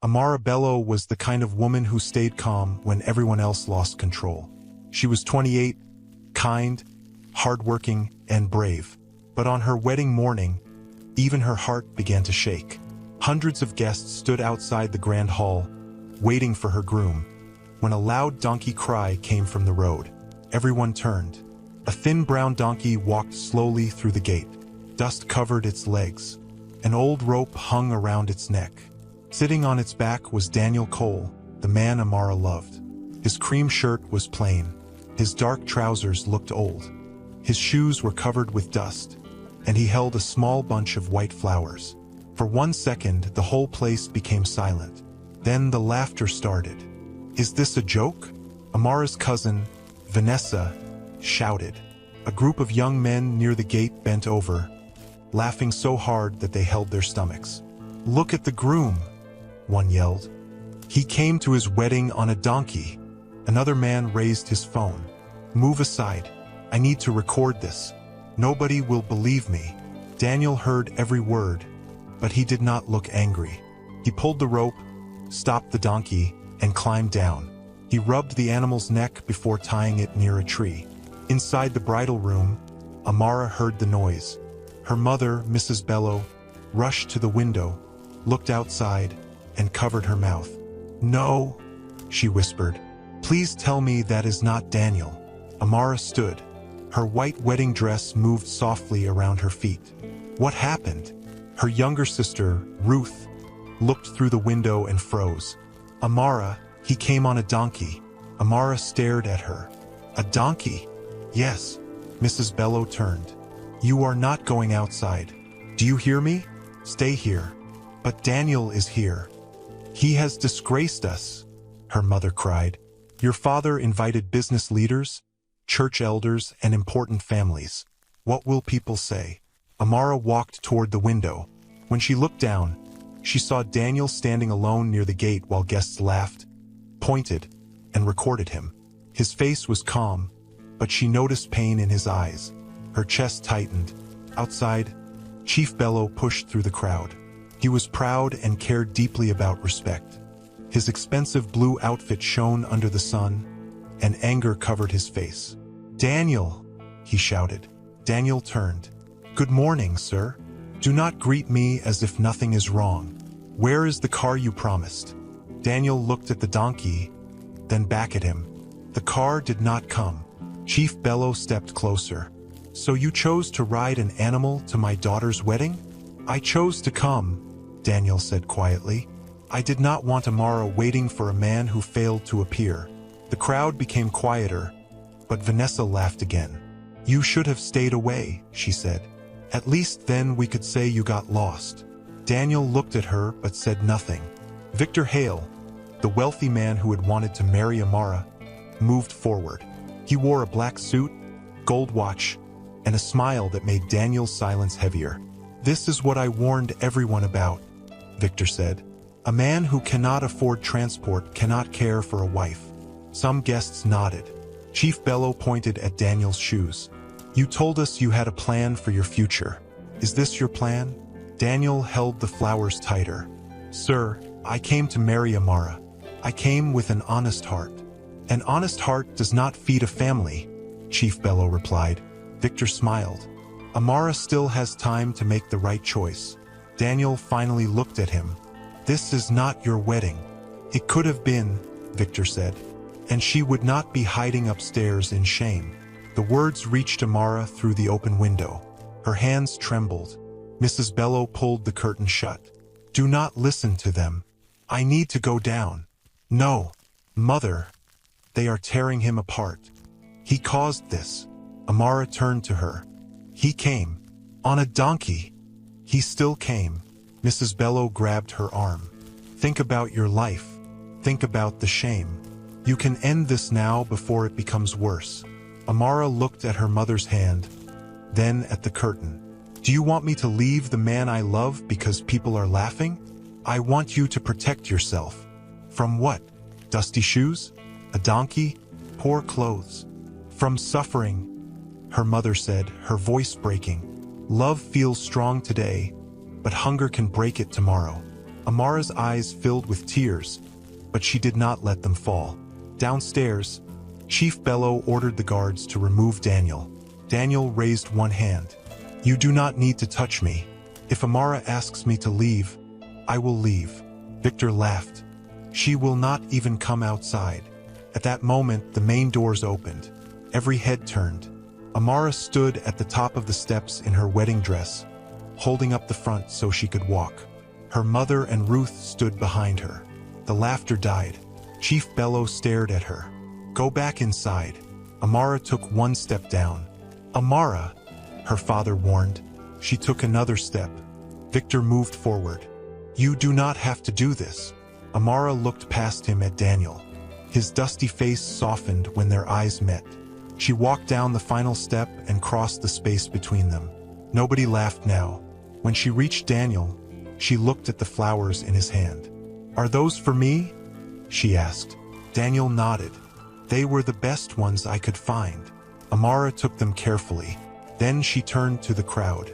Amara Bello was the kind of woman who stayed calm when everyone else lost control. She was 28, kind, hardworking, and brave. But on her wedding morning, even her heart began to shake. Hundreds of guests stood outside the grand hall, waiting for her groom. When a loud donkey cry came from the road, everyone turned. A thin brown donkey walked slowly through the gate. Dust covered its legs. An old rope hung around its neck. Sitting on its back was Daniel Cole, the man Amara loved. His cream shirt was plain. His dark trousers looked old. His shoes were covered with dust, and he held a small bunch of white flowers. For 1 second, the whole place became silent. Then the laughter started. "Is this a joke?" Amara's cousin, Vanessa, shouted. A group of young men near the gate bent over, laughing so hard that they held their stomachs. "Look at the groom," one yelled. "He came to his wedding on a donkey." Another man raised his phone. "Move aside. I need to record this. Nobody will believe me." Daniel heard every word, but he did not look angry. He pulled the rope, stopped the donkey, and climbed down. He rubbed the animal's neck before tying it near a tree. Inside the bridal room, Amara heard the noise. Her mother, Mrs. Bello, rushed to the window, looked outside, and covered her mouth. "No," she whispered. "Please tell me that is not Daniel." Amara stood. Her white wedding dress moved softly around her feet. What happened? Her younger sister, Ruth, looked through the window and froze. "Amara, he came on a donkey." Amara stared at her. "A donkey?" "Yes." Mrs. Bello turned. "You are not going outside. Do you hear me? Stay here." "But Daniel is here. He has disgraced us," her mother cried. "Your father invited business leaders, church elders, and important families. What will people say?" Amara walked toward the window. When she looked down, she saw Daniel standing alone near the gate while guests laughed, pointed, and recorded him. His face was calm, but she noticed pain in his eyes. Her chest tightened. Outside, Chief Bello pushed through the crowd. He was proud and cared deeply about respect. His expensive blue outfit shone under the sun, and anger covered his face. "Daniel!" he shouted. Daniel turned. "Good morning, sir. Do not greet me as if nothing is wrong. Where is the car you promised?" Daniel looked at the donkey, then back at him. The car did not come. Chief Bello stepped closer. "So you chose to ride an animal to my daughter's wedding?" "I chose to come," Daniel said quietly. "I did not want Amara waiting for a man who failed to appear." The crowd became quieter, but Vanessa laughed again. "You should have stayed away," she said. "At least then we could say you got lost." Daniel looked at her but said nothing. Victor Hale, the wealthy man who had wanted to marry Amara, moved forward. He wore a black suit, gold watch, and a smile that made Daniel's silence heavier. "This is what I warned everyone about," Victor said. "A man who cannot afford transport cannot care for a wife." Some guests nodded. Chief Bello pointed at Daniel's shoes. "You told us you had a plan for your future. Is this your plan?" Daniel held the flowers tighter. "Sir, I came to marry Amara. I came with an honest heart." "An honest heart does not feed a family," Chief Bello replied. Victor smiled. "Amara still has time to make the right choice." Daniel finally looked at him. "This is not your wedding." "It could have been," Victor said. "And she would not be hiding upstairs in shame." The words reached Amara through the open window. Her hands trembled. Mrs. Bello pulled the curtain shut. "Do not listen to them. I need to go down." "No, Mother. They are tearing him apart. He caused this." Amara turned to her. "He came. On a donkey." "He still came." Mrs. Bello grabbed her arm. "Think about your life. Think about the shame. You can end this now before it becomes worse." Amara looked at her mother's hand, then at the curtain. "Do you want me to leave the man I love because people are laughing? I want you to protect yourself." "From what? Dusty shoes? A donkey? Poor clothes?" "From suffering," her mother said, her voice breaking. "Love feels strong today, but hunger can break it tomorrow. Amara's eyes filled with tears, but she did not let them fall. Downstairs, Chief Bello ordered the guards to remove Daniel. Daniel raised one hand. "You do not need to touch me. If Amara asks me to leave, I will leave." Victor laughed. "She will not even come outside." At that moment, the main doors opened. Every head turned. Amara stood at the top of the steps in her wedding dress, holding up the front so she could walk. Her mother and Ruth stood behind her. The laughter died. Chief Bello stared at her. "Go back inside." Amara took one step down. "Amara," her father warned. She took another step. Victor moved forward. "You do not have to do this." Amara looked past him at Daniel. His dusty face softened when their eyes met. She walked down the final step and crossed the space between them. Nobody laughed now. When she reached Daniel, she looked at the flowers in his hand. "Are those for me?" she asked. Daniel nodded. "They were the best ones I could find." Amara took them carefully. Then she turned to the crowd.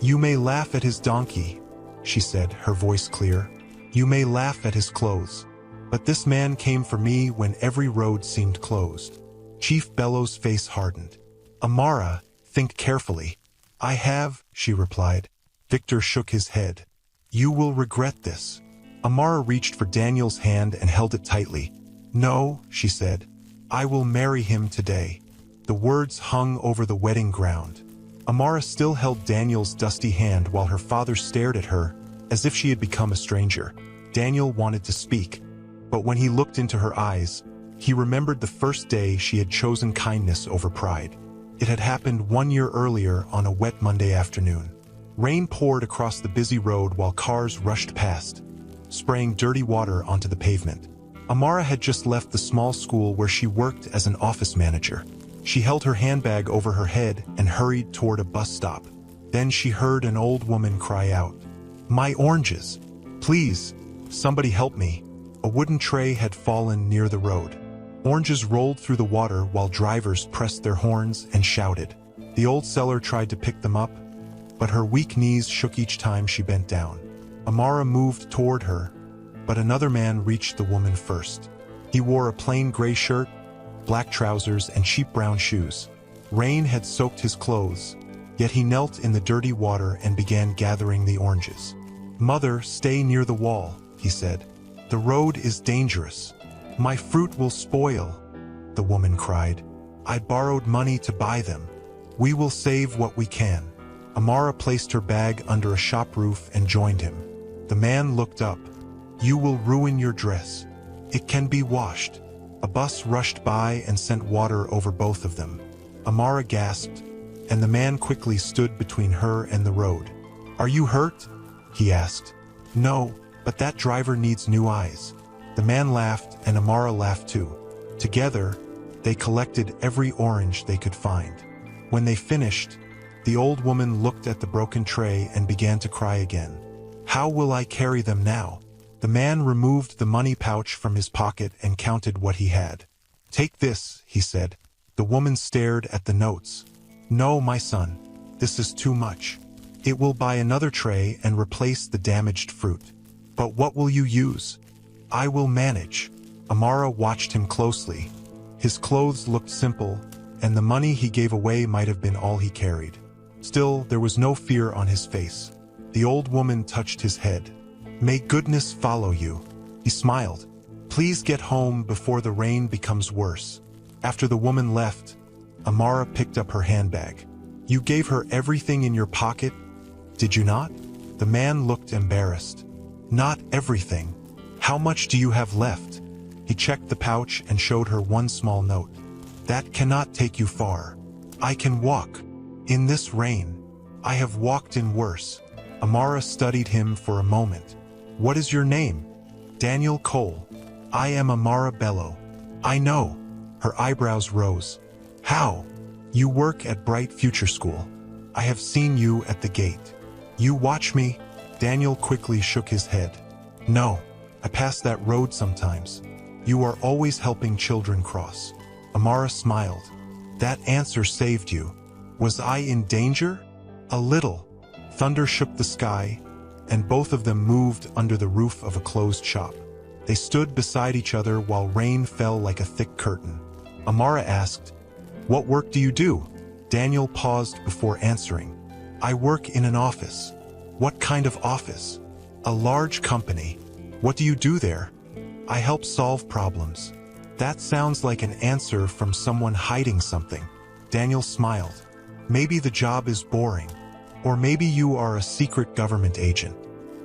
"You may laugh at his donkey," she said, her voice clear. "You may laugh at his clothes. But this man came for me when every road seemed closed." Chief Bello's face hardened. "Amara, think carefully." "I have," she replied. Victor shook his head. "You will regret this." Amara reached for Daniel's hand and held it tightly. "No," she said. "I will marry him today." The words hung over the wedding ground. Amara still held Daniel's dusty hand while her father stared at her, as if she had become a stranger. Daniel wanted to speak, but when he looked into her eyes, he remembered the first day she had chosen kindness over pride. It had happened 1 year earlier on a wet Monday afternoon. Rain poured across the busy road while cars rushed past, spraying dirty water onto the pavement. Amara had just left the small school where she worked as an office manager. She held her handbag over her head and hurried toward a bus stop. Then she heard an old woman cry out, "My oranges! Please, somebody help me." A wooden tray had fallen near the road. Oranges rolled through the water while drivers pressed their horns and shouted. The old seller tried to pick them up, but her weak knees shook each time she bent down. Amara moved toward her, but another man reached the woman first. He wore a plain gray shirt, black trousers, and cheap brown shoes. Rain had soaked his clothes, yet he knelt in the dirty water and began gathering the oranges. "Mother, stay near the wall," he said. "The road is dangerous. My fruit will spoil," the woman cried. "I borrowed money to buy them. We will save what we can." Amara placed her bag under a shop roof and joined him. The man looked up. "You will ruin your dress. It can be washed." A bus rushed by and sent water over both of them. Amara gasped, and the man quickly stood between her and the road. "Are you hurt?" he asked. "No, but that driver needs new eyes." The man laughed, and Amara laughed too. Together, they collected every orange they could find. When they finished, the old woman looked at the broken tray and began to cry again. "How will I carry them now?" The man removed the money pouch from his pocket and counted what he had. "Take this," he said. The woman stared at the notes. "No, my son, this is too much. It will buy another tray and replace the damaged fruit." "But what will you use?" "I will manage." Amara watched him closely. His clothes looked simple, and the money he gave away might have been all he carried. Still, there was no fear on his face. The old woman touched his head. "May goodness follow you." He smiled. "Please get home before the rain becomes worse." After the woman left, Amara picked up her handbag. "You gave her everything in your pocket, did you not?" The man looked embarrassed. "Not everything. How much do you have left?" He checked the pouch and showed her one small note. "That cannot take you far. I can walk. In this rain. I have walked in worse." Amara studied him for a moment. "What is your name?" "Daniel Cole." "I am Amara Bello." "I know." Her eyebrows rose. "How?" "You work at Bright Future School. I have seen you at the gate." "You watch me?" Daniel quickly shook his head. "No. I pass that road sometimes." "You are always helping children cross." Amara smiled. "That answer saved you." "Was I in danger?" "A little." Thunder shook the sky, and both of them moved under the roof of a closed shop. They stood beside each other while rain fell like a thick curtain. Amara asked, "What work do you do?" Daniel paused before answering. "I work in an office." "What kind of office?" "A large company." "What do you do there?" "I help solve problems." That sounds like an answer from someone hiding something. Daniel smiled. Maybe the job is boring. Or maybe you are a secret government agent.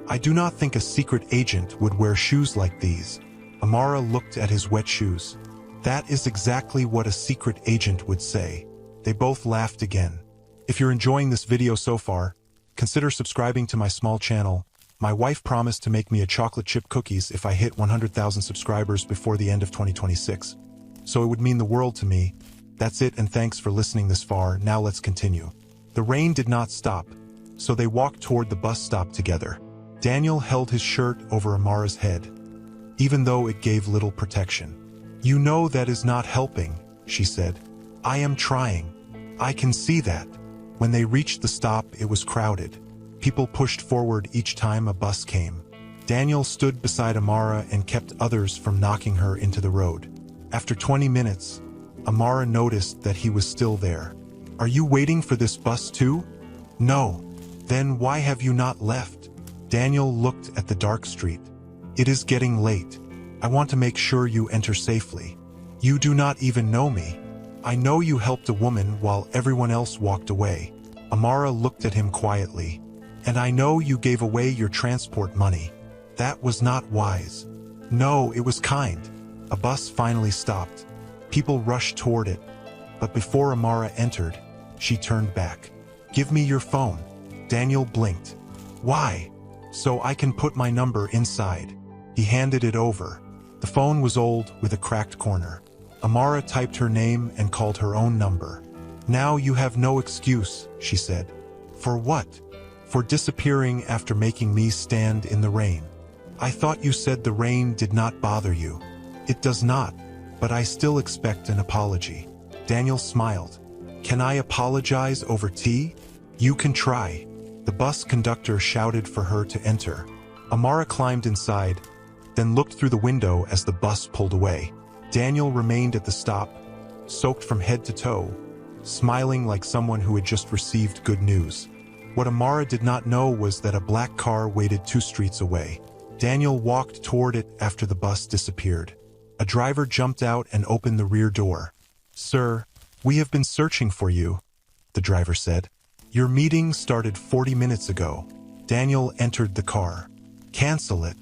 "I do not think a secret agent would wear shoes like these." Amara looked at his wet shoes. "That is exactly what a secret agent would say." They both laughed again. If you're enjoying this video so far, consider subscribing to my small channel. My wife promised to make me a chocolate chip cookies if I hit 100,000 subscribers before the end of 2026. So it would mean the world to me. That's it, and thanks for listening this far. Now let's continue. The rain did not stop, so they walked toward the bus stop together. Daniel held his shirt over Amara's head, even though it gave little protection. "You know that is not helping," she said. "I am trying. I can see that." When they reached the stop, it was crowded. People pushed forward each time a bus came. Daniel stood beside Amara and kept others from knocking her into the road. After 20 minutes, Amara noticed that he was still there. "Are you waiting for this bus too?" "No." "Then why have you not left?" Daniel looked at the dark street. "It is getting late. I want to make sure you enter safely. You do not even know me. I know you helped a woman while everyone else walked away." Amara looked at him quietly. "And I know you gave away your transport money. That was not wise." "No, it was kind." A bus finally stopped. People rushed toward it, but before Amara entered, she turned back. "Give me your phone." Daniel blinked. "Why?" "So I can put my number inside." He handed it over. The phone was old, with a cracked corner. Amara typed her name and called her own number. "Now you have no excuse," she said. "For what?" "For disappearing after making me stand in the rain." "I thought you said the rain did not bother you." "It does not, but I still expect an apology." Daniel smiled. "Can I apologize over tea?" "You can try." The bus conductor shouted for her to enter. Amara climbed inside, then looked through the window as the bus pulled away. Daniel remained at the stop, soaked from head to toe, smiling like someone who had just received good news. What Amara did not know was that a black car waited 2 streets away. Daniel walked toward it after the bus disappeared. A driver jumped out and opened the rear door. "Sir, we have been searching for you," the driver said. "Your meeting started 40 minutes ago." Daniel entered the car. "Cancel it."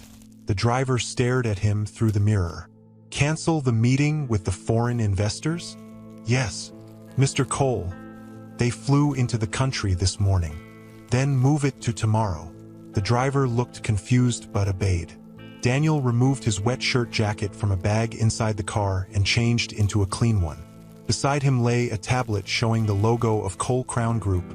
The driver stared at him through the mirror. "Cancel the meeting with the foreign investors?" "Yes, Mr. Cole. They flew into the country this morning. Then move it to tomorrow." The driver looked confused but obeyed. Daniel removed his wet shirt jacket from a bag inside the car and changed into a clean one. Beside him lay a tablet showing the logo of Cole Crown Group,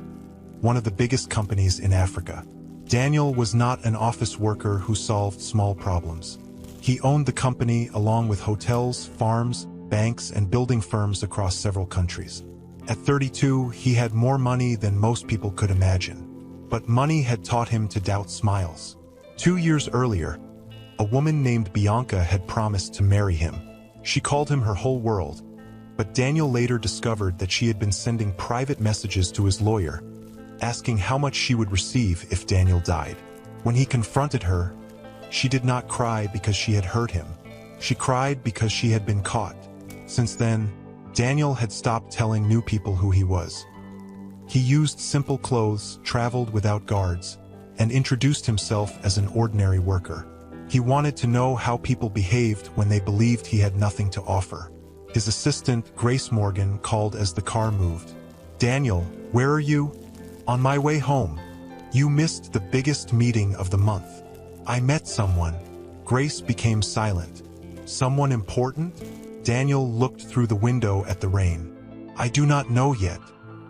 one of the biggest companies in Africa. Daniel was not an office worker who solved small problems. He owned the company along with hotels, farms, banks, and building firms across several countries. At 32, he had more money than most people could imagine. But money had taught him to doubt smiles. 2 years earlier, a woman named Bianca had promised to marry him. She called him her whole world. But Daniel later discovered that she had been sending private messages to his lawyer, asking how much she would receive if Daniel died. When he confronted her, she did not cry because she had hurt him. She cried because she had been caught. Since then, Daniel had stopped telling new people who he was. He used simple clothes, traveled without guards, and introduced himself as an ordinary worker. He wanted to know how people behaved when they believed he had nothing to offer. His assistant, Grace Morgan, called as the car moved. "Daniel, where are you?" "On my way home." "You missed the biggest meeting of the month." "I met someone." Grace became silent. "Someone important?" Daniel looked through the window at the rain. "I do not know yet."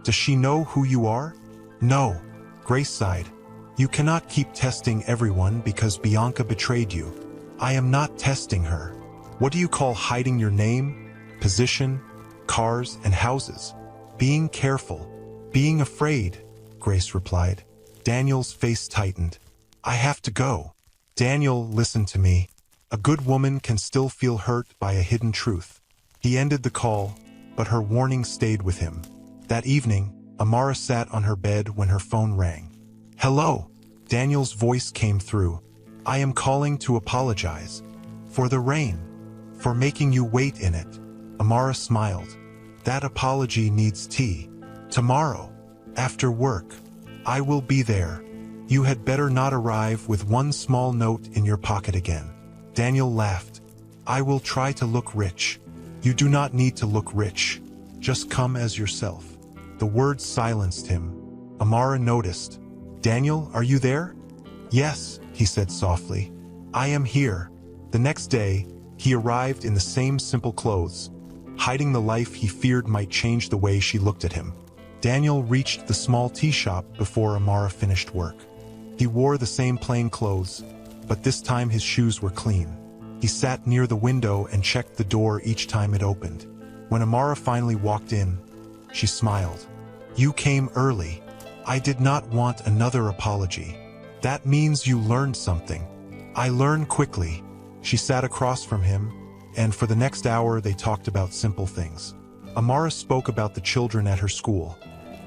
"Does she know who you are?" "No." Grace sighed. "You cannot keep testing everyone because Bianca betrayed you." "I am not testing her." "What do you call hiding your name, position, cars, and houses?" "Being careful." "Being afraid," Grace replied. Daniel's face tightened. I have to go. Daniel, listen to me. A good woman can still feel hurt by a hidden truth. He ended the call, but her warning stayed with him. That evening, Amara sat on her bed when her phone rang. Hello. Daniel's voice came through. I am calling to apologize. For the rain. For making you wait in it. Amara smiled. That apology needs tea. Tomorrow. After work. I will be there. You had better not arrive with one small note in your pocket again. Daniel laughed. I will try to look rich. You do not need to look rich. Just come as yourself. The words silenced him. Amara noticed. Daniel, are you there? Yes, he said softly. I am here. The next day, he arrived in the same simple clothes, hiding the life he feared might change the way she looked at him. Daniel reached the small tea shop before Amara finished work. He wore the same plain clothes, but this time his shoes were clean. He sat near the window and checked the door each time it opened. When Amara finally walked in, she smiled. You came early. I did not want another apology. That means you learned something. I learn quickly. She sat across from him, and for the next hour they talked about simple things. Amara spoke about the children at her school,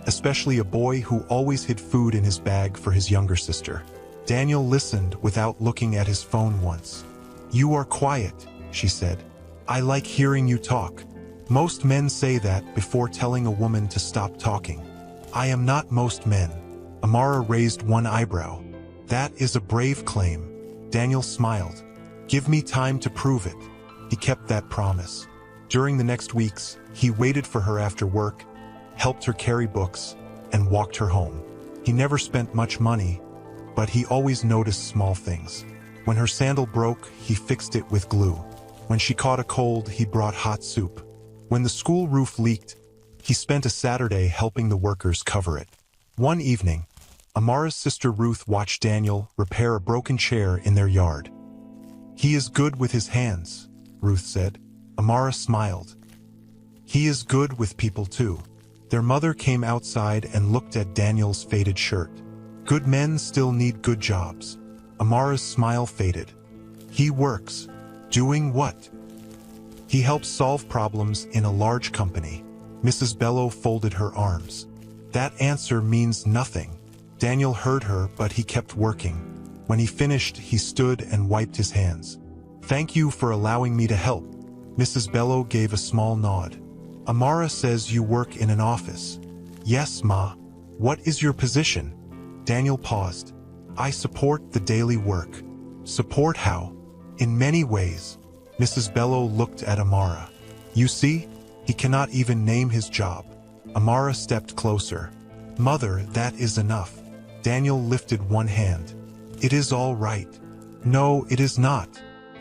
especially a boy who always hid food in his bag for his younger sister. Daniel listened without looking at his phone once. You are quiet, she said. I like hearing you talk. Most men say that before telling a woman to stop talking. I am not most men. Amara raised one eyebrow. That is a brave claim. Daniel smiled. Give me time to prove it. He kept that promise. During the next weeks, he waited for her after work, helped her carry books, and walked her home. He never spent much money, but he always noticed small things. When her sandal broke, he fixed it with glue. When she caught a cold, he brought hot soup. When the school roof leaked, he spent a Saturday helping the workers cover it. One evening, Amara's sister Ruth watched Daniel repair a broken chair in their yard. He is good with his hands, Ruth said. Amara smiled. He is good with people too. Their mother came outside and looked at Daniel's faded shirt. Good men still need good jobs. Amara's smile faded. He works. Doing what? He helps solve problems in a large company. Mrs. Bello folded her arms. That answer means nothing. Daniel heard her, but he kept working. When he finished, he stood and wiped his hands. Thank you for allowing me to help. Mrs. Bello gave a small nod. Amara says you work in an office. Yes, Ma. What is your position? Daniel paused. I support the daily work. Support how? In many ways. Mrs. Bello looked at Amara. You see, he cannot even name his job. Amara stepped closer. Mother, that is enough. Daniel lifted one hand. It is all right. No, it is not,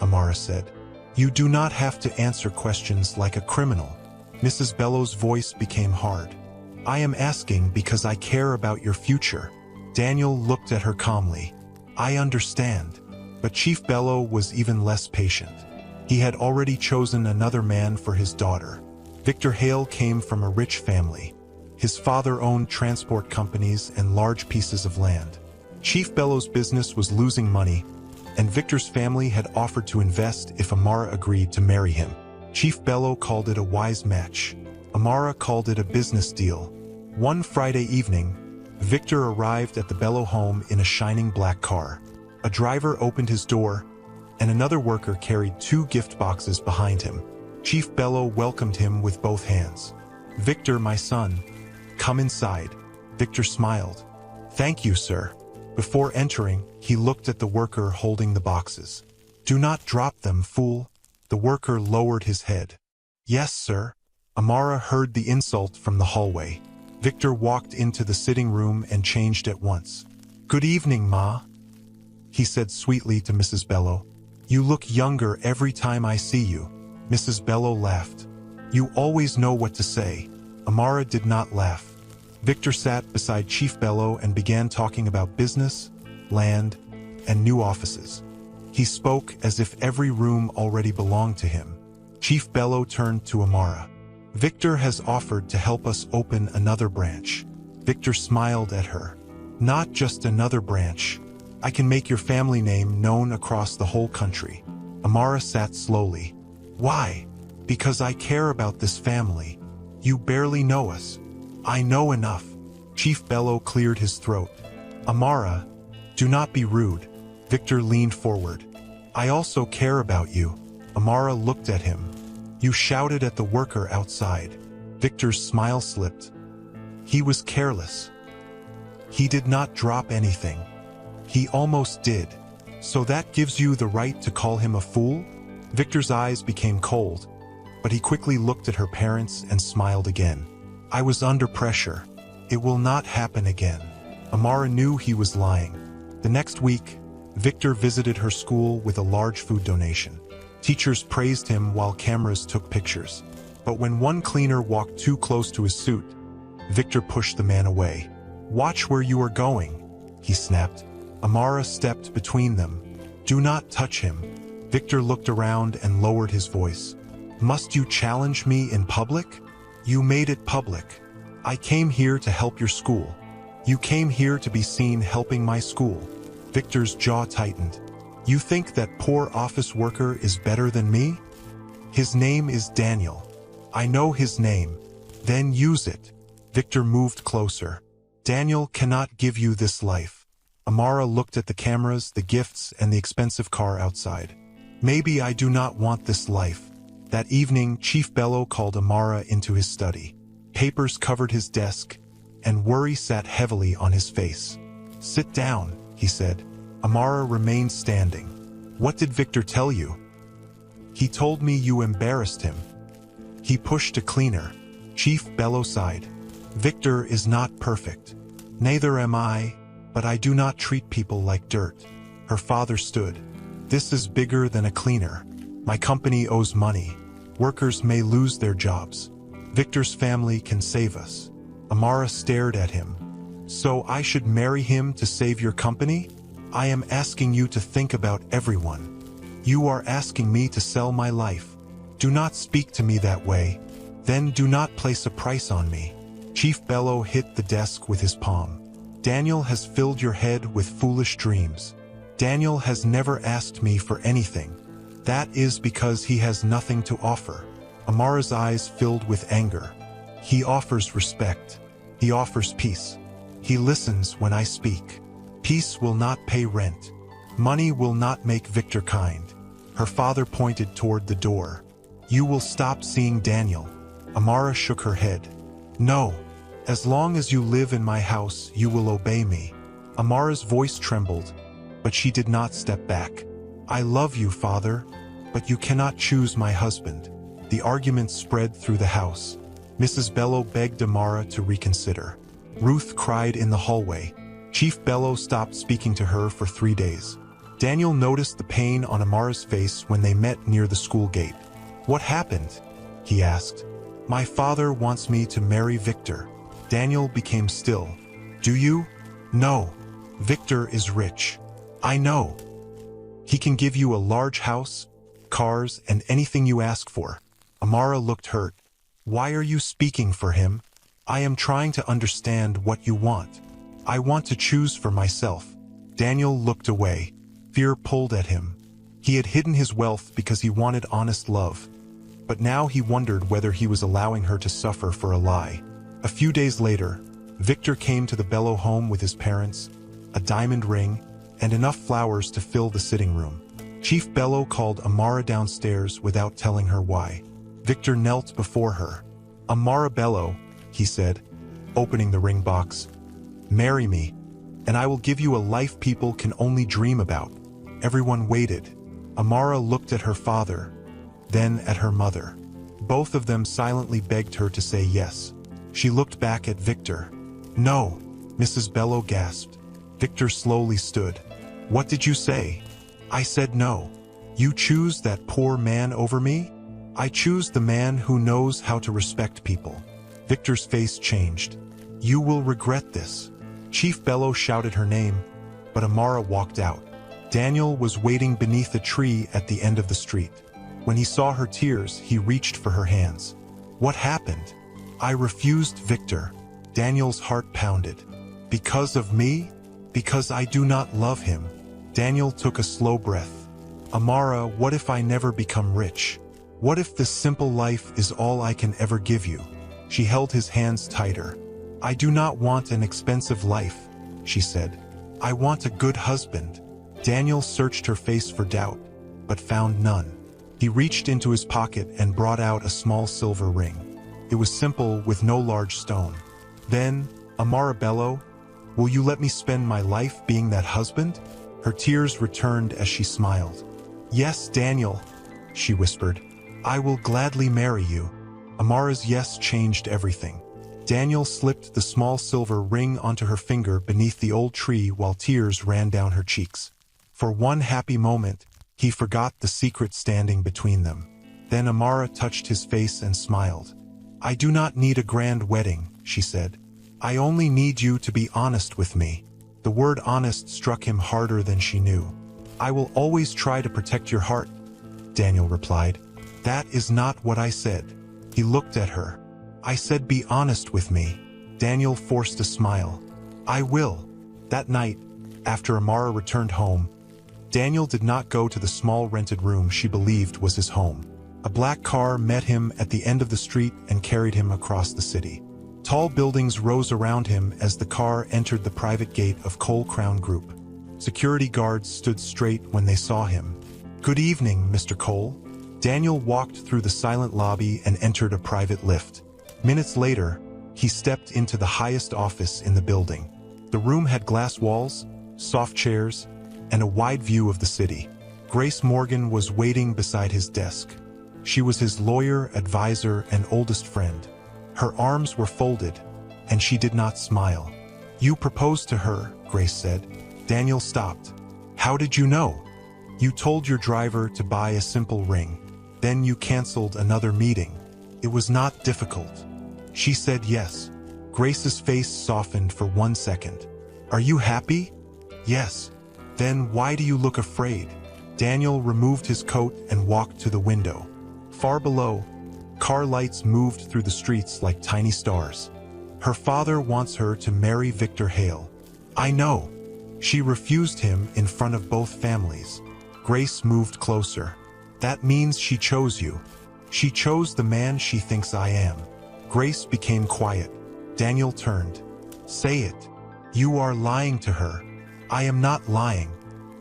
Amara said. You do not have to answer questions like a criminal. Mrs. Bello's voice became hard. I am asking because I care about your future. Daniel looked at her calmly. I understand. But Chief Bello was even less patient. He had already chosen another man for his daughter. Victor Hale came from a rich family. His father owned transport companies and large pieces of land. Chief Bello's business was losing money, and Victor's family had offered to invest if Amara agreed to marry him. Chief Bello called it a wise match. Amara called it a business deal. One Friday evening, Victor arrived at the Bello home in a shining black car. A driver opened his door, and another worker carried 2 gift boxes behind him. Chief Bello welcomed him with both hands. Victor, my son, come inside. Victor smiled. Thank you, sir. Before entering, he looked at the worker holding the boxes. Do not drop them, fool. The worker lowered his head. Yes, sir. Amara heard the insult from the hallway. Victor walked into the sitting room and changed at once. Good evening, Ma, he said sweetly to Mrs. Bello. You look younger every time I see you. Mrs. Bello laughed. You always know what to say. Amara did not laugh. Victor sat beside Chief Bello and began talking about business, land, and new offices. He spoke as if every room already belonged to him. Chief Bello turned to Amara. Victor has offered to help us open another branch. Victor smiled at her. Not just another branch. I can make your family name known across the whole country. Amara sat slowly. Why? Because I care about this family. You barely know us. I know enough. Chief Bello cleared his throat. Amara, do not be rude. Victor leaned forward. I also care about you. Amara looked at him. You shouted at the worker outside. Victor's smile slipped. He was careless. He did not drop anything. He almost did. So that gives you the right to call him a fool? Victor's eyes became cold, but he quickly looked at her parents and smiled again. I was under pressure. It will not happen again. Amara knew he was lying. The next week, Victor visited her school with a large food donation. Teachers praised him while cameras took pictures. But when one cleaner walked too close to his suit, Victor pushed the man away. Watch where you are going, he snapped. Amara stepped between them. Do not touch him. Victor looked around and lowered his voice. Must you challenge me in public? You made it public. I came here to help your school. You came here to be seen helping my school. Victor's jaw tightened. You think that poor office worker is better than me? His name is Daniel. I know his name. Then use it. Victor moved closer. Daniel cannot give you this life. Amara looked at the cameras, the gifts, and the expensive car outside. Maybe I do not want this life. That evening, Chief Bello called Amara into his study. Papers covered his desk, and worry sat heavily on his face. Sit down, he said. Amara remained standing. What did Victor tell you? He told me you embarrassed him. He pushed a cleaner. Chief Bello sighed. Victor is not perfect. Neither am I, but I do not treat people like dirt. Her father stood. This is bigger than a cleaner. My company owes money. Workers may lose their jobs. Victor's family can save us. Amara stared at him. So I should marry him to save your company? I am asking you to think about everyone. You are asking me to sell my life. Do not speak to me that way. Then do not place a price on me. Chief Bello hit the desk with his palm. Daniel has filled your head with foolish dreams. Daniel has never asked me for anything. That is because he has nothing to offer. Amara's eyes filled with anger. He offers respect. He offers peace. He listens when I speak. Peace will not pay rent. Money will not make Victor kind. Her father pointed toward the door. You will stop seeing Daniel. Amara shook her head. No. As long as you live in my house, you will obey me. Amara's voice trembled, but she did not step back. I love you, father, but you cannot choose my husband. The argument spread through the house. Mrs. Bello begged Amara to reconsider. Ruth cried in the hallway. Chief Bello stopped speaking to her for 3 days. Daniel noticed the pain on Amara's face when they met near the school gate. What happened? He asked. My father wants me to marry Victor. Daniel became still. Do you? No. Victor is rich. I know. He can give you a large house, cars, and anything you ask for. Amara looked hurt. Why are you speaking for him? I am trying to understand what you want. I want to choose for myself. Daniel looked away. Fear pulled at him. He had hidden his wealth because he wanted honest love. But now he wondered whether he was allowing her to suffer for a lie. A few days later, Victor came to the Bello home with his parents, a diamond ring, and enough flowers to fill the sitting room. Chief Bello called Amara downstairs without telling her why. Victor knelt before her. Amara Bello, he said, opening the ring box. Marry me, and I will give you a life people can only dream about. Everyone waited. Amara looked at her father, then at her mother. Both of them silently begged her to say yes. She looked back at Victor. No, Mrs. Bello gasped. Victor slowly stood. What did you say? I said no. You choose that poor man over me? I choose the man who knows how to respect people. Victor's face changed. You will regret this. Chief Bello shouted her name, but Amara walked out. Daniel was waiting beneath a tree at the end of the street. When he saw her tears, he reached for her hands. What happened? I refused Victor. Daniel's heart pounded. Because of me? Because I do not love him. Daniel took a slow breath. Amara, what if I never become rich? What if this simple life is all I can ever give you? She held his hands tighter. I do not want an expensive life, she said. I want a good husband. Daniel searched her face for doubt, but found none. He reached into his pocket and brought out a small silver ring. It was simple, with no large stone. Then, Amara bellowed, will you let me spend my life being that husband? Her tears returned as she smiled. Yes, Daniel, she whispered. I will gladly marry you. Amara's yes changed everything. Daniel slipped the small silver ring onto her finger beneath the old tree while tears ran down her cheeks. For one happy moment, he forgot the secret standing between them. Then Amara touched his face and smiled. I do not need a grand wedding, she said. I only need you to be honest with me. The word honest struck him harder than she knew. I will always try to protect your heart, Daniel replied. That is not what I said. He looked at her. I said be honest with me. Daniel forced a smile. I will. That night, after Amara returned home, Daniel did not go to the small rented room she believed was his home. A black car met him at the end of the street and carried him across the city. Tall buildings rose around him as the car entered the private gate of Cole Crown Group. Security guards stood straight when they saw him. Good evening, Mr. Cole. Daniel walked through the silent lobby and entered a private lift. Minutes later, he stepped into the highest office in the building. The room had glass walls, soft chairs, and a wide view of the city. Grace Morgan was waiting beside his desk. She was his lawyer, advisor, and oldest friend. Her arms were folded, and she did not smile. You proposed to her, Grace said. Daniel stopped. How did you know? You told your driver to buy a simple ring. Then you canceled another meeting. It was not difficult. She said yes. Grace's face softened for 1 second. Are you happy? Yes. Then why do you look afraid? Daniel removed his coat and walked to the window. Far below, car lights moved through the streets like tiny stars. Her father wants her to marry Victor Hale. I know. She refused him in front of both families. Grace moved closer. That means she chose you. She chose the man she thinks I am. Grace became quiet. Daniel turned. Say it. You are lying to her. I am not lying.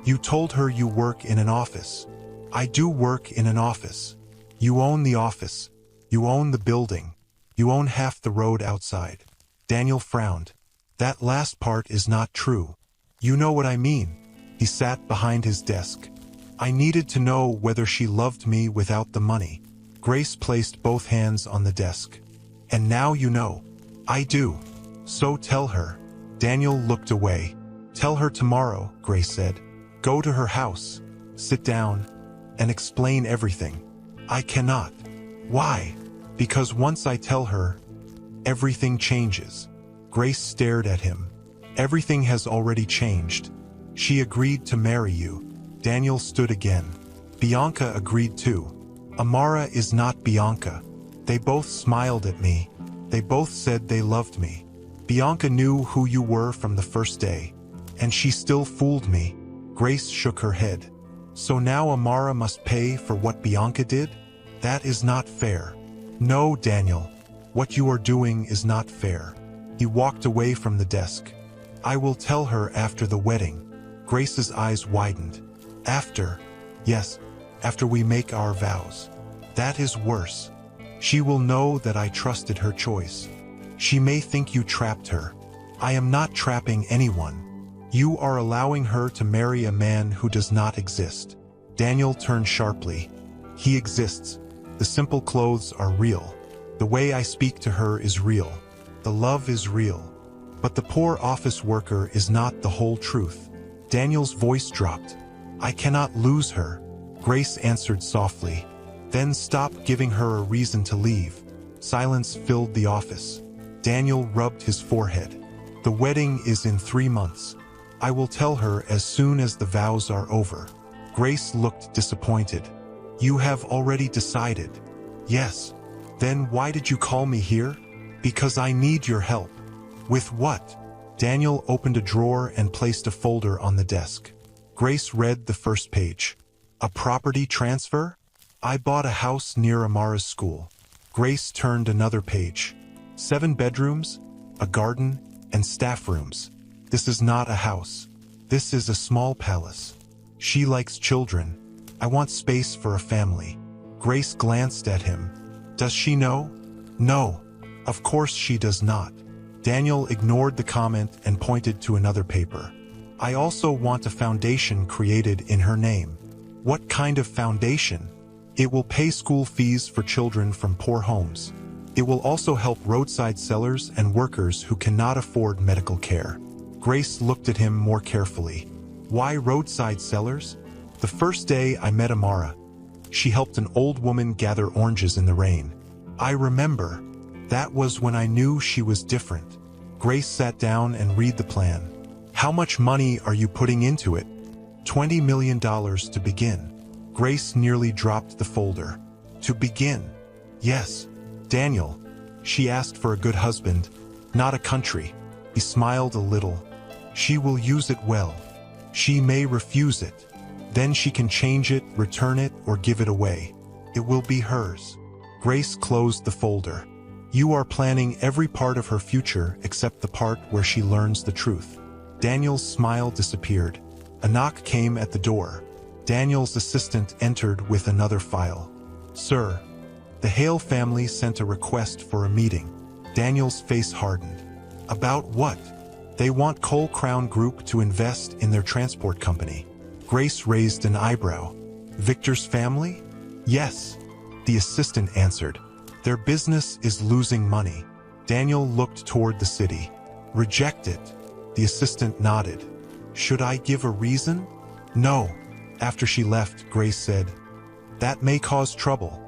You told her you work in an office. I do work in an office. You own the office. You own the building. You own half the road outside. Daniel frowned. That last part is not true. You know what I mean. He sat behind his desk. I needed to know whether she loved me without the money. Grace placed both hands on the desk. And now you know. I do. So tell her. Daniel looked away. Tell her tomorrow, Grace said. Go to her house, sit down, and explain everything. I cannot. Why? Because once I tell her, everything changes. Grace stared at him. Everything has already changed. She agreed to marry you. Daniel stood again. Bianca agreed too. Amara is not Bianca. They both smiled at me. They both said they loved me. Bianca knew who you were from the first day. And she still fooled me. Grace shook her head. So now Amara must pay for what Bianca did? That is not fair. No, Daniel. What you are doing is not fair. He walked away from the desk. I will tell her after the wedding. Grace's eyes widened. After? Yes, after we make our vows. That is worse. She will know that I trusted her choice. She may think you trapped her. I am not trapping anyone. You are allowing her to marry a man who does not exist. Daniel turned sharply. He exists. The simple clothes are real. The way I speak to her is real. The love is real. But the poor office worker is not the whole truth. Daniel's voice dropped. I cannot lose her. Grace answered softly. Then stop giving her a reason to leave. Silence filled the office. Daniel rubbed his forehead. The wedding is in 3 months. I will tell her as soon as the vows are over. Grace looked disappointed. You have already decided. Yes. Then why did you call me here? Because I need your help. With what? Daniel opened a drawer and placed a folder on the desk. Grace read the first page. A property transfer? I bought a house near Amara's school. Grace turned another page. 7 bedrooms, a garden, and staff rooms. This is not a house. This is a small palace. She likes children. I want space for a family. Grace glanced at him. Does she know? No. Of course she does not. Daniel ignored the comment and pointed to another paper. I also want a foundation created in her name. What kind of foundation? It will pay school fees for children from poor homes. It will also help roadside sellers and workers who cannot afford medical care. Grace looked at him more carefully. Why roadside sellers? The first day I met Amara, she helped an old woman gather oranges in the rain. I remember. That was when I knew she was different. Grace sat down and read the plan. How much money are you putting into it? $20 million to begin. Grace nearly dropped the folder. To begin? Yes. Daniel. She asked for a good husband, not a country. He smiled a little. She will use it well. She may refuse it. Then she can change it, return it, or give it away. It will be hers. Grace closed the folder. You are planning every part of her future except the part where she learns the truth. Daniel's smile disappeared. A knock came at the door. Daniel's assistant entered with another file. Sir, the Hale family sent a request for a meeting. Daniel's face hardened. About what? They want Cole Crown Group to invest in their transport company. Grace raised an eyebrow. Victor's family? Yes. The assistant answered. Their business is losing money. Daniel looked toward the city. Reject it. The assistant nodded. Should I give a reason? No. After she left, Grace said, that may cause trouble.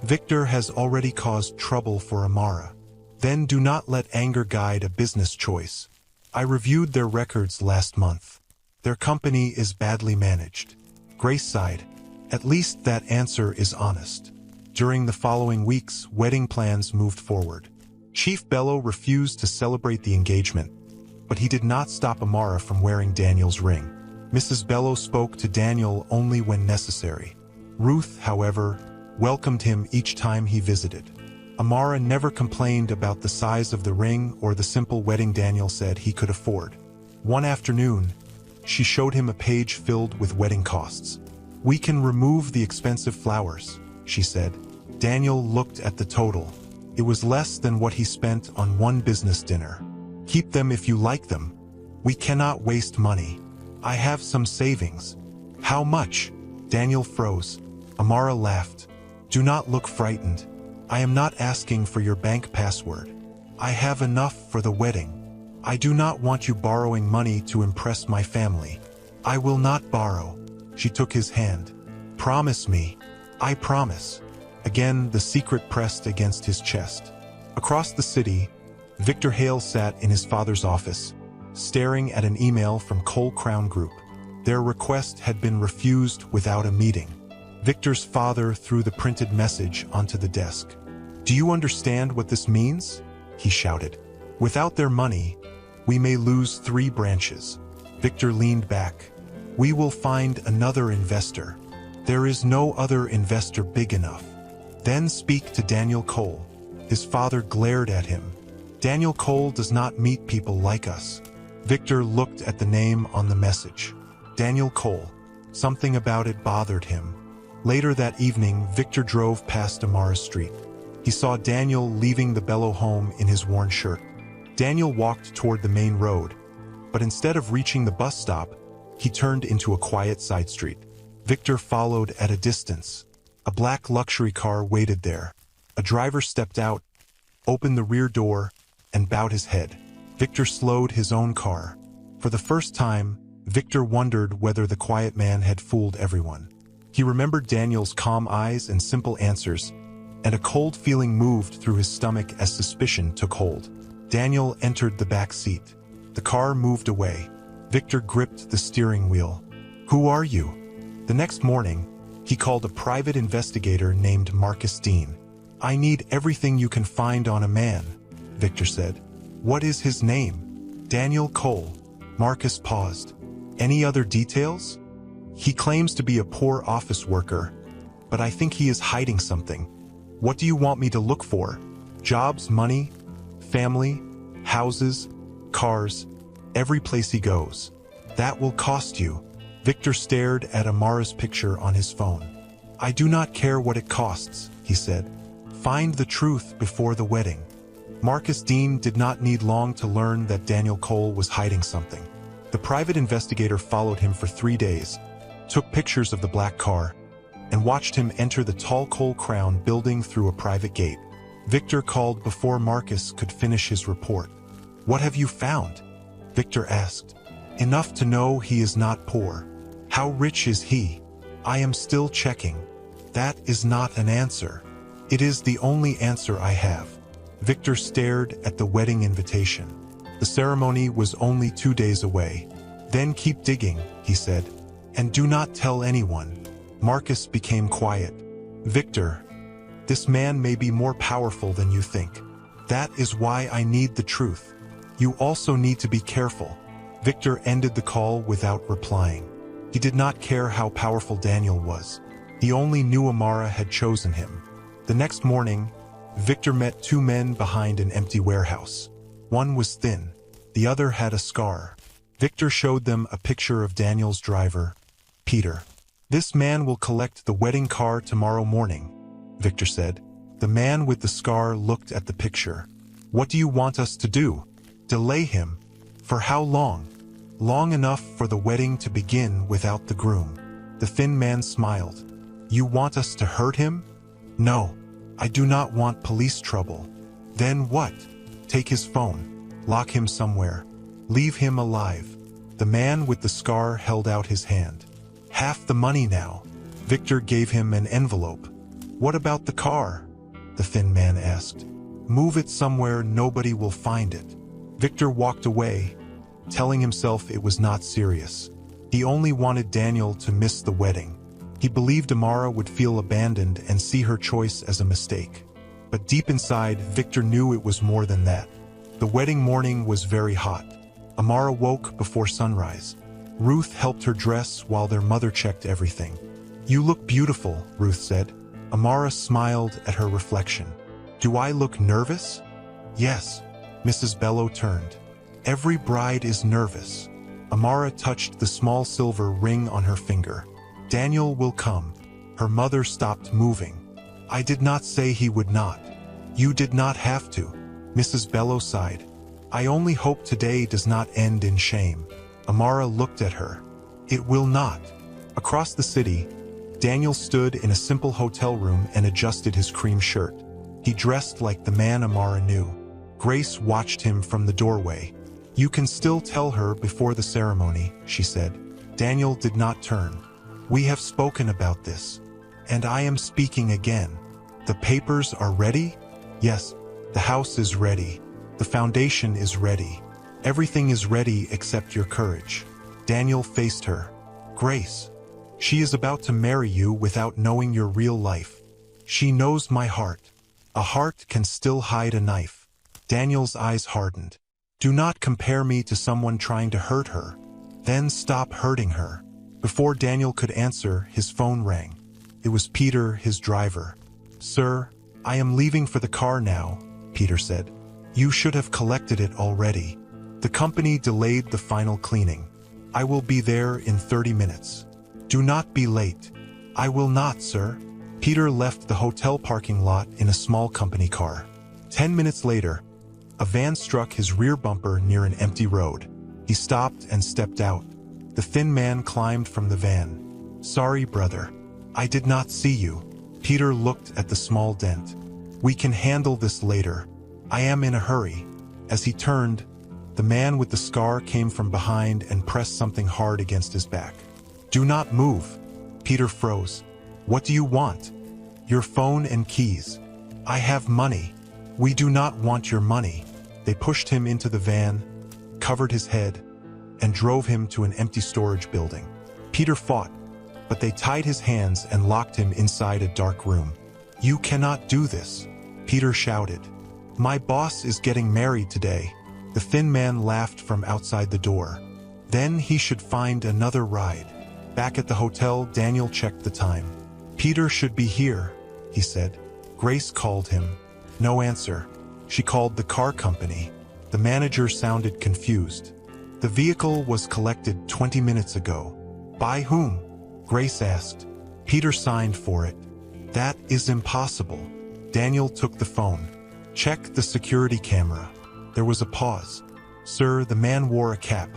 Victor has already caused trouble for Amara. Then do not let anger guide a business choice. I reviewed their records last month. Their company is badly managed. Grace sighed. At least that answer is honest. During the following weeks, wedding plans moved forward. Chief Bello refused to celebrate the engagement, but he did not stop Amara from wearing Daniel's ring. Mrs. Bello spoke to Daniel only when necessary. Ruth, however, welcomed him each time he visited. Amara never complained about the size of the ring or the simple wedding Daniel said he could afford. One afternoon, she showed him a page filled with wedding costs. We can remove the expensive flowers, she said. Daniel looked at the total. It was less than what he spent on one business dinner. Keep them if you like them. We cannot waste money. I have some savings. How much? Daniel froze. Amara laughed. Do not look frightened. I am not asking for your bank password. I have enough for the wedding. I do not want you borrowing money to impress my family. I will not borrow. She took his hand. Promise me. I promise. Again, the secret pressed against his chest. Across the city, Victor Hale sat in his father's office, staring at an email from Cole Crown Group. Their request had been refused without a meeting. Victor's father threw the printed message onto the desk. Do you understand what this means? He shouted. Without their money, we may lose 3 branches. Victor leaned back. We will find another investor. There is no other investor big enough. Then speak to Daniel Cole. His father glared at him. Daniel Cole does not meet people like us. Victor looked at the name on the message. Daniel Cole. Something about it bothered him. Later that evening, Victor drove past Amara Street. He saw Daniel leaving the Bello home in his worn shirt. Daniel walked toward the main road, but instead of reaching the bus stop, he turned into a quiet side street. Victor followed at a distance. A black luxury car waited there. A driver stepped out, opened the rear door, and bowed his head. Victor slowed his own car. For the first time, Victor wondered whether the quiet man had fooled everyone. He remembered Daniel's calm eyes and simple answers, and a cold feeling moved through his stomach as suspicion took hold. Daniel entered the back seat. The car moved away. Victor gripped the steering wheel. Who are you? The next morning, he called a private investigator named Marcus Dean. I need everything you can find on a man, Victor said. What is his name? Daniel Cole. Marcus paused. Any other details? He claims to be a poor office worker, but I think he is hiding something. What do you want me to look for? Jobs, money, family, houses, cars, every place he goes. That will cost you. Victor stared at Amara's picture on his phone. I do not care what it costs, he said. Find the truth before the wedding. Marcus Dean did not need long to learn that Daniel Cole was hiding something. The private investigator followed him for 3 days, took pictures of the black car, and watched him enter the tall Cole Crown building through a private gate. Victor called before Marcus could finish his report. What have you found? Victor asked. Enough to know he is not poor. How rich is he? I am still checking. That is not an answer. It is the only answer I have. Victor stared at the wedding invitation. The ceremony was only 2 days away. Then keep digging, he said. And do not tell anyone. Marcus became quiet. Victor, this man may be more powerful than you think. That is why I need the truth. You also need to be careful. Victor ended the call without replying. He did not care how powerful Daniel was. He only knew Amara had chosen him. The next morning, Victor met 2 men behind an empty warehouse. One was thin, the other had a scar. Victor showed them a picture of Daniel's driver, Peter. This man will collect the wedding car tomorrow morning, Victor said. The man with the scar looked at the picture. What do you want us to do? Delay him? For how long? Long enough for the wedding to begin without the groom. The thin man smiled. You want us to hurt him? No, I do not want police trouble. Then what? Take his phone. Lock him somewhere. Leave him alive. The man with the scar held out his hand. Half the money now. Victor gave him an envelope. What about the car? The thin man asked. Move it somewhere nobody will find it. Victor walked away, telling himself it was not serious. He only wanted Daniel to miss the wedding. He believed Amara would feel abandoned and see her choice as a mistake. But deep inside, Victor knew it was more than that. The wedding morning was very hot. Amara woke before sunrise. Ruth helped her dress while their mother checked everything. You look beautiful, Ruth said. Amara smiled at her reflection. Do I look nervous? Yes. Mrs. Bello turned. Every bride is nervous. Amara touched the small silver ring on her finger. Daniel will come. Her mother stopped moving. I did not say he would not. You did not have to. Mrs. Bello sighed. I only hope today does not end in shame. Amara looked at her. It will not. Across the city, Daniel stood in a simple hotel room and adjusted his cream shirt. He dressed like the man Amara knew. Grace watched him from the doorway. You can still tell her before the ceremony, she said. Daniel did not turn. We have spoken about this. And I am speaking again. The papers are ready? Yes, the house is ready. The foundation is ready. Everything is ready except your courage. Daniel faced her. Grace, she is about to marry you without knowing your real life. She knows my heart. A heart can still hide a knife. Daniel's eyes hardened. Do not compare me to someone trying to hurt her. Then stop hurting her. Before Daniel could answer, his phone rang. It was Peter, his driver. Sir, I am leaving for the car now, Peter said. You should have collected it already. The company delayed the final cleaning. I will be there in 30 minutes. Do not be late. I will not, sir. Peter left the hotel parking lot in a small company car. 10 minutes later, a van struck his rear bumper near an empty road. He stopped and stepped out. The thin man climbed from the van. Sorry, brother. I did not see you. Peter looked at the small dent. We can handle this later. I am in a hurry. As he turned, the man with the scar came from behind and pressed something hard against his back. Do not move. Peter froze. What do you want? Your phone and keys. I have money. We do not want your money. They pushed him into the van, covered his head, and drove him to an empty storage building. Peter fought, but they tied his hands and locked him inside a dark room. You cannot do this, Peter shouted. My boss is getting married today. The thin man laughed from outside the door. Then he should find another ride. Back at the hotel, Daniel checked the time. Peter should be here, he said. Grace called him. No answer. She called the car company. The manager sounded confused. The vehicle was collected 20 minutes ago. By whom? Grace asked. Peter signed for it. That is impossible. Daniel took the phone. Check the security camera. There was a pause. Sir, the man wore a cap.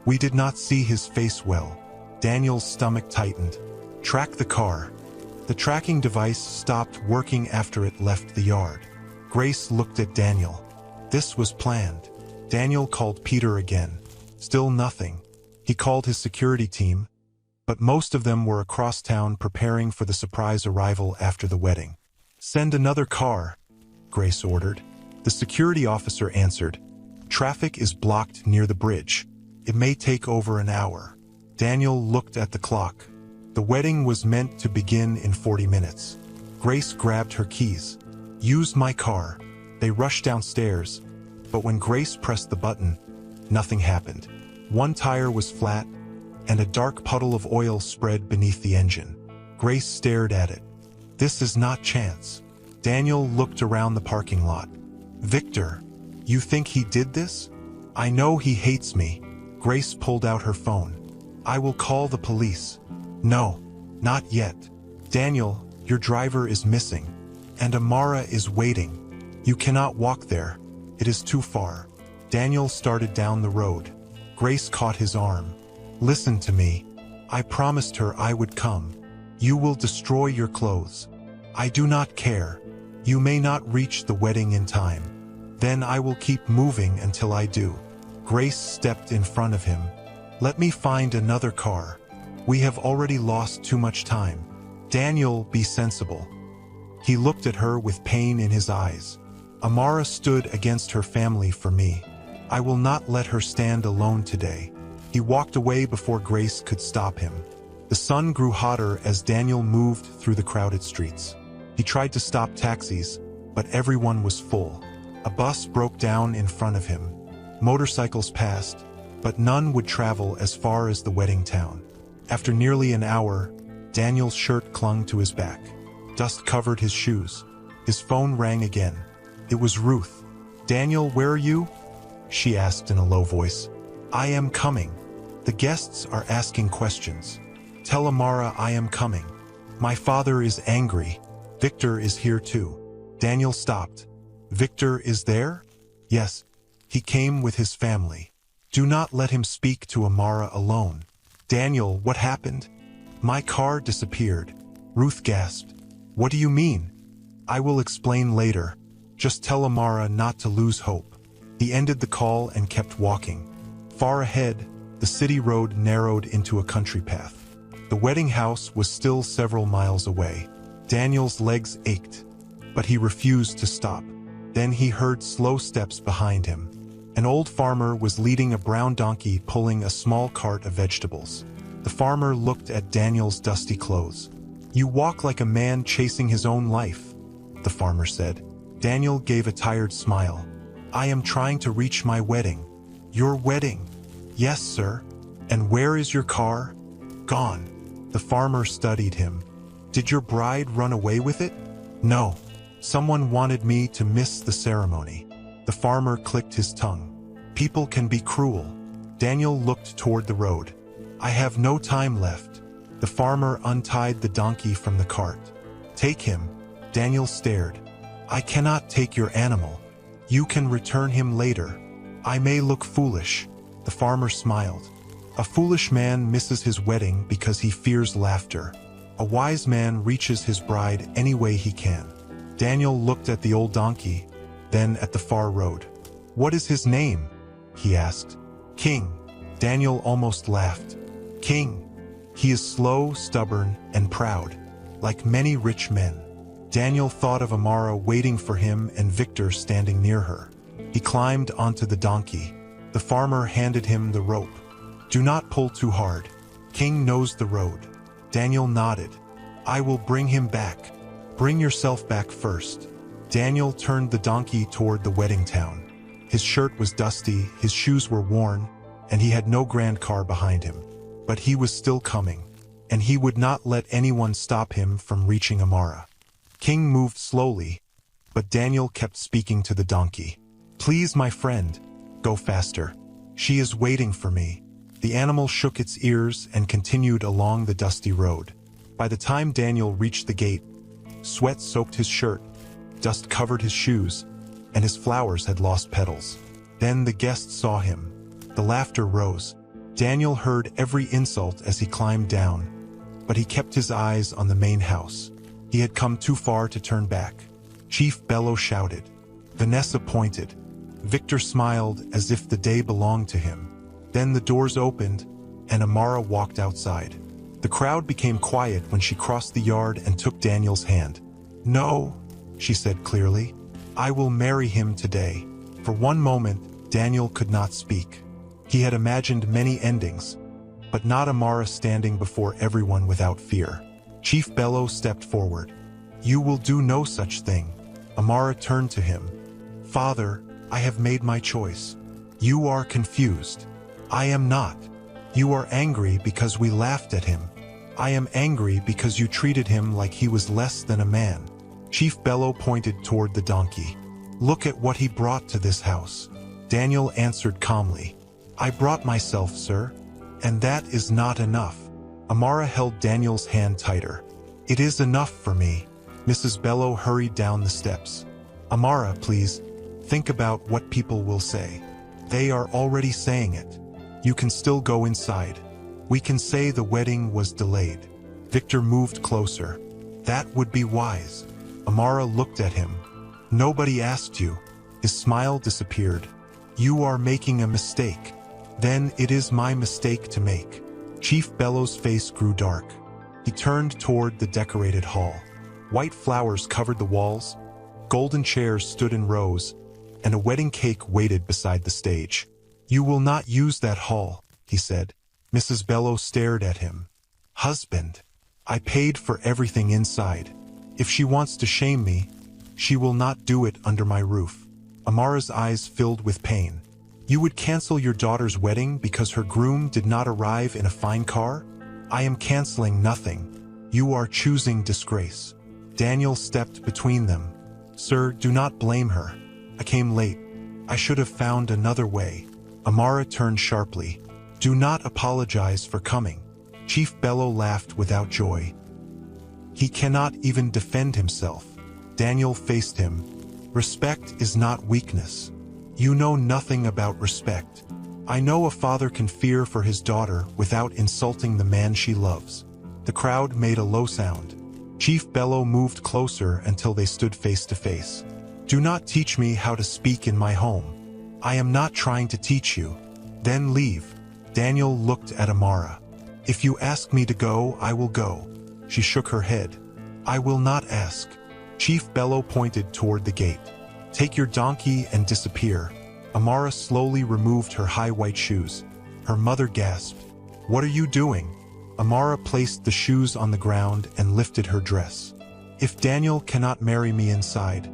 We did not see his face well. Daniel's stomach tightened. Track the car. The tracking device stopped working after it left the yard. Grace looked at Daniel. This was planned. Daniel called Peter again. Still nothing. He called his security team, but most of them were across town preparing for the surprise arrival after the wedding. Send another car, Grace ordered. The security officer answered. Traffic is blocked near the bridge. It may take over an hour. Daniel looked at the clock. The wedding was meant to begin in 40 minutes. Grace grabbed her keys. Use my car. They rushed downstairs, but when Grace pressed the button, nothing happened. One tire was flat, and a dark puddle of oil spread beneath the engine. Grace stared at it. This is not chance. Daniel looked around the parking lot. Victor, you think he did this? I know he hates me. Grace pulled out her phone. I will call the police. No, not yet. Daniel, your driver is missing, and Amara is waiting. You cannot walk there. It is too far. Daniel started down the road. Grace caught his arm. Listen to me. I promised her I would come. You will destroy your clothes. I do not care. You may not reach the wedding in time. Then I will keep moving until I do. Grace stepped in front of him. Let me find another car. We have already lost too much time. Daniel, be sensible. He looked at her with pain in his eyes. Amara stood against her family for me. I will not let her stand alone today. He walked away before Grace could stop him. The sun grew hotter as Daniel moved through the crowded streets. He tried to stop taxis, but everyone was full. A bus broke down in front of him. Motorcycles passed, but none would travel as far as the wedding town. After nearly an hour, Daniel's shirt clung to his back. Dust covered his shoes. His phone rang again. It was Ruth. Daniel, where are you? She asked in a low voice. I am coming. The guests are asking questions. Tell Amara I am coming. My father is angry. Victor is here too. Daniel stopped. Victor is there? Yes. He came with his family. Do not let him speak to Amara alone. Daniel, what happened? My car disappeared. Ruth gasped. What do you mean? I will explain later. Just tell Amara not to lose hope. He ended the call and kept walking. Far ahead, the city road narrowed into a country path. The wedding house was still several miles away. Daniel's legs ached, but he refused to stop. Then he heard slow steps behind him. An old farmer was leading a brown donkey pulling a small cart of vegetables. The farmer looked at Daniel's dusty clothes. You walk like a man chasing his own life, the farmer said. Daniel gave a tired smile. I am trying to reach my wedding. Your wedding? Yes, sir. And where is your car? Gone. The farmer studied him. Did your bride run away with it? No. Someone wanted me to miss the ceremony. The farmer clicked his tongue. People can be cruel. Daniel looked toward the road. I have no time left. The farmer untied the donkey from the cart. Take him. Daniel stared. I cannot take your animal. You can return him later. I may look foolish. The farmer smiled. A foolish man misses his wedding because he fears laughter. A wise man reaches his bride any way he can. Daniel looked at the old donkey, then at the far road. What is his name? He asked. King. Daniel almost laughed. King. He is slow, stubborn, and proud, like many rich men. Daniel thought of Amara waiting for him and Victor standing near her. He climbed onto the donkey. The farmer handed him the rope. Do not pull too hard. King knows the road. Daniel nodded. I will bring him back. Bring yourself back first. Daniel turned the donkey toward the wedding town. His shirt was dusty, his shoes were worn, and he had no grand car behind him. But he was still coming, and he would not let anyone stop him from reaching Amara. King moved slowly, but Daniel kept speaking to the donkey. "Please, my friend, go faster. She is waiting for me." The animal shook its ears and continued along the dusty road. By the time Daniel reached the gate, sweat soaked his shirt, dust covered his shoes, and his flowers had lost petals. Then the guests saw him. The laughter rose. Daniel heard every insult as he climbed down, but he kept his eyes on the main house. He had come too far to turn back. Chief Bello shouted. Vanessa pointed. Victor smiled as if the day belonged to him. Then the doors opened, and Amara walked outside. The crowd became quiet when she crossed the yard and took Daniel's hand. "No," she said clearly. "I will marry him today." For one moment, Daniel could not speak. He had imagined many endings, but not Amara standing before everyone without fear. Chief Bello stepped forward. "You will do no such thing." Amara turned to him. "Father, I have made my choice." "You are confused." "I am not." "You are angry because we laughed at him." "I am angry because you treated him like he was less than a man." Chief Bello pointed toward the donkey. "Look at what he brought to this house." Daniel answered calmly. "I brought myself, sir, and that is not enough." Amara held Daniel's hand tighter. "It is enough for me." Mrs. Bello hurried down the steps. "Amara, please, think about what people will say. They are already saying it. You can still go inside. We can say the wedding was delayed." Victor moved closer. "That would be wise." Amara looked at him. "Nobody asked you." His smile disappeared. "You are making a mistake." "Then it is my mistake to make." Chief Bello's face grew dark. He turned toward the decorated hall. White flowers covered the walls, golden chairs stood in rows, and a wedding cake waited beside the stage. "You will not use that hall," he said. Mrs. Bello stared at him. "Husband, I paid for everything inside. If she wants to shame me, she will not do it under my roof." Amara's eyes filled with pain. "You would cancel your daughter's wedding because her groom did not arrive in a fine car? I am canceling nothing. You are choosing disgrace." Daniel stepped between them. "Sir, do not blame her. I came late. I should have found another way." Amara turned sharply. "Do not apologize for coming." Chief Bello laughed without joy. "He cannot even defend himself." Daniel faced him. "Respect is not weakness. You know nothing about respect. I know a father can fear for his daughter without insulting the man she loves." The crowd made a low sound. Chief Bello moved closer until they stood face to face. "Do not teach me how to speak in my home. I am not trying to teach you. Then leave." Daniel looked at Amara. "If you ask me to go, I will go." She shook her head. "I will not ask." Chief Bello pointed toward the gate. "Take your donkey and disappear." Amara slowly removed her high white shoes. Her mother gasped. "What are you doing?" Amara placed the shoes on the ground and lifted her dress. "If Daniel cannot marry me inside,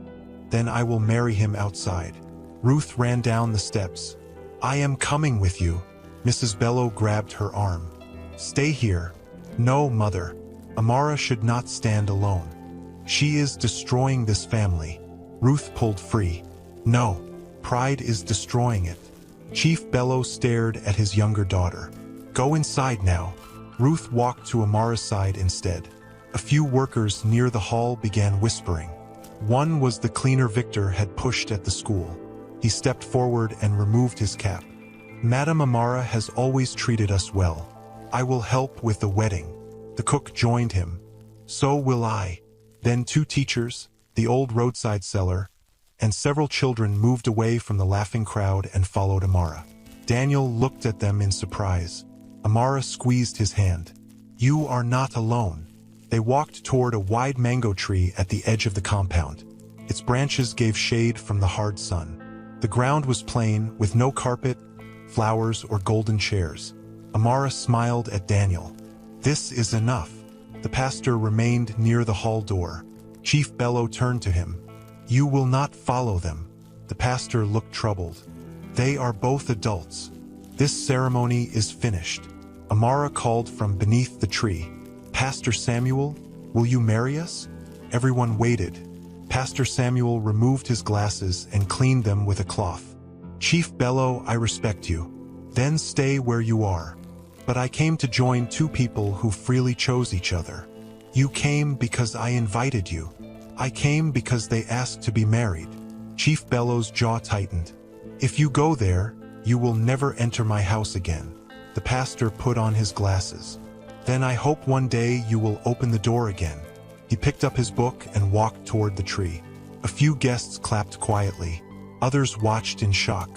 then I will marry him outside." Ruth ran down the steps. "I am coming with you." Mrs. Bello grabbed her arm. "Stay here." "No, mother. Amara should not stand alone. She is destroying this family." Ruth pulled free. "No. Pride is destroying it." Chief Bello stared at his younger daughter. "Go inside now." Ruth walked to Amara's side instead. A few workers near the hall began whispering. One was the cleaner Victor had pushed at the school. He stepped forward and removed his cap. "Madame Amara has always treated us well. I will help with the wedding." The cook joined him. "So will I." Then two teachers, the old roadside seller, and several children moved away from the laughing crowd and followed Amara. Daniel looked at them in surprise. Amara squeezed his hand. "You are not alone." They walked toward a wide mango tree at the edge of the compound. Its branches gave shade from the hard sun. The ground was plain, with no carpet, flowers, or golden chairs. Amara smiled at Daniel. "This is enough." The pastor remained near the hall door. Chief Bello turned to him. "You will not follow them." The The pastor looked troubled. They are both adults. This ceremony is finished. Amara called from beneath the tree. Pastor Samuel, will you marry us? Everyone waited. Pastor Samuel removed his glasses and cleaned them with a cloth. Chief Bello, I respect you. Then stay where you are. But I came to join two people who freely chose each other. You came because I invited you. I came because they asked to be married. Chief Bello's jaw tightened. If you go there, you will never enter my house again. The pastor put on his glasses. Then I hope one day you will open the door again. He picked up his book and walked toward the tree. A few guests clapped quietly. Others watched in shock.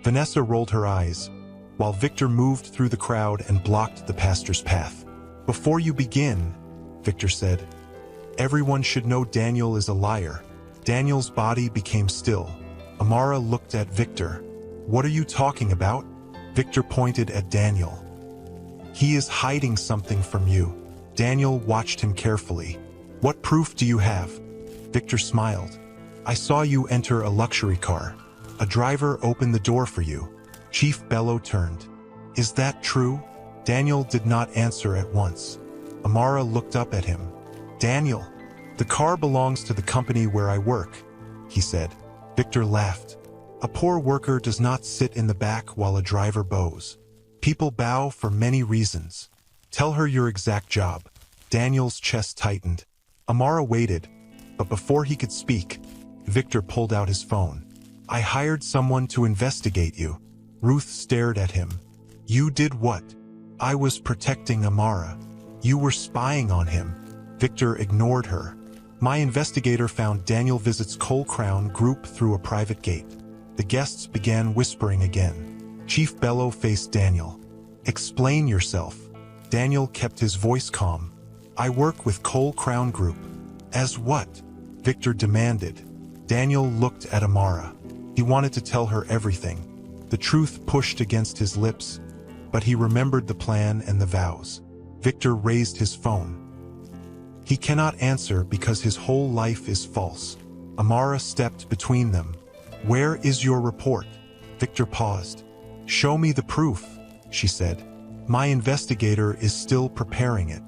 Vanessa rolled her eyes, while Victor moved through the crowd and blocked the pastor's path. Before you begin, Victor said, everyone should know Daniel is a liar. Daniel's body became still. Amara looked at Victor. What are you talking about? Victor pointed at Daniel. He is hiding something from you. Daniel watched him carefully. What proof do you have? Victor smiled. I saw you enter a luxury car. A driver opened the door for you. Chief Bello turned. Is that true? Daniel did not answer at once. Amara looked up at him. Daniel, the car belongs to the company where I work, he said. Victor laughed. A poor worker does not sit in the back while a driver bows. People bow for many reasons. Tell her your exact job. Daniel's chest tightened. Amara waited, but before he could speak, Victor pulled out his phone. I hired someone to investigate you. Ruth stared at him. You did what? I was protecting Amara. You were spying on him. Victor ignored her. My investigator found Daniel visits Cole Crown Group through a private gate. The guests began whispering again. Chief Bello faced Daniel. Explain yourself. Daniel kept his voice calm. I work with Cole Crown Group. As what? Victor demanded. Daniel looked at Amara. He wanted to tell her everything. The truth pushed against his lips, but he remembered the plan and the vows. Victor raised his phone. He cannot answer because his whole life is false. Amara stepped between them. Where is your report? Victor paused. Show me the proof, she said. My investigator is still preparing it.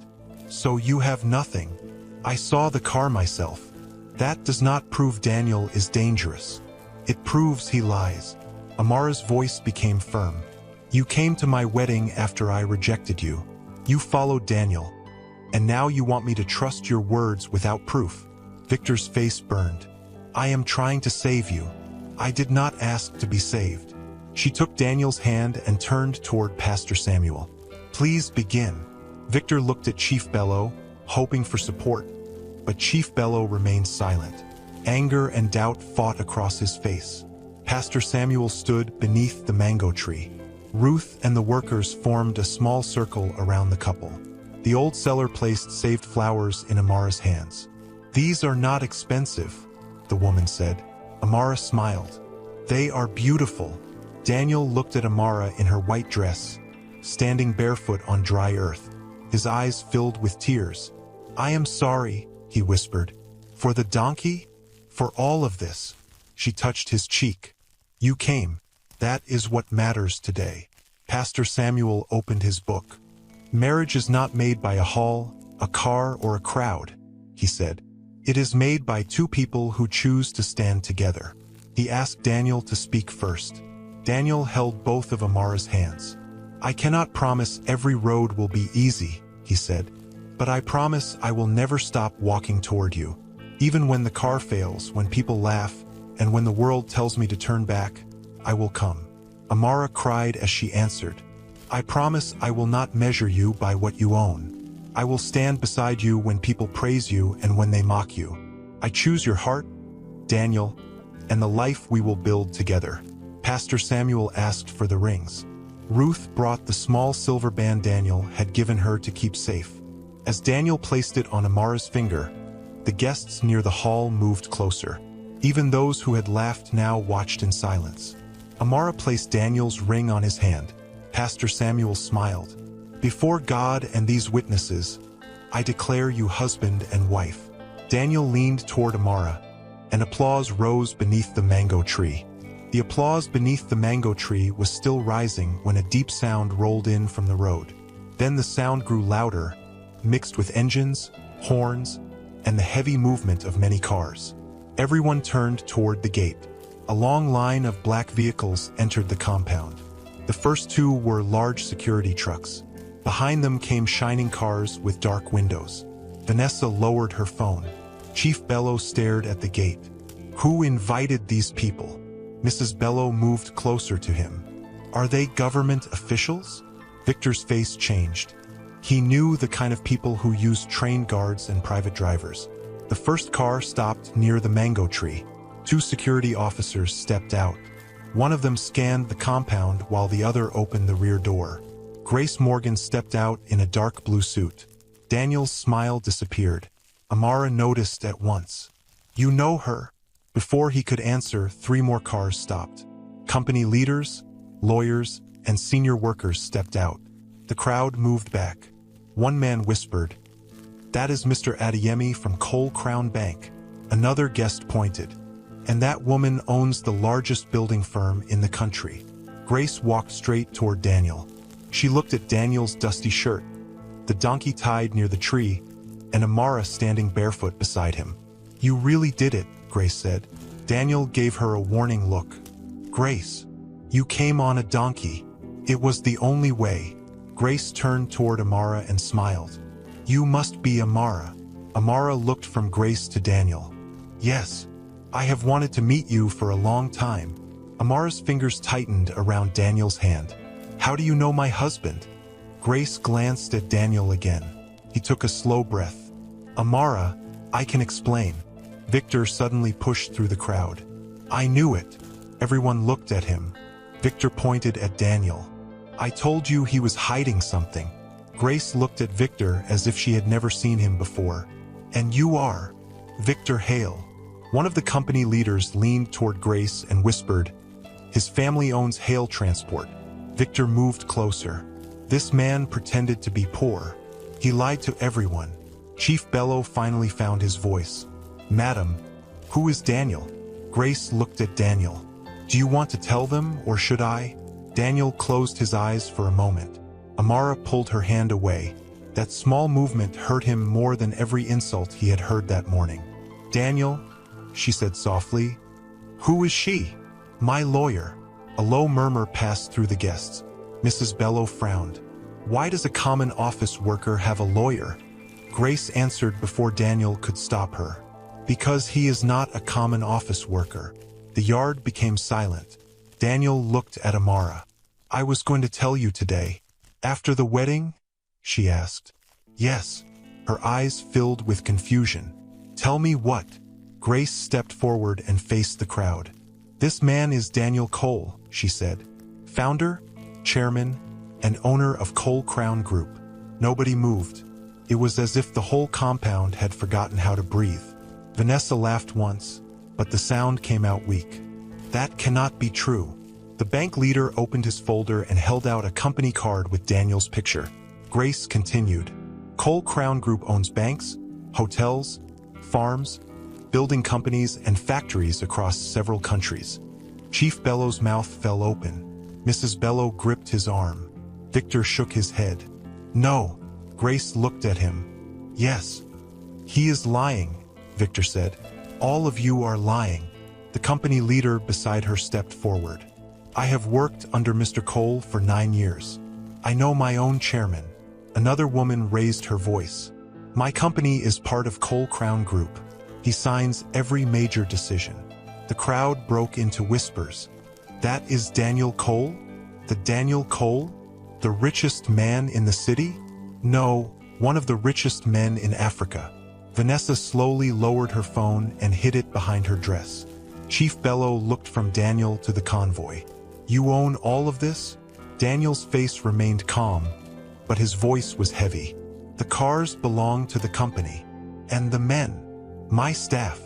So you have nothing. I saw the car myself. That does not prove Daniel is dangerous. It proves he lies. Amara's voice became firm. You came to my wedding after I rejected you. You followed Daniel. And now you want me to trust your words without proof. Victor's face burned. I am trying to save you. I did not ask to be saved. She took Daniel's hand and turned toward Pastor Samuel. Please begin. Victor looked at Chief Bello, hoping for support. But Chief Bello remained silent. Anger and doubt fought across his face. Pastor Samuel stood beneath the mango tree. Ruth and the workers formed a small circle around the couple. The old seller placed saved flowers in Amara's hands. These are not expensive, the woman said. Amara smiled. They are beautiful. Daniel looked at Amara in her white dress, standing barefoot on dry earth. His eyes filled with tears. I am sorry, he whispered. For the donkey? For all of this. She touched his cheek. You came. That is what matters today. Pastor Samuel opened his book. Marriage is not made by a hall, a car, or a crowd, he said. It is made by two people who choose to stand together. He asked Daniel to speak first. Daniel held both of Amara's hands. I cannot promise every road will be easy, he said, but I promise I will never stop walking toward you. Even when the car fails, when people laugh, and when the world tells me to turn back, I will come. Amara cried as she answered. I promise I will not measure you by what you own. I will stand beside you when people praise you and when they mock you. I choose your heart, Daniel, and the life we will build together. Pastor Samuel asked for the rings. Ruth brought the small silver band Daniel had given her to keep safe. As Daniel placed it on Amara's finger, the guests near the hall moved closer. Even those who had laughed now watched in silence. Amara placed Daniel's ring on his hand. Pastor Samuel smiled. Before God and these witnesses, I declare you husband and wife. Daniel leaned toward Amara, and applause rose beneath the mango tree. The applause beneath the mango tree was still rising when a deep sound rolled in from the road. Then the sound grew louder, mixed with engines, horns, and the heavy movement of many cars. Everyone turned toward the gate. A long line of black vehicles entered the compound. The first two were large security trucks. Behind them came shining cars with dark windows. Vanessa lowered her phone. Chief Bello stared at the gate. Who invited these people? Mrs. Bello moved closer to him. Are they government officials? Victor's face changed. He knew the kind of people who use train guards and private drivers. The first car stopped near the mango tree. Two security officers stepped out. One of them scanned the compound while the other opened the rear door. Grace Morgan stepped out in a dark blue suit. Daniel's smile disappeared. Amara noticed at once. You know her? Before he could answer, 3 more cars stopped. Company leaders, lawyers, and senior workers stepped out. The crowd moved back. One man whispered, "That is Mr. Adeyemi from Cole Crown Bank." Another guest pointed, "And that woman owns the largest building firm in the country." Grace walked straight toward Daniel. She looked at Daniel's dusty shirt, the donkey tied near the tree, and Amara standing barefoot beside him. "You really did it," Grace said. Daniel gave her a warning look. "Grace, you came on a donkey. It was the only way." Grace turned toward Amara and smiled. "You must be Amara." Amara looked from Grace to Daniel. "Yes, I have wanted to meet you for a long time." Amara's fingers tightened around Daniel's hand. "How do you know my husband?" Grace glanced at Daniel again. He took a slow breath. "Amara, I can explain." Victor suddenly pushed through the crowd. "I knew it." Everyone looked at him. Victor pointed at Daniel. "I told you he was hiding something." Grace looked at Victor as if she had never seen him before. "And you are Victor Hale." One of the company leaders leaned toward Grace and whispered, "His family owns Hale Transport." Victor moved closer. This man pretended to be poor. He lied to everyone. Chief Bello finally found his voice. "Madam, who is Daniel?" Grace looked at Daniel. "Do you want to tell them, or should I?" Daniel closed his eyes for a moment. Amara pulled her hand away. That small movement hurt him more than every insult he had heard that morning. "Daniel," she said softly. "Who is she?" "My lawyer." A low murmur passed through the guests. Mrs. Bello frowned. "Why does a common office worker have a lawyer?" Grace answered before Daniel could stop her. "Because he is not a common office worker." The yard became silent. Daniel looked at Amara. "I was going to tell you today. After the wedding?" she asked. "Yes." Her eyes filled with confusion. "Tell me what?" Grace stepped forward and faced the crowd. "This man is Daniel Cole," she said. "Founder, chairman, and owner of Cole Crown Group." Nobody moved. It was as if the whole compound had forgotten how to breathe. Vanessa laughed once, but the sound came out weak. "That cannot be true." The bank leader opened his folder and held out a company card with Daniel's picture. Grace continued. "Cole Crown Group owns banks, hotels, farms, building companies, and factories across several countries." Chief Bello's mouth fell open. Mrs. Bello gripped his arm. Victor shook his head. "No." Grace looked at him. "Yes." "He is lying," Victor said. "All of you are lying." The company leader beside her stepped forward. "I have worked under Mr. Cole for 9 years. I know my own chairman." Another woman raised her voice. "My company is part of Cole Crown Group. He signs every major decision." The crowd broke into whispers. "That is Daniel Cole? The Daniel Cole? The richest man in the city?" "No, one of the richest men in Africa." Vanessa slowly lowered her phone and hid it behind her dress. Chief Bello looked from Daniel to the convoy. "You own all of this?" Daniel's face remained calm, but his voice was heavy. "The cars belong to the company. And the men. My staff.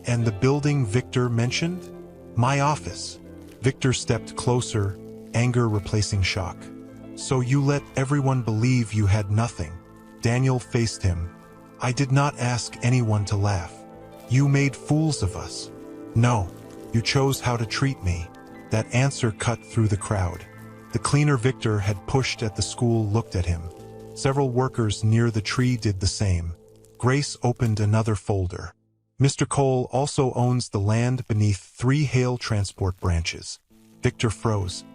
And the building Victor mentioned? My office." Victor stepped closer, anger replacing shock. "So you let everyone believe you had nothing?" Daniel faced him. "I did not ask anyone to laugh. You made fools of us. No, you chose how to treat me." That answer cut through the crowd. The cleaner Victor had pushed at the school looked at him. Several workers near the tree did the same. Grace opened another folder. Mr. Cole also owns the land beneath 3 hail transport branches. Victor froze.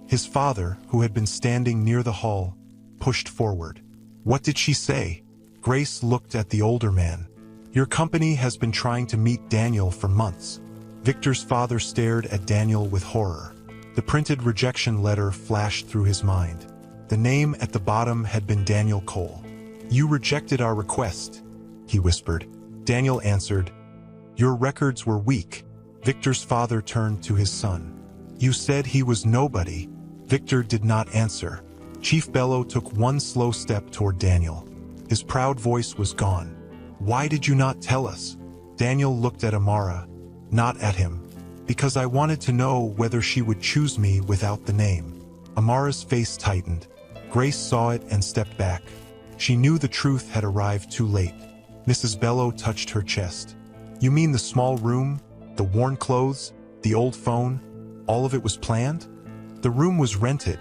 His father, who had been standing near the hall, pushed forward. What did she say? Grace looked at the older man. Your company has been trying to meet Daniel for months. Victor's father stared at Daniel with horror. The printed rejection letter flashed through his mind. The name at the bottom had been Daniel Cole. You rejected our request, he whispered. Daniel answered, Your records were weak. Victor's father turned to his son. You said he was nobody. Victor did not answer. Chief Bello took one slow step toward Daniel. His proud voice was gone. Why did you not tell us? Daniel looked at Amara, not at him. Because I wanted to know whether she would choose me without the name. Amara's face tightened. Grace saw it and stepped back. She knew the truth had arrived too late. Mrs. Bello touched her chest. You mean the small room, the worn clothes, the old phone? All of it was planned? The room was rented,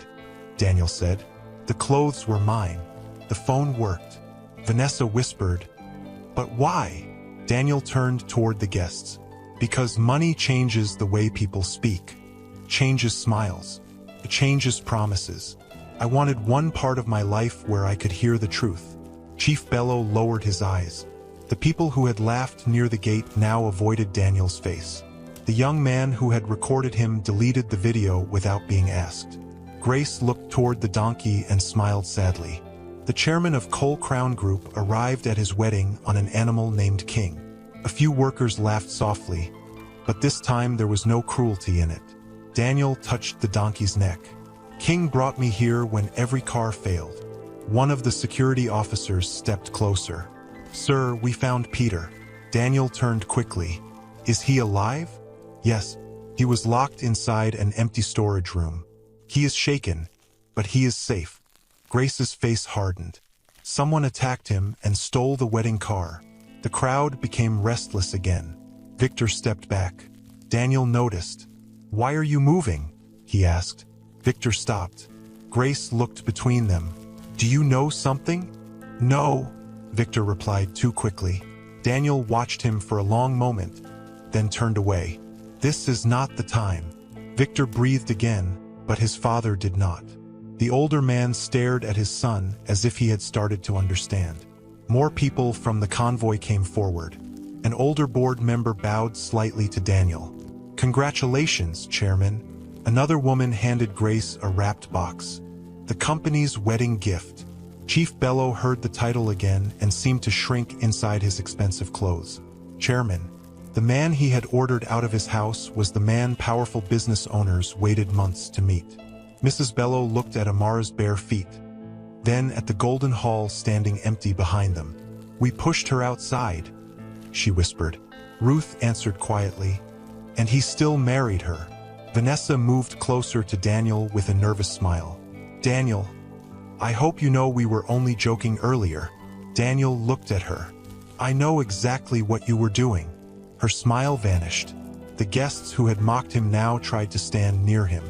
Daniel said. The clothes were mine. The phone worked. Vanessa whispered, But why? Daniel turned toward the guests. Because money changes the way people speak. Changes smiles. It changes promises. I wanted one part of my life where I could hear the truth. Chief Bello lowered his eyes. The people who had laughed near the gate now avoided Daniel's face. The young man who had recorded him deleted the video without being asked. Grace looked toward the donkey and smiled sadly. The chairman of Cole Crown Group arrived at his wedding on an animal named King. A few workers laughed softly, but this time there was no cruelty in it. Daniel touched the donkey's neck. King brought me here when every car failed. One of the security officers stepped closer. Sir, we found Peter. Daniel turned quickly. Is he alive? Yes. He was locked inside an empty storage room. He is shaken, but he is safe. Grace's face hardened. Someone attacked him and stole the wedding car. The crowd became restless again. Victor stepped back. Daniel noticed. Why are you moving? He asked. Victor stopped. Grace looked between them. Do you know something? No, Victor replied too quickly. Daniel watched him for a long moment, then turned away. This is not the time. Victor breathed again, but his father did not. The older man stared at his son as if he had started to understand. More people from the convoy came forward. An older board member bowed slightly to Daniel. Congratulations, Chairman. Another woman handed Grace a wrapped box. The company's wedding gift. Chief Bello heard the title again and seemed to shrink inside his expensive clothes. Chairman. The man he had ordered out of his house was the man powerful business owners waited months to meet. Mrs. Bello looked at Amara's bare feet, then at the golden hall standing empty behind them. We pushed her outside, she whispered. Ruth answered quietly, and he still married her. Vanessa moved closer to Daniel with a nervous smile. Daniel, I hope you know we were only joking earlier. Daniel looked at her. I know exactly what you were doing. Her smile vanished. The guests who had mocked him now tried to stand near him.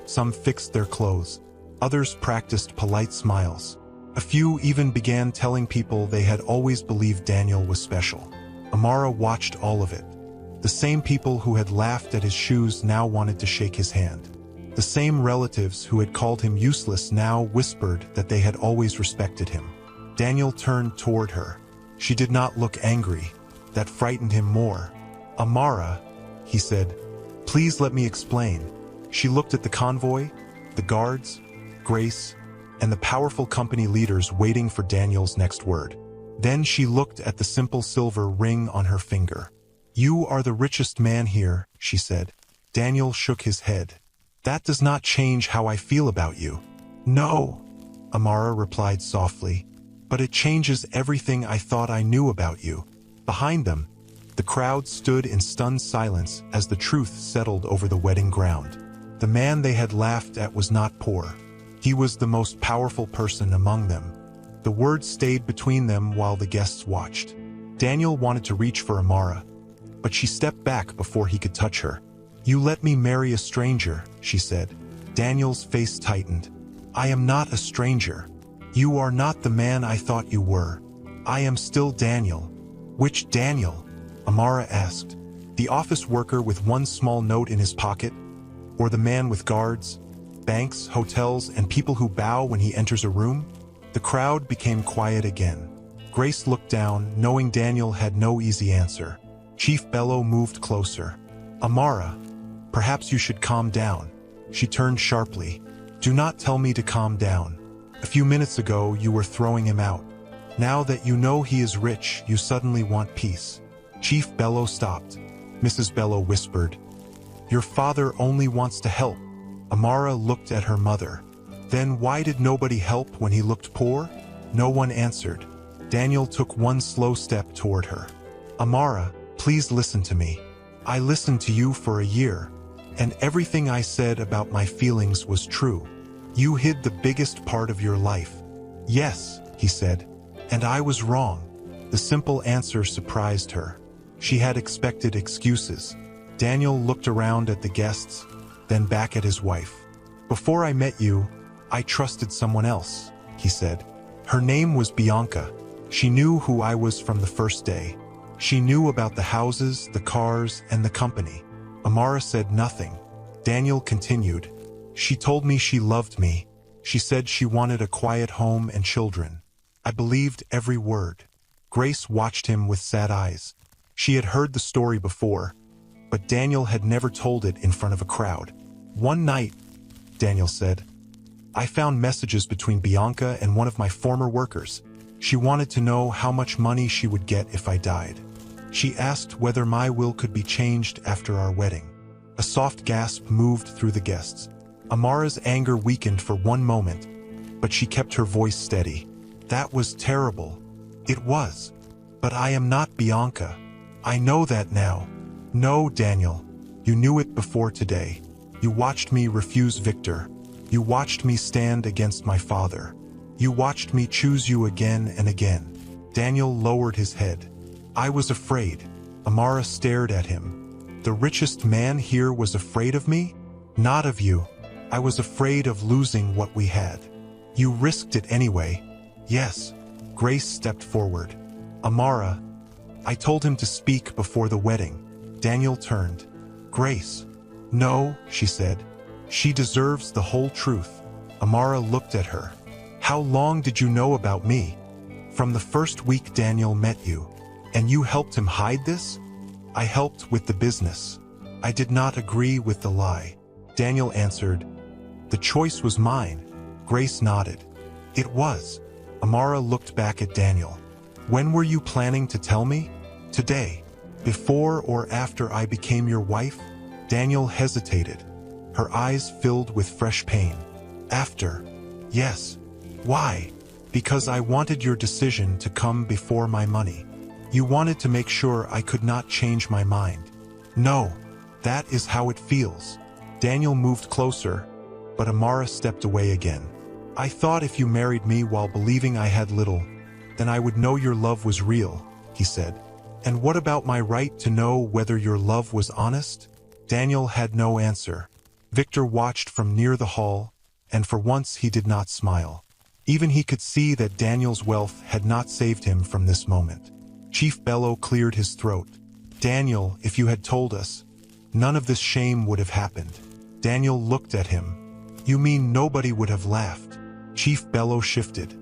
Some fixed their clothes. Others practiced polite smiles. A few even began telling people they had always believed Daniel was special. Amara watched all of it. The same people who had laughed at his shoes now wanted to shake his hand. The same relatives who had called him useless now whispered that they had always respected him. Daniel turned toward her. She did not look angry. That frightened him more. Amara, he said, please let me explain. She looked at the convoy, the guards, Grace, and the powerful company leaders waiting for Daniel's next word. Then she looked at the simple silver ring on her finger. You are the richest man here, she said. Daniel shook his head. That does not change how I feel about you. No, Amara replied softly, but it changes everything I thought I knew about you. Behind them, the crowd stood in stunned silence as the truth settled over the wedding ground. The man they had laughed at was not poor. He was the most powerful person among them. The words stayed between them while the guests watched. Daniel wanted to reach for Amara, but she stepped back before he could touch her. You let me marry a stranger, she said. Daniel's face tightened. I am not a stranger. You are not the man I thought you were. I am still Daniel. Which Daniel? Amara asked. The office worker with one small note in his pocket? Or the man with guards, banks, hotels, and people who bow when he enters a room? The crowd became quiet again. Grace looked down, knowing Daniel had no easy answer. Chief Bello moved closer. Amara, perhaps you should calm down. She turned sharply. Do not tell me to calm down. A few minutes ago, you were throwing him out. Now that you know he is rich, you suddenly want peace. Chief Bello stopped. Mrs. Bello whispered, Your father only wants to help. Amara looked at her mother. Then why did nobody help when he looked poor? No one answered. Daniel took one slow step toward her. Amara, please listen to me. I listened to you for a year, and everything I said about my feelings was true. You hid the biggest part of your life. Yes, he said, and I was wrong. The simple answer surprised her. She had expected excuses. Daniel looked around at the guests, then back at his wife. Before I met you, I trusted someone else, he said. Her name was Bianca. She knew who I was from the first day. She knew about the houses, the cars, and the company. Amara said nothing. Daniel continued. She told me she loved me. She said she wanted a quiet home and children. I believed every word. Grace watched him with sad eyes. She had heard the story before, but Daniel had never told it in front of a crowd. One night, Daniel said, I found messages between Bianca and one of my former workers. She wanted to know how much money she would get if I died. She asked whether my will could be changed after our wedding. A soft gasp moved through the guests. Amara's anger weakened for one moment, but she kept her voice steady. That was terrible. It was. But I am not Bianca. I know that now. No, Daniel. You knew it before today. You watched me refuse Victor. You watched me stand against my father. You watched me choose you again and again. Daniel lowered his head. I was afraid. Amara stared at him. The richest man here was afraid of me? Not of you. I was afraid of losing what we had. You risked it anyway. Yes. Grace stepped forward. Amara, I told him to speak before the wedding. Daniel turned. Grace. No, she said. She deserves the whole truth. Amara looked at her. How long did you know about me? From the first week Daniel met you. And you helped him hide this? I helped with the business. I did not agree with the lie. Daniel answered. The choice was mine. Grace nodded. It was. Amara looked back at Daniel. When were you planning to tell me? Today. Before or after I became your wife? Daniel hesitated. Her eyes filled with fresh pain. After. Yes. Why? Because I wanted your decision to come before my money. You wanted to make sure I could not change my mind. No. That is how it feels. Daniel moved closer, but Amara stepped away again. I thought if you married me while believing I had little, then I would know your love was real, he said. And what about my right to know whether your love was honest? Daniel had no answer. Victor watched from near the hall, and for once he did not smile. Even he could see that Daniel's wealth had not saved him from this moment. Chief Bello cleared his throat. Daniel, if you had told us, none of this shame would have happened. Daniel looked at him. You mean nobody would have laughed? Chief Bello shifted.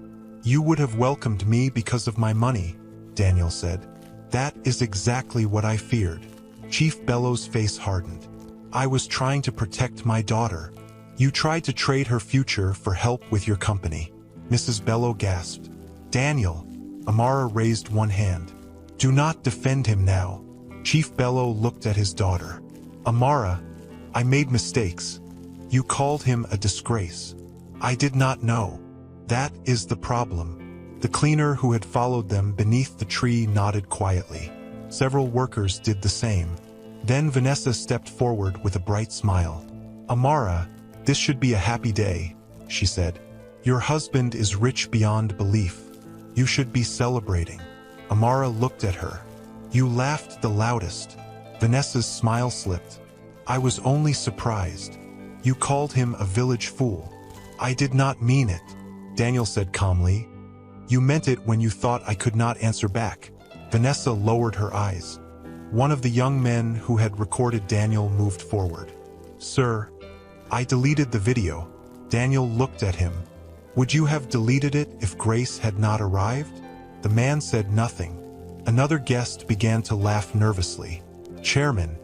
You would have welcomed me because of my money, Daniel said. That is exactly what I feared. Chief Bello's face hardened. I was trying to protect my daughter. You tried to trade her future for help with your company. Mrs. Bello gasped. Daniel. Amara raised one hand. Do not defend him now. Chief Bello looked at his daughter. Amara, I made mistakes. You called him a disgrace. I did not know. That is the problem. The cleaner who had followed them beneath the tree nodded quietly. Several workers did the same. Then Vanessa stepped forward with a bright smile. Amara, this should be a happy day, she said. Your husband is rich beyond belief. You should be celebrating. Amara looked at her. You laughed the loudest. Vanessa's smile slipped. I was only surprised. You called him a village fool. I did not mean it, Daniel said calmly. You meant it when you thought I could not answer back. Vanessa lowered her eyes. One of the young men who had recorded Daniel moved forward. Sir, I deleted the video. Daniel looked at him. Would you have deleted it if Grace had not arrived? The man said nothing. Another guest began to laugh nervously. Chairman,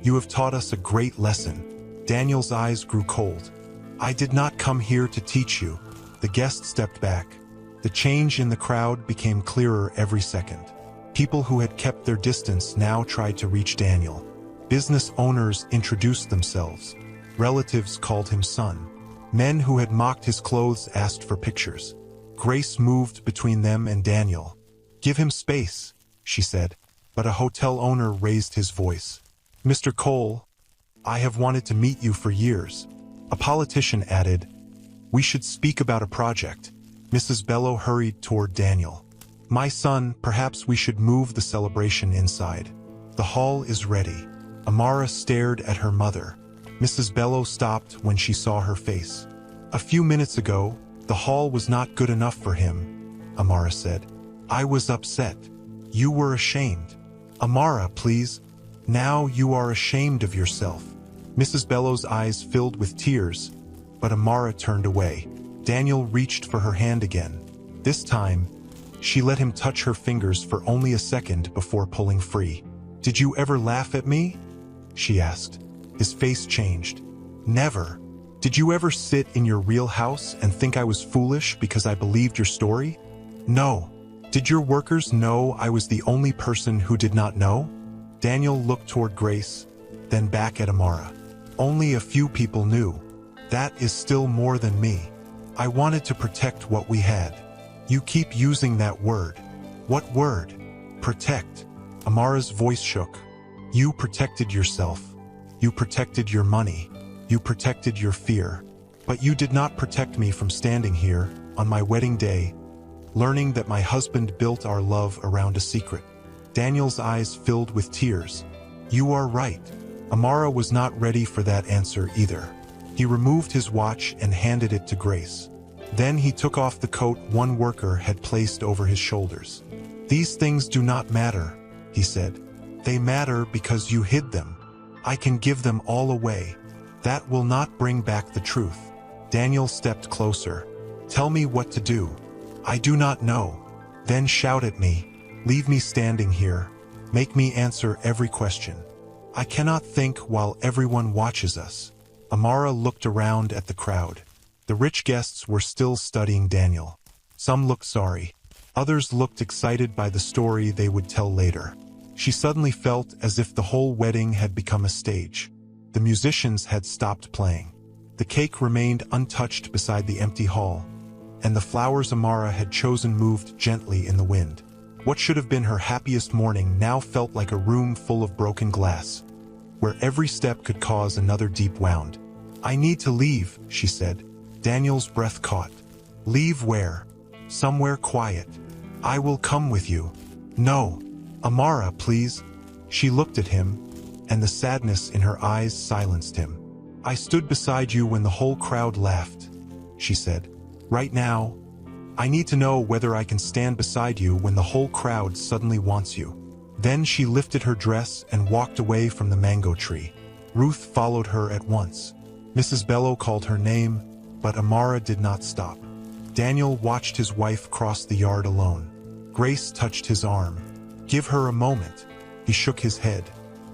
you have taught us a great lesson. Daniel's eyes grew cold. I did not come here to teach you. The guest stepped back. The change in the crowd became clearer every second. People who had kept their distance now tried to reach Daniel. Business owners introduced themselves. Relatives called him son. Men who had mocked his clothes asked for pictures. Grace moved between them and Daniel. Give him space, she said, but a hotel owner raised his voice. Mr. Cole, I have wanted to meet you for years. A politician added, we should speak about a project. Mrs. Bello hurried toward Daniel. My son, perhaps we should move the celebration inside. The hall is ready. Amara stared at her mother. Mrs. Bello stopped when she saw her face. A few minutes ago, the hall was not good enough for him, Amara said. I was upset. You were ashamed. Amara, please. Now you are ashamed of yourself. Mrs. Bello's eyes filled with tears, but Amara turned away. Daniel reached for her hand again. This time, she let him touch her fingers for only a second before pulling free. Did you ever laugh at me? She asked. His face changed. Never. Did you ever sit in your real house and think I was foolish because I believed your story? No. Did your workers know I was the only person who did not know? Daniel looked toward Grace, then back at Amara. Only a few people knew. That is still more than me. I wanted to protect what we had. You keep using that word. What word? Protect. Amara's voice shook. You protected yourself. You protected your money. You protected your fear. But you did not protect me from standing here, on my wedding day, learning that my husband built our love around a secret. Daniel's eyes filled with tears. You are right. Amara was not ready for that answer either. He removed his watch and handed it to Grace. Then he took off the coat one worker had placed over his shoulders. These things do not matter, he said. They matter because you hid them. I can give them all away. That will not bring back the truth. Daniel stepped closer. Tell me what to do. I do not know. Then shout at me. Leave me standing here. Make me answer every question. I cannot think while everyone watches us. Amara looked around at the crowd. The rich guests were still studying Daniel. Some looked sorry. Others looked excited by the story they would tell later. She suddenly felt as if the whole wedding had become a stage. The musicians had stopped playing. The cake remained untouched beside the empty hall, and the flowers Amara had chosen moved gently in the wind. What should have been her happiest morning now felt like a room full of broken glass, where every step could cause another deep wound. I need to leave, she said. Daniel's breath caught. Leave where? Somewhere quiet. I will come with you. No. Amara, please. She looked at him, and the sadness in her eyes silenced him. I stood beside you when the whole crowd laughed, she said. Right now, I need to know whether I can stand beside you when the whole crowd suddenly wants you. Then she lifted her dress and walked away from the mango tree. Ruth followed her at once. Mrs. Bello called her name, but Amara did not stop. Daniel watched his wife cross the yard alone. Grace touched his arm. Give her a moment. He shook his head.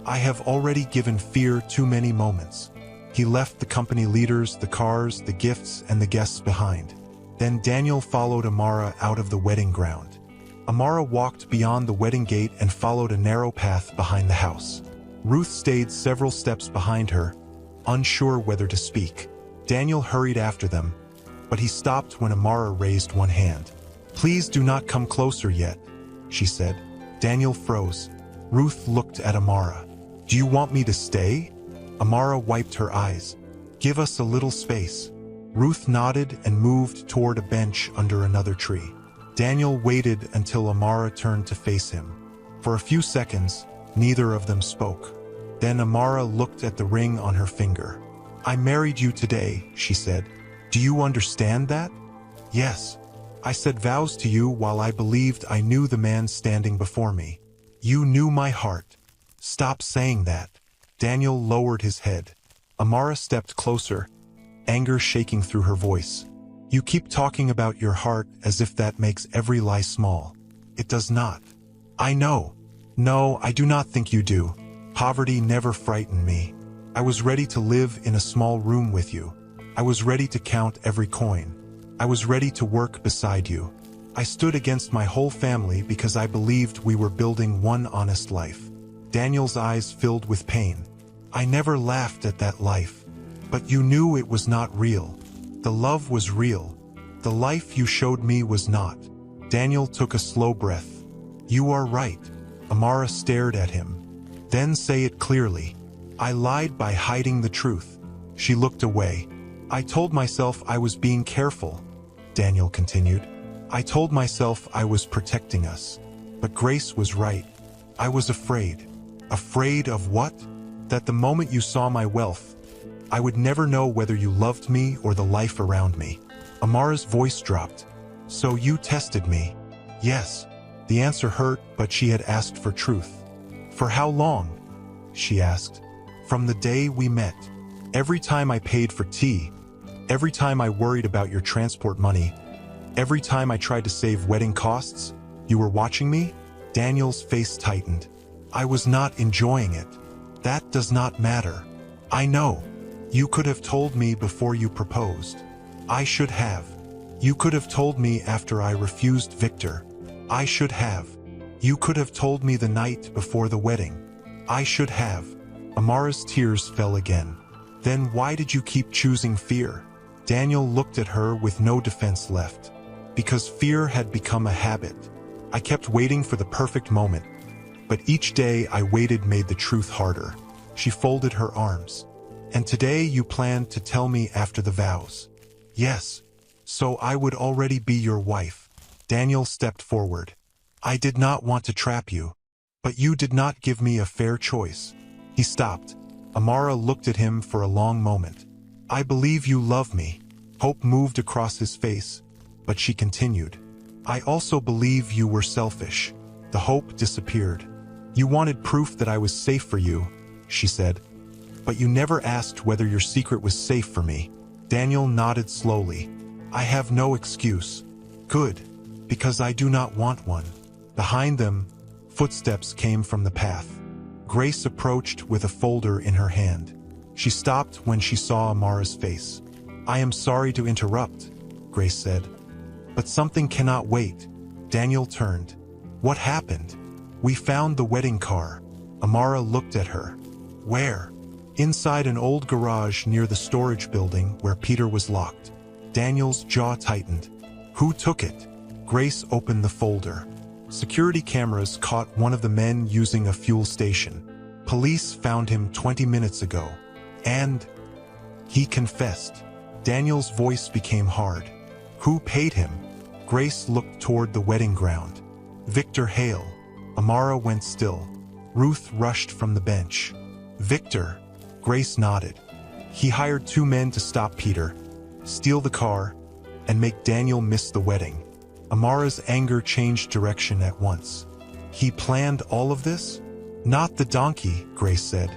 I have already given fear too many moments. He left the company leaders, the cars, the gifts, and the guests behind. Then Daniel followed Amara out of the wedding ground. Amara walked beyond the wedding gate and followed a narrow path behind the house. Ruth stayed several steps behind her, unsure whether to speak. Daniel hurried after them, but he stopped when Amara raised one hand. Please do not come closer yet, she said. Daniel froze. Ruth looked at Amara. Do you want me to stay? Amara wiped her eyes. Give us a little space. Ruth nodded and moved toward a bench under another tree. Daniel waited until Amara turned to face him. For a few seconds, neither of them spoke. Then Amara looked at the ring on her finger. "I married you today," she said. "Do you understand that?" "Yes. I said vows to you while I believed I knew the man standing before me. You knew my heart." "Stop saying that." Daniel lowered his head. Amara stepped closer, anger shaking through her voice. "You keep talking about your heart as if that makes every lie small. It does not." "I know. No, I do not think you do. Poverty never frightened me. I was ready to live in a small room with you. I was ready to count every coin. I was ready to work beside you. I stood against my whole family because I believed we were building one honest life." Daniel's eyes filled with pain. "I never laughed at that life. But you knew it was not real. The love was real. The life you showed me was not." Daniel took a slow breath. "You are right." Amara stared at him. "Then say it clearly." "I lied by hiding the truth." She looked away. "I told myself I was being careful," Daniel continued. "I told myself I was protecting us. But Grace was right. I was afraid." "Afraid of what?" "That the moment you saw my wealth, I would never know whether you loved me or the life around me." Amara's voice dropped. "So you tested me?" "Yes." The answer hurt, but she had asked for truth. "For how long?" she asked. "From the day we met. Every time I paid for tea, every time I worried about your transport money, every time I tried to save wedding costs, you were watching me?" Daniel's face tightened. "I was not enjoying it." "That does not matter." "I know. You could have told me before you proposed." "I should have." "You could have told me after I refused Victor." "I should have." "You could have told me the night before the wedding." "I should have." Amara's tears fell again. "Then why did you keep choosing fear?" Daniel looked at her with no defense left. "Because fear had become a habit. I kept waiting for the perfect moment. But each day I waited made the truth harder." She folded her arms. "And today you planned to tell me after the vows." "Yes. So I would already be your wife." Daniel stepped forward. "I did not want to trap you. But you did not give me a fair choice." He stopped. Amara looked at him for a long moment. "I believe you love me." Hope moved across his face, but she continued. "I also believe you were selfish." The hope disappeared. "You wanted proof that I was safe for you," she said. "But you never asked whether your secret was safe for me." Daniel nodded slowly. "I have no excuse." "Good. Because I do not want one." Behind them, footsteps came from the path. Grace approached with a folder in her hand. She stopped when she saw Amara's face. "I am sorry to interrupt," Grace said. "But something cannot wait." Daniel turned. "What happened?" "We found the wedding car." Amara looked at her. "Where?" "Inside an old garage near the storage building where Peter was locked." Daniel's jaw tightened. "Who took it?" Grace opened the folder. Security cameras caught one of the men using a fuel station. Police found him 20 minutes ago. And he confessed. Daniel's voice became hard. "Who paid him?" Grace looked toward the wedding ground. "Victor Hale." Amara went still. Ruth rushed from the bench. "Victor?" Grace nodded. "He hired 2 men to stop Peter, steal the car, and make Daniel miss the wedding." Amara's anger changed direction at once. "He planned all of this?" "Not the donkey," Grace said.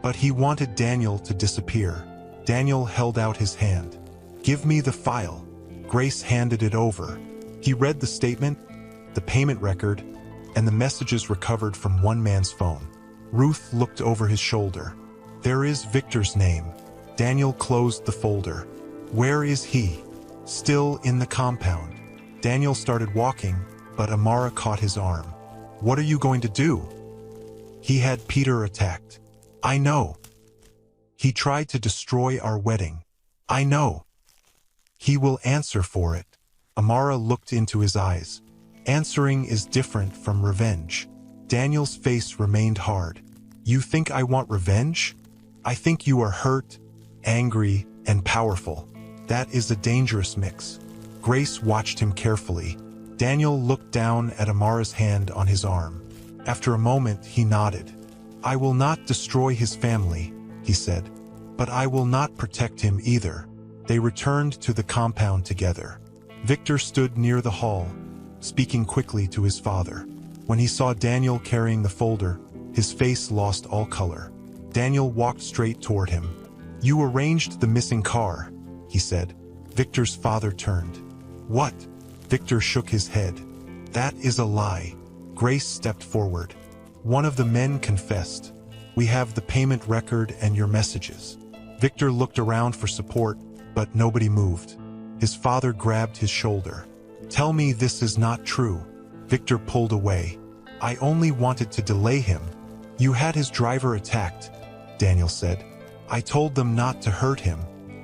"But he wanted Daniel to disappear." Daniel held out his hand. "Give me the file." Grace handed it over. He read the statement, the payment record, and the messages recovered from one man's phone. Ruth looked over his shoulder. "There is Victor's name." Daniel closed the folder. "Where is he?" "Still in the compound." Daniel started walking, but Amara caught his arm. "What are you going to do?" "He had Peter attacked." "I know." "He tried to destroy our wedding." "I know." "He will answer for it." Amara looked into his eyes. "Answering is different from revenge." Daniel's face remained hard. "You think I want revenge? I think you are hurt, angry, and powerful. That is a dangerous mix." Grace watched him carefully. Daniel looked down at Amara's hand on his arm. After a moment, he nodded. I will not destroy his family, he said. But I will not protect him either. They returned to the compound together. Victor stood near the hall, speaking quickly to his father. When he saw Daniel carrying the folder, his face lost all color. Daniel walked straight toward him. You arranged the missing car, he said. Victor's father turned. What? Victor shook his head. That is a lie. Grace stepped forward. One of the men confessed. We have the payment record and your messages. Victor looked around for support, but nobody moved. His father grabbed his shoulder. Tell me this is not true. Victor pulled away. I only wanted to delay him. You had his driver attacked, Daniel said. I told them not to hurt him.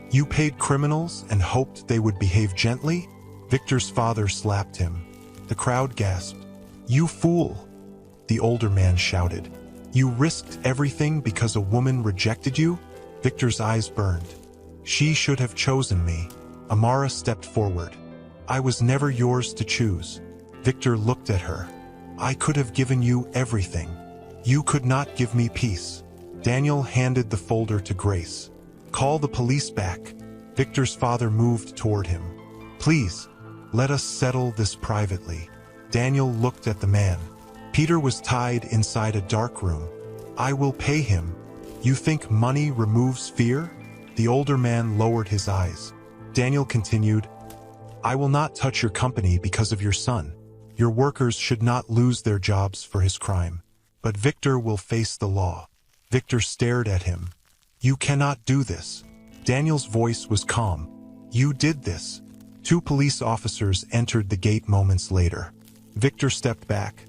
You paid criminals and hoped they would behave gently? Victor's father slapped him. The crowd gasped. You fool! The older man shouted. You risked everything because a woman rejected you? Victor's eyes burned. She should have chosen me. Amara stepped forward. I was never yours to choose. Victor looked at her. I could have given you everything. You could not give me peace. Daniel handed the folder to Grace. Call the police back. Victor's father moved toward him. Please, let us settle this privately. Daniel looked at the man. Peter was tied inside a dark room. I will pay him. You think money removes fear? The older man lowered his eyes. Daniel continued, I will not touch your company because of your son. Your workers should not lose their jobs for his crime. But Victor will face the law. Victor stared at him. You cannot do this. Daniel's voice was calm. You did this. 2 police officers entered the gate moments later. Victor stepped back,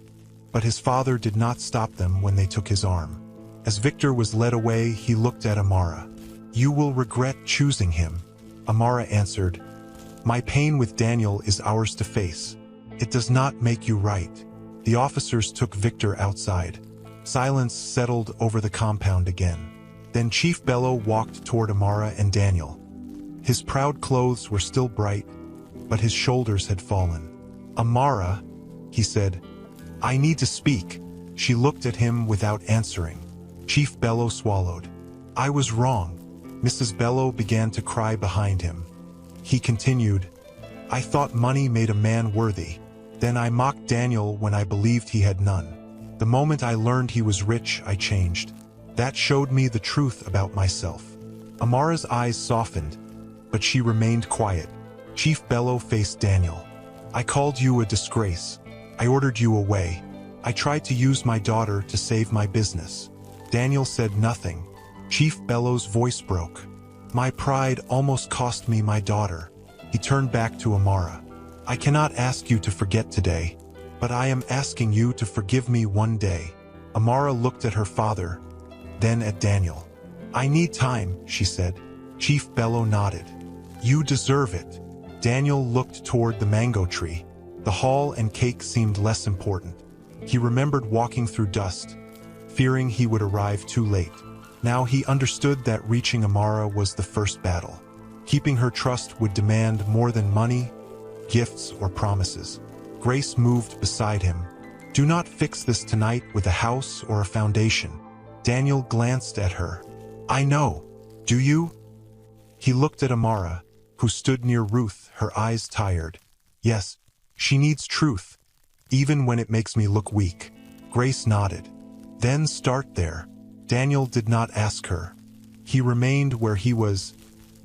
but his father did not stop them when they took his arm. As Victor was led away, he looked at Amara. You will regret choosing him. Amara answered, My pain with Daniel is ours to face. It does not make you right. The officers took Victor outside. Silence settled over the compound again. Then Chief Bello walked toward Amara and Daniel. His proud clothes were still bright, but his shoulders had fallen. Amara, he said, I need to speak. She looked at him without answering. Chief Bello swallowed. I was wrong. Mrs. Bello began to cry behind him. He continued, I thought money made a man worthy. Then I mocked Daniel when I believed he had none. The moment I learned he was rich, I changed. That showed me the truth about myself. Amara's eyes softened, but she remained quiet. Chief Bello faced Daniel. I called you a disgrace. I ordered you away. I tried to use my daughter to save my business. Daniel said nothing. Chief Bello's voice broke. My pride almost cost me my daughter. He turned back to Amara. I cannot ask you to forget today, but I am asking you to forgive me one day. Amara looked at her father, then at Daniel. I need time, she said. Chief Bello nodded. You deserve it. Daniel looked toward the mango tree. The hall and cake seemed less important. He remembered walking through dust, fearing he would arrive too late. Now he understood that reaching Amara was the first battle. Keeping her trust would demand more than money, gifts, or promises. Grace moved beside him. Do not fix this tonight with a house or a foundation. Daniel glanced at her. I know. Do you? He looked at Amara, who stood near Ruth, her eyes tired. Yes, she needs truth, even when it makes me look weak. Grace nodded. Then start there. Daniel did not ask her. He remained where he was,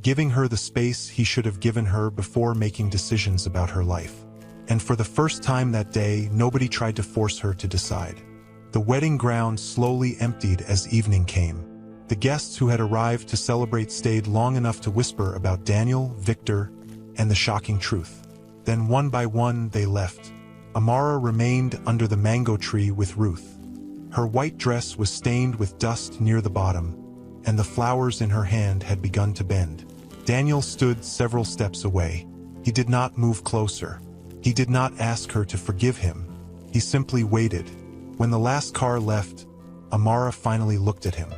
giving her the space he should have given her before making decisions about her life. And for the first time that day, nobody tried to force her to decide. The wedding ground slowly emptied as evening came. The guests who had arrived to celebrate stayed long enough to whisper about Daniel, Victor, and the shocking truth. Then one by one they left. Amara remained under the mango tree with Ruth. Her white dress was stained with dust near the bottom, and the flowers in her hand had begun to bend. Daniel stood several steps away. He did not move closer. He did not ask her to forgive him. He simply waited. When the last car left, Amara finally looked at him.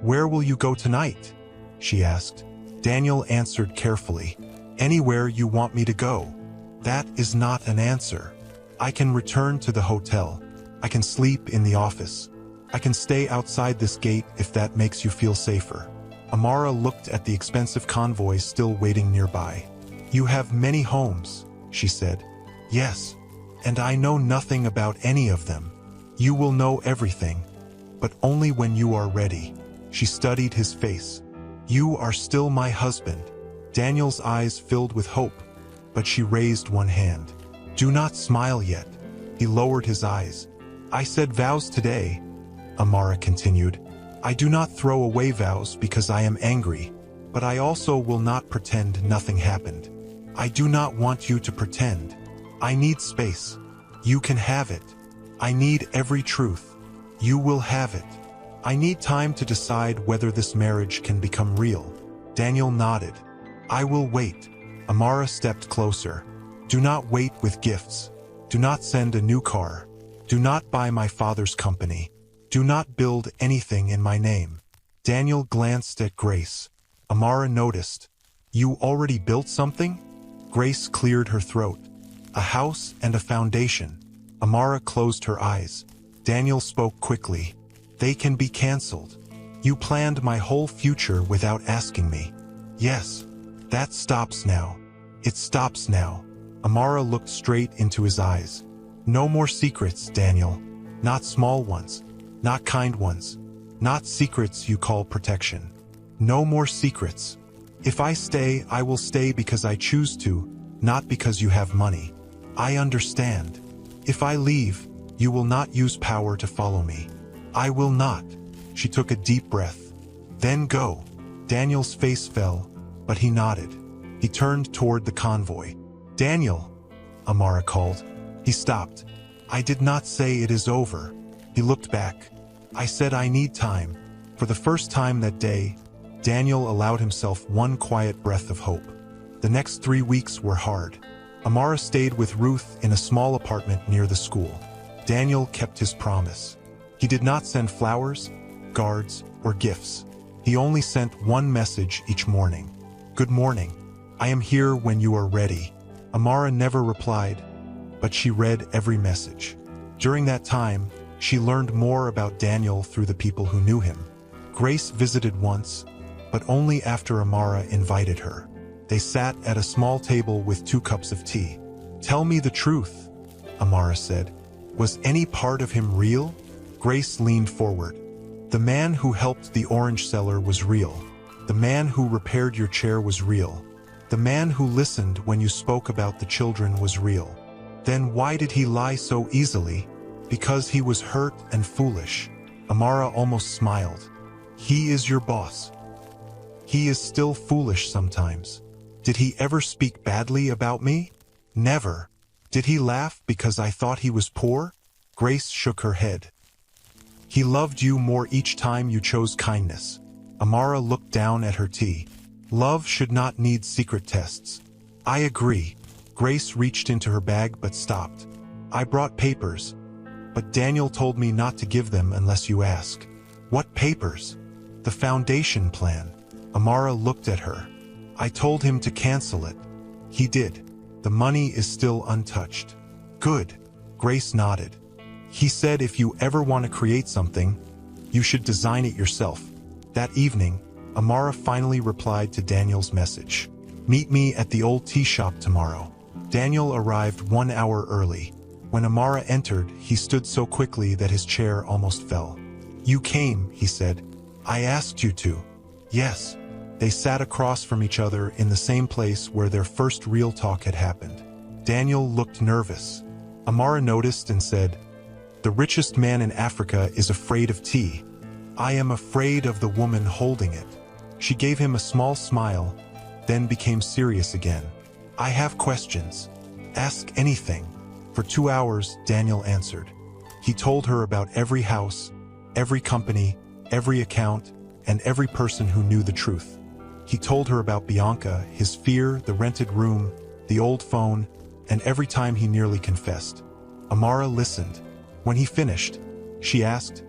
Where will you go tonight? She asked. Daniel answered carefully. Anywhere you want me to go. That is not an answer. I can return to the hotel. I can sleep in the office. I can stay outside this gate if that makes you feel safer. Amara looked at the expensive convoy still waiting nearby. You have many homes, she said. Yes, and I know nothing about any of them. You will know everything, but only when you are ready. She studied his face. You are still my husband. Daniel's eyes filled with hope, but she raised one hand. Do not smile yet. He lowered his eyes. I said vows today, Amara continued. I do not throw away vows because I am angry, but I also will not pretend nothing happened. I do not want you to pretend. I need space. You can have it. I need every truth. You will have it. I need time to decide whether this marriage can become real. Daniel nodded. I will wait. Amara stepped closer. Do not wait with gifts. Do not send a new car. Do not buy my father's company. Do not build anything in my name. Daniel glanced at Grace. Amara noticed. You already built something? Grace cleared her throat. A house and a foundation. Amara closed her eyes. Daniel spoke quickly. They can be cancelled. You planned my whole future without asking me. Yes, that stops now. It stops now. Amara looked straight into his eyes. No more secrets, Daniel. Not small ones. Not kind ones. Not secrets you call protection. No more secrets. If I stay, I will stay because I choose to, not because you have money. I understand. If I leave, you will not use power to follow me. I will not. She took a deep breath. Then go. Daniel's face fell, but he nodded. He turned toward the convoy. Daniel, Amara called. He stopped. I did not say it is over. He looked back. I said I need time. For the first time that day, Daniel allowed himself one quiet breath of hope. The next 3 weeks were hard. Amara stayed with Ruth in a small apartment near the school. Daniel kept his promise. He did not send flowers, cards, or gifts. He only sent one message each morning. Good morning. I am here when you are ready. Amara never replied, but she read every message. During that time, she learned more about Daniel through the people who knew him. Grace visited once, but only after Amara invited her. They sat at a small table with 2 cups of tea. Tell me the truth, Amara said. Was any part of him real? Grace leaned forward. The man who helped the orange seller was real. The man who repaired your chair was real. The man who listened when you spoke about the children was real. Then why did he lie so easily? Because he was hurt and foolish. Amara almost smiled. He is your boss. He is still foolish sometimes. Did he ever speak badly about me? Never. Did he laugh because I thought he was poor? Grace shook her head. He loved you more each time you chose kindness. Amara looked down at her tea. Love should not need secret tests. I agree. Grace reached into her bag but stopped. I brought papers, but Daniel told me not to give them unless you ask. What papers? The foundation plan. Amara looked at her. I told him to cancel it. He did. The money is still untouched. Good. Grace nodded. He said if you ever want to create something, you should design it yourself. That evening, Amara finally replied to Daniel's message. Meet me at the old tea shop tomorrow. Daniel arrived 1 hour early. When Amara entered, he stood so quickly that his chair almost fell. You came, he said. I asked you to. Yes. They sat across from each other in the same place where their first real talk had happened. Daniel looked nervous. Amara noticed and said, The richest man in Africa is afraid of tea. I am afraid of the woman holding it. She gave him a small smile, then became serious again. I have questions. Ask anything. For 2 hours, Daniel answered. He told her about every house, every company, every account, and every person who knew the truth. He told her about Bianca, his fear, the rented room, the old phone, and every time he nearly confessed. Amara listened. When he finished, she asked,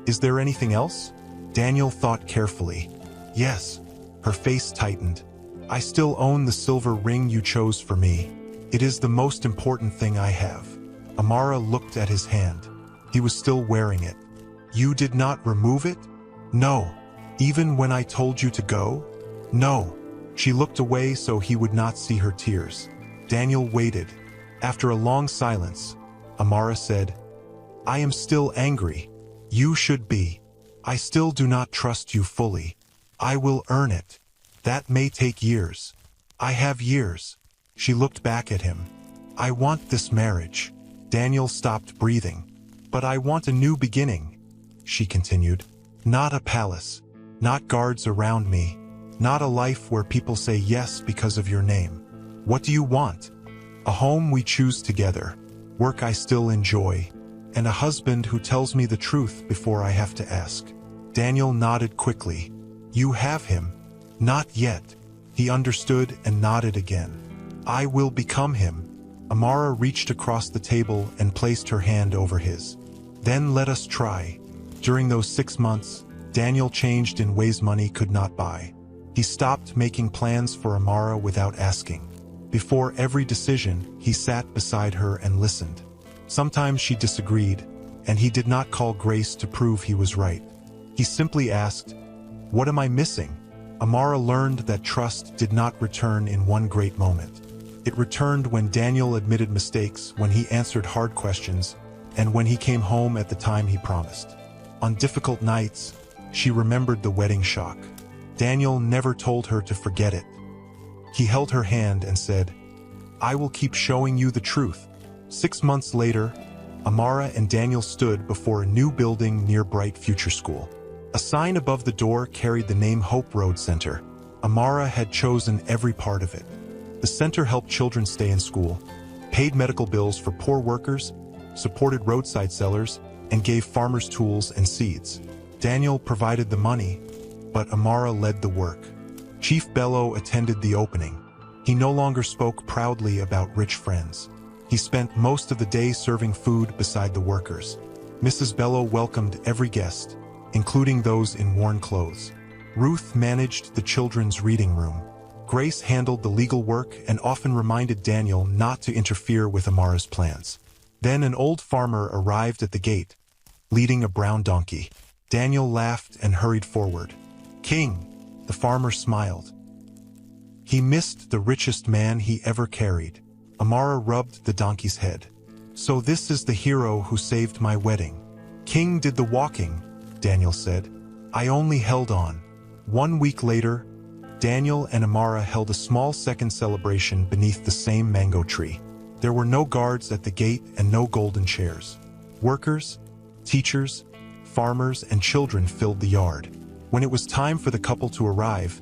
Is there anything else? Daniel thought carefully. Yes. Her face tightened. I still own the silver ring you chose for me. It is the most important thing I have. Amara looked at his hand. He was still wearing it. You did not remove it? No. Even when I told you to go? No. She looked away so he would not see her tears. Daniel waited. After a long silence, Amara said, I am still angry. You should be. I still do not trust you fully. I will earn it. That may take years. I have years. She looked back at him. I want this marriage. Daniel stopped breathing. But I want a new beginning, she continued. Not a palace. Not guards around me. Not a life where people say yes because of your name. What do you want? A home we choose together. Work I still enjoy. And a husband who tells me the truth before I have to ask. Daniel nodded quickly. You have him. Not yet. He understood and nodded again. I will become him. Amara reached across the table and placed her hand over his. Then let us try. During those 6 months, Daniel changed in ways money could not buy. He stopped making plans for Amara without asking. Before every decision, he sat beside her and listened. Sometimes she disagreed, and he did not call Grace to prove he was right. He simply asked, What am I missing? Amara learned that trust did not return in one great moment. It returned when Daniel admitted mistakes, when he answered hard questions, and when he came home at the time he promised. On difficult nights, she remembered the wedding shock. Daniel never told her to forget it. He held her hand and said, I will keep showing you the truth. 6 months later, Amara and Daniel stood before a new building near Bright Future School. A sign above the door carried the name Hope Road Center. Amara had chosen every part of it. The center helped children stay in school, paid medical bills for poor workers, supported roadside sellers, and gave farmers tools and seeds. Daniel provided the money, but Amara led the work. Chief Bello attended the opening. He no longer spoke proudly about rich friends. He spent most of the day serving food beside the workers. Mrs. Bello welcomed every guest, including those in worn clothes. Ruth managed the children's reading room. Grace handled the legal work and often reminded Daniel not to interfere with Amara's plans. Then an old farmer arrived at the gate, leading a brown donkey. Daniel laughed and hurried forward. King, the farmer smiled. He missed the richest man he ever carried. Amara rubbed the donkey's head. So this is the hero who saved my wedding. King did the walking, Daniel said. I only held on. 1 week later, Daniel and Amara held a small second celebration beneath the same mango tree. There were no guards at the gate and no golden chairs. Workers, teachers, farmers, and children filled the yard. When it was time for the couple to arrive,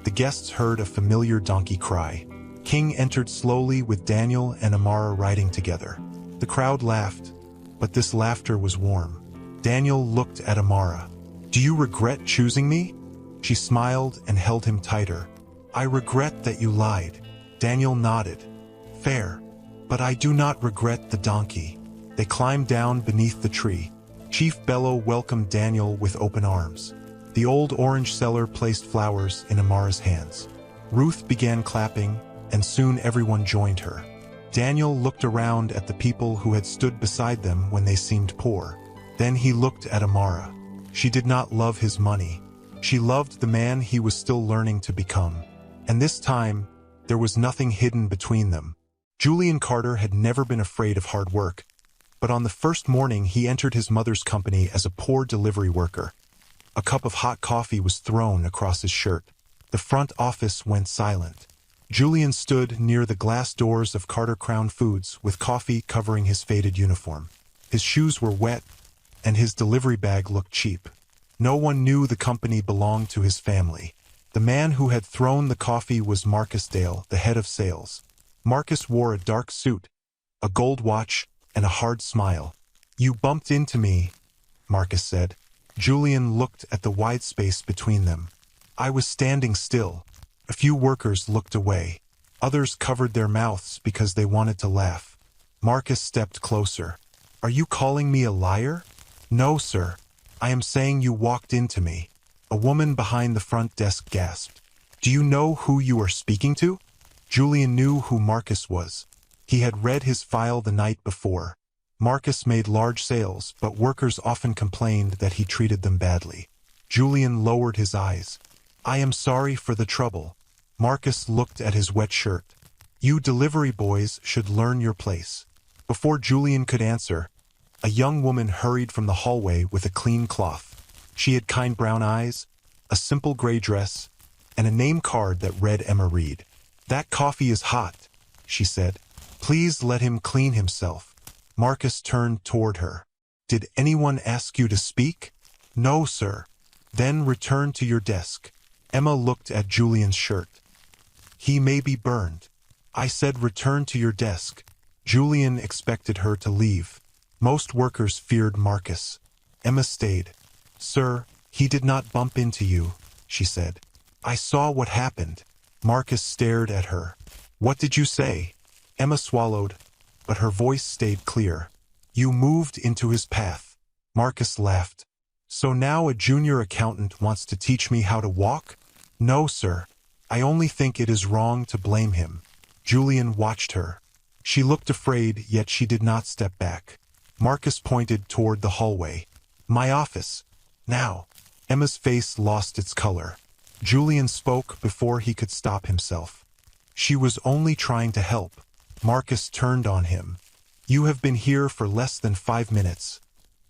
the guests heard a familiar donkey cry. King entered slowly with Daniel and Amara riding together. The crowd laughed, but this laughter was warm. Daniel looked at Amara. Do you regret choosing me? She smiled and held him tighter. I regret that you lied. Daniel nodded. Fair. But I do not regret the donkey. They climbed down beneath the tree. Chief Bello welcomed Daniel with open arms. The old orange seller placed flowers in Amara's hands. Ruth began clapping, and soon everyone joined her. Daniel looked around at the people who had stood beside them when they seemed poor. Then he looked at Amara. She did not love his money. She loved the man he was still learning to become. And this time, there was nothing hidden between them. Julian Carter had never been afraid of hard work, but on the first morning he entered his mother's company as a poor delivery worker. A cup of hot coffee was thrown across his shirt. The front office went silent. Julian stood near the glass doors of Carter Crown Foods with coffee covering his faded uniform. His shoes were wet, and his delivery bag looked cheap. No one knew the company belonged to his family. The man who had thrown the coffee was Marcus Dale, the head of sales. Marcus wore a dark suit, a gold watch, and a hard smile. You bumped into me, Marcus said. Julian looked at the wide space between them. I was standing still. A few workers looked away. Others covered their mouths because they wanted to laugh. Marcus stepped closer. Are you calling me a liar? No, sir. I am saying you walked into me. A woman behind the front desk gasped. Do you know who you are speaking to? Julian knew who Marcus was. He had read his file the night before. Marcus made large sales, but workers often complained that he treated them badly. Julian lowered his eyes. I am sorry for the trouble. Marcus looked at his wet shirt. You delivery boys should learn your place. Before Julian could answer, a young woman hurried from the hallway with a clean cloth. She had kind brown eyes, a simple gray dress, and a name card that read Emma Reed. That coffee is hot, she said. Please let him clean himself. Marcus turned toward her. Did anyone ask you to speak? No, sir. Then return to your desk. Emma looked at Julian's shirt. He may be burned. I said return to your desk. Julian expected her to leave. Most workers feared Marcus. Emma stayed. Sir, he did not bump into you, she said. I saw what happened. Marcus stared at her. What did you say? Emma swallowed, but her voice stayed clear. You moved into his path. Marcus laughed. So now a junior accountant wants to teach me how to walk? No, sir. I only think it is wrong to blame him. Julian watched her. She looked afraid, yet she did not step back. Marcus pointed toward the hallway. My office. Now. Emma's face lost its color. Julian spoke before he could stop himself. She was only trying to help. Marcus turned on him. You have been here for less than 5 minutes,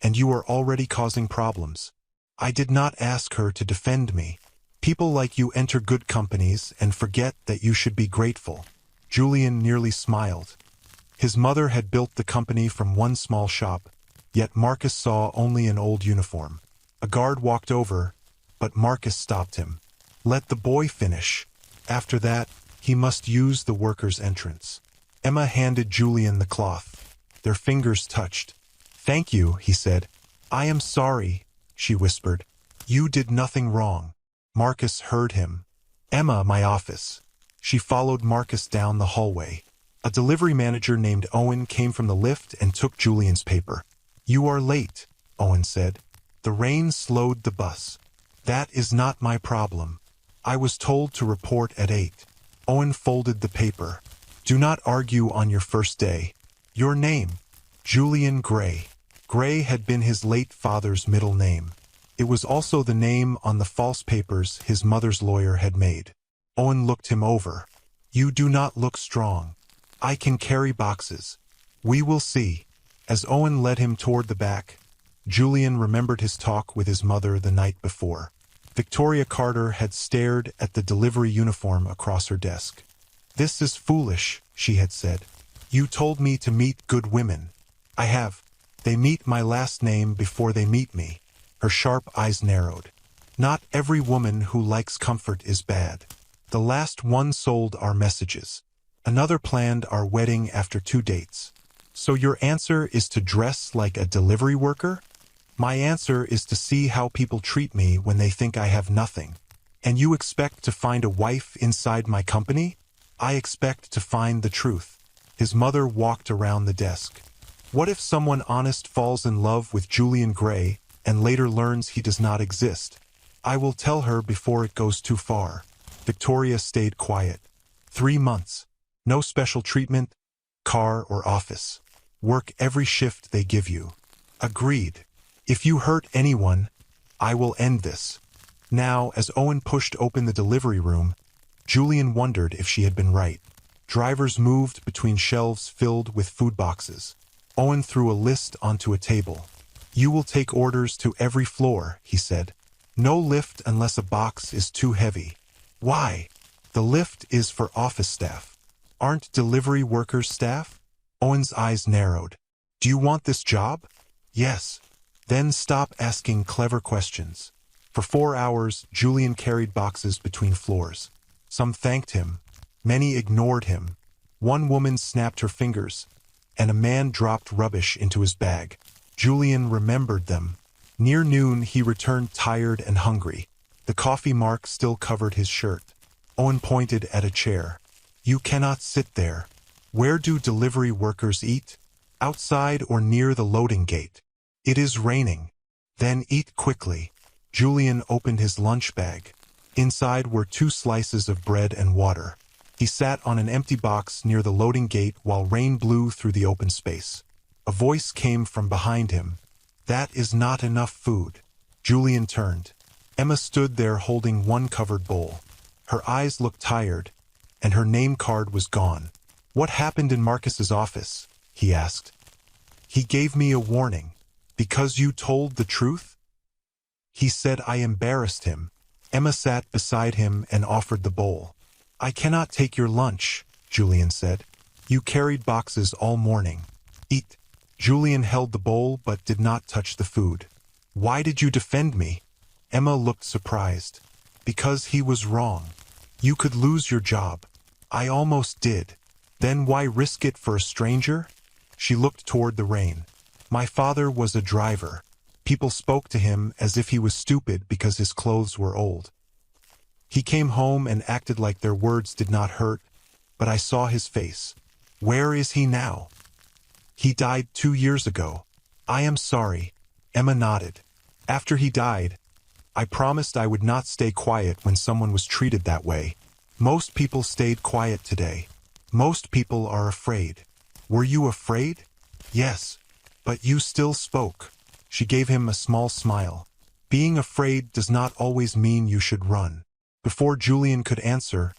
and you are already causing problems. I did not ask her to defend me. People like you enter good companies and forget that you should be grateful. Julian nearly smiled. His mother had built the company from one small shop, yet Marcus saw only an old uniform. A guard walked over, but Marcus stopped him. Let the boy finish. After that, he must use the workers' entrance. Emma handed Julian the cloth. Their fingers touched. Thank you, he said. I am sorry, she whispered. You did nothing wrong. Marcus heard him. Emma, my office. She followed Marcus down the hallway. A delivery manager named Owen came from the lift and took Julian's paper. You are late, Owen said. The rain slowed the bus. That is not my problem. I was told to report at 8. Owen folded the paper. Do not argue on your first day. Your name? Julian Gray. Gray had been his late father's middle name. It was also the name on the false papers his mother's lawyer had made. Owen looked him over. You do not look strong. I can carry boxes. We will see. As Owen led him toward the back, Julian remembered his talk with his mother the night before. Victoria Carter had stared at the delivery uniform across her desk. This is foolish, she had said. You told me to meet good women. I have. They meet my last name before they meet me. Her sharp eyes narrowed. Not every woman who likes comfort is bad. The last one sold our messages. Another planned our wedding after 2 dates. So your answer is to dress like a delivery worker? My answer is to see how people treat me when they think I have nothing. And you expect to find a wife inside my company? I expect to find the truth. His mother walked around the desk. What if someone honest falls in love with Julian Gray and later learns he does not exist? I will tell her before it goes too far. Victoria stayed quiet. 3 months. No special treatment, car or office. Work every shift they give you. Agreed. If you hurt anyone, I will end this. Now, as Owen pushed open the delivery room, Julian wondered if she had been right. Drivers moved between shelves filled with food boxes. Owen threw a list onto a table. You will take orders to every floor, he said. No lift unless a box is too heavy. Why? The lift is for office staff. Aren't delivery workers staff? Owen's eyes narrowed. Do you want this job? Yes. Then stop asking clever questions. For 4 hours, Julian carried boxes between floors. Some thanked him. Many ignored him. One woman snapped her fingers, and a man dropped rubbish into his bag. Julian remembered them. Near noon, he returned tired and hungry. The coffee mark still covered his shirt. Owen pointed at a chair. You cannot sit there. Where do delivery workers eat? Outside or near the loading gate. It is raining. Then eat quickly. Julian opened his lunch bag. Inside were 2 slices of bread and water. He sat on an empty box near the loading gate while rain blew through the open space. A voice came from behind him. That is not enough food. Julian turned. Emma stood there holding one covered bowl. Her eyes looked tired, and her name card was gone. What happened in Marcus's office? He asked. He gave me a warning. Because you told the truth? He said I embarrassed him. Emma sat beside him and offered the bowl. I cannot take your lunch, Julian said. You carried boxes all morning. Eat. Julian held the bowl but did not touch the food. Why did you defend me? Emma looked surprised. Because he was wrong. You could lose your job. I almost did. Then why risk it for a stranger? She looked toward the rain. My father was a driver. People spoke to him as if he was stupid because his clothes were old. He came home and acted like their words did not hurt, but I saw his face. Where is he now? He died 2 years ago. I am sorry. Emma nodded. After he died, I promised I would not stay quiet when someone was treated that way. Most people stayed quiet today. Most people are afraid. Were you afraid? Yes. But you still spoke. She gave him a small smile. Being afraid does not always mean you should run. Before Julian could answer,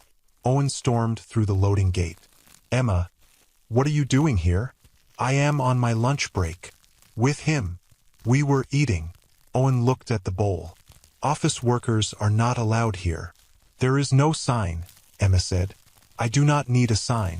Owen stormed through the loading gate. Emma, what are you doing here? I am on my lunch break. With him. We were eating. Owen looked at the bowl. Office workers are not allowed here. There is no sign, Emma said. I do not need a sign.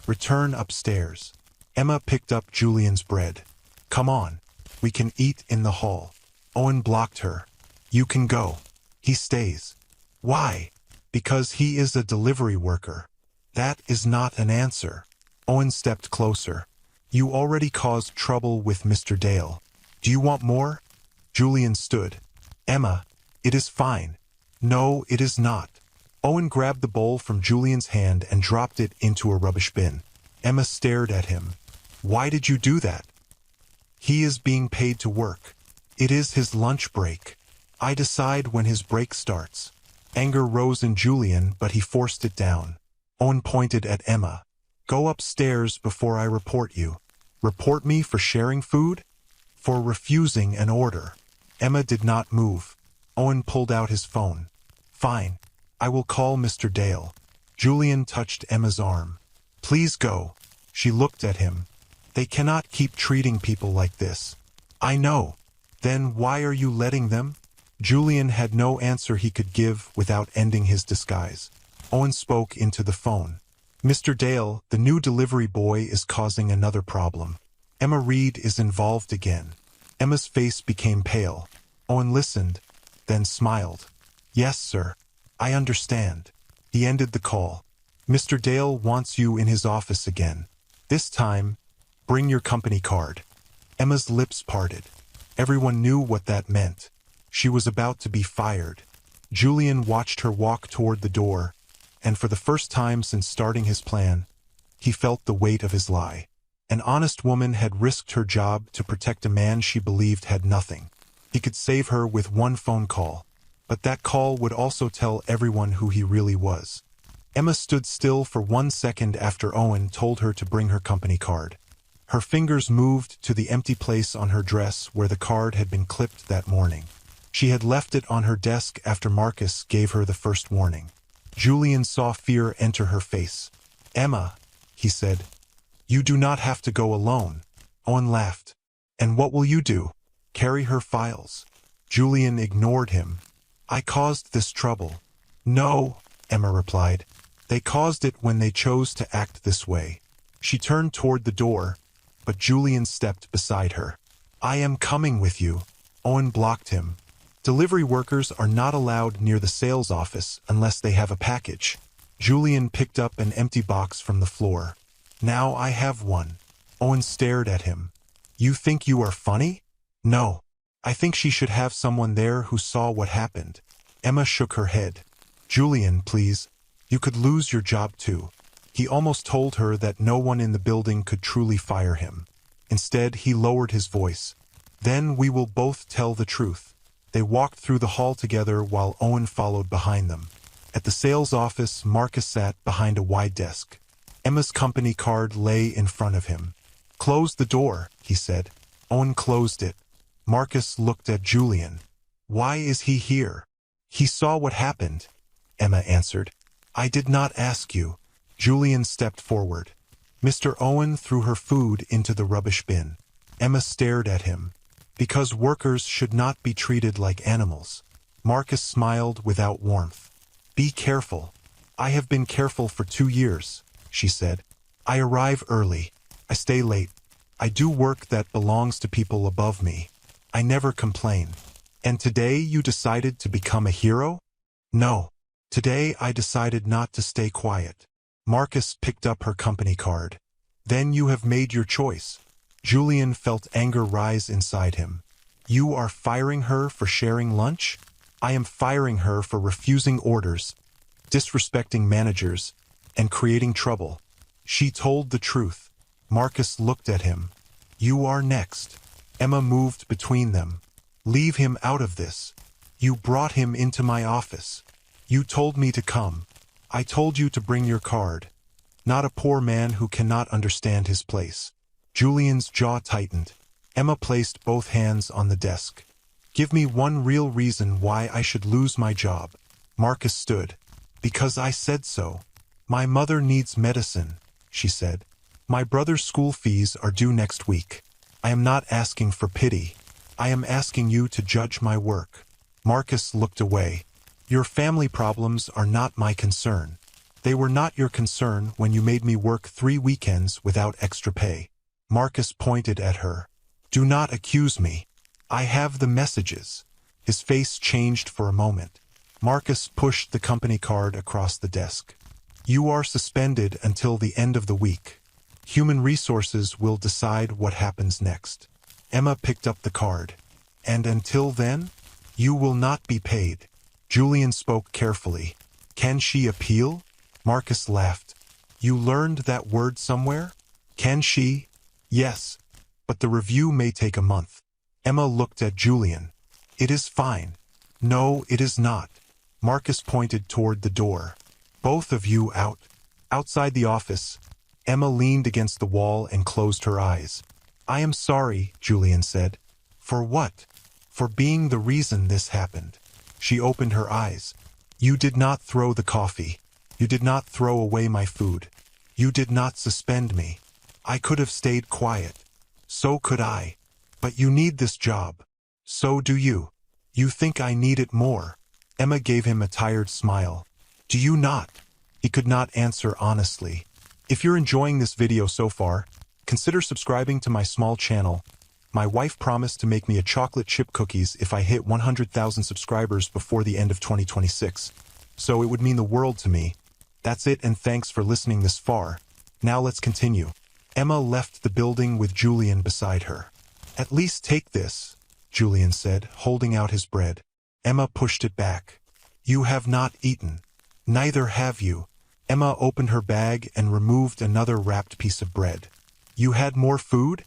Return upstairs. Emma picked up Julian's bread. Come on. We can eat in the hall. Owen blocked her. You can go. He stays. Why? Because he is a delivery worker. That is not an answer. Owen stepped closer. You already caused trouble with Mr. Dale. Do you want more? Julian stood. Emma, it is fine. No, it is not. Owen grabbed the bowl from Julian's hand and dropped it into a rubbish bin. Emma stared at him. Why did you do that? He is being paid to work. It is his lunch break. I decide when his break starts. Anger rose in Julian, but he forced it down. Owen pointed at Emma. Go upstairs before I report you. Report me for sharing food? For refusing an order. Emma did not move. Owen pulled out his phone. Fine. I will call Mr. Dale. Julian touched Emma's arm. Please go. She looked at him. They cannot keep treating people like this. I know. Then why are you letting them? Julian had no answer he could give without ending his disguise. Owen spoke into the phone. Mr. Dale, the new delivery boy is causing another problem. Emma Reed is involved again. Emma's face became pale. Owen listened, then smiled. Yes, sir. I understand. He ended the call. Mr. Dale wants you in his office again. This time, bring your company card. Emma's lips parted. Everyone knew what that meant. She was about to be fired. Julian watched her walk toward the door, and for the first time since starting his plan, he felt the weight of his lie. An honest woman had risked her job to protect a man she believed had nothing. He could save her with one phone call, but that call would also tell everyone who he really was. Emma stood still for 1 second after Owen told her to bring her company card. Her fingers moved to the empty place on her dress where the card had been clipped that morning. She had left it on her desk after Marcus gave her the first warning. Julian saw fear enter her face. Emma, he said, you do not have to go alone. Owen laughed. And what will you do? Carry her files? Julian ignored him. I caused this trouble. No, Emma replied. They caused it when they chose to act this way. She turned toward the door, but Julian stepped beside her. I am coming with you. Owen blocked him. Delivery workers are not allowed near the sales office unless they have a package. Julian picked up an empty box from the floor. Now I have one. Owen stared at him. You think you are funny? No. I think she should have someone there who saw what happened. Emma shook her head. Julian, please. You could lose your job too. He almost told her that no one in the building could truly fire him. Instead, he lowered his voice. Then we will both tell the truth. They walked through the hall together while Owen followed behind them. At the sales office, Marcus sat behind a wide desk. Emma's company card lay in front of him. Close the door, he said. Owen closed it. Marcus looked at Julian. Why is he here? He saw what happened, Emma answered. I did not ask you. Julian stepped forward. Mr. Owen threw her food into the rubbish bin. Emma stared at him. Because workers should not be treated like animals. Marcus smiled without warmth. Be careful. I have been careful for 2 years, she said. I arrive early. I stay late. I do work that belongs to people above me. I never complain. And today you decided to become a hero? No. Today I decided not to stay quiet. Marcus picked up her company card. Then you have made your choice. Julian felt anger rise inside him. You are firing her for sharing lunch? I am firing her for refusing orders, disrespecting managers, and creating trouble. She told the truth. Marcus looked at him. You are next. Emma moved between them. Leave him out of this. You brought him into my office. You told me to come. I told you to bring your card. Not a poor man who cannot understand his place. Julian's jaw tightened. Emma placed both hands on the desk. Give me one real reason why I should lose my job. Marcus stood. Because I said so. My mother needs medicine, she said. My brother's school fees are due next week. I am not asking for pity. I am asking you to judge my work. Marcus looked away. Your family problems are not my concern. They were not your concern when you made me work 3 weekends without extra pay. Marcus pointed at her. Do not accuse me. I have the messages. His face changed for a moment. Marcus pushed the company card across the desk. You are suspended until the end of the week. Human Resources will decide what happens next. Emma picked up the card. And until then, you will not be paid. Julian spoke carefully. Can she appeal? Marcus laughed. You learned that word somewhere? Can she? Yes, but the review may take a month. Emma looked at Julian. It is fine. No, it is not. Marcus pointed toward the door. Both of you out. Outside the office, Emma leaned against the wall and closed her eyes. I am sorry, Julian said. For what? For being the reason this happened. She opened her eyes. You did not throw the coffee. You did not throw away my food. You did not suspend me. I could have stayed quiet. So could I. But you need this job. So do you. You think I need it more. Emma gave him a tired smile. Do you not? He could not answer honestly. If you're enjoying this video so far, consider subscribing to my small channel. My wife promised to make me a chocolate chip cookies if I hit 100,000 subscribers before the end of 2026. So it would mean the world to me. That's it, and thanks for listening this far. Now let's continue. Emma left the building with Julian beside her. At least take this, Julian said, holding out his bread. Emma pushed it back. You have not eaten. Neither have you. Emma opened her bag and removed another wrapped piece of bread. You had more food?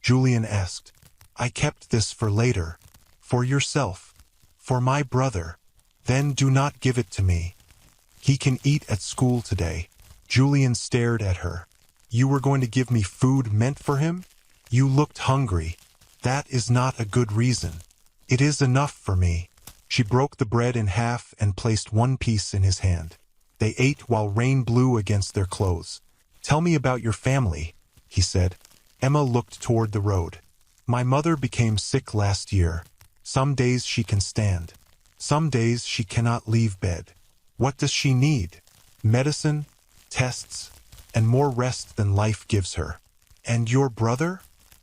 Julian asked. I kept this for later. For yourself. For my brother. Then do not give it to me. He can eat at school today. Julian stared at her. You were going to give me food meant for him? You looked hungry. That is not a good reason. It is enough for me. She broke the bread in half and placed one piece in his hand. They ate while rain blew against their clothes. Tell me about your family, he said. Emma looked toward the road. My mother became sick last year. Some days she can stand. Some days she cannot leave bed. What does she need? Medicine, tests, and more rest than life gives her. And your brother?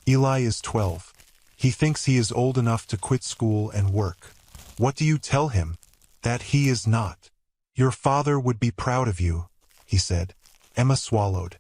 Eli is 12. He thinks he is old enough to quit school and work. What do you tell him? That he is not. Your father would be proud of you, he said. Emma swallowed.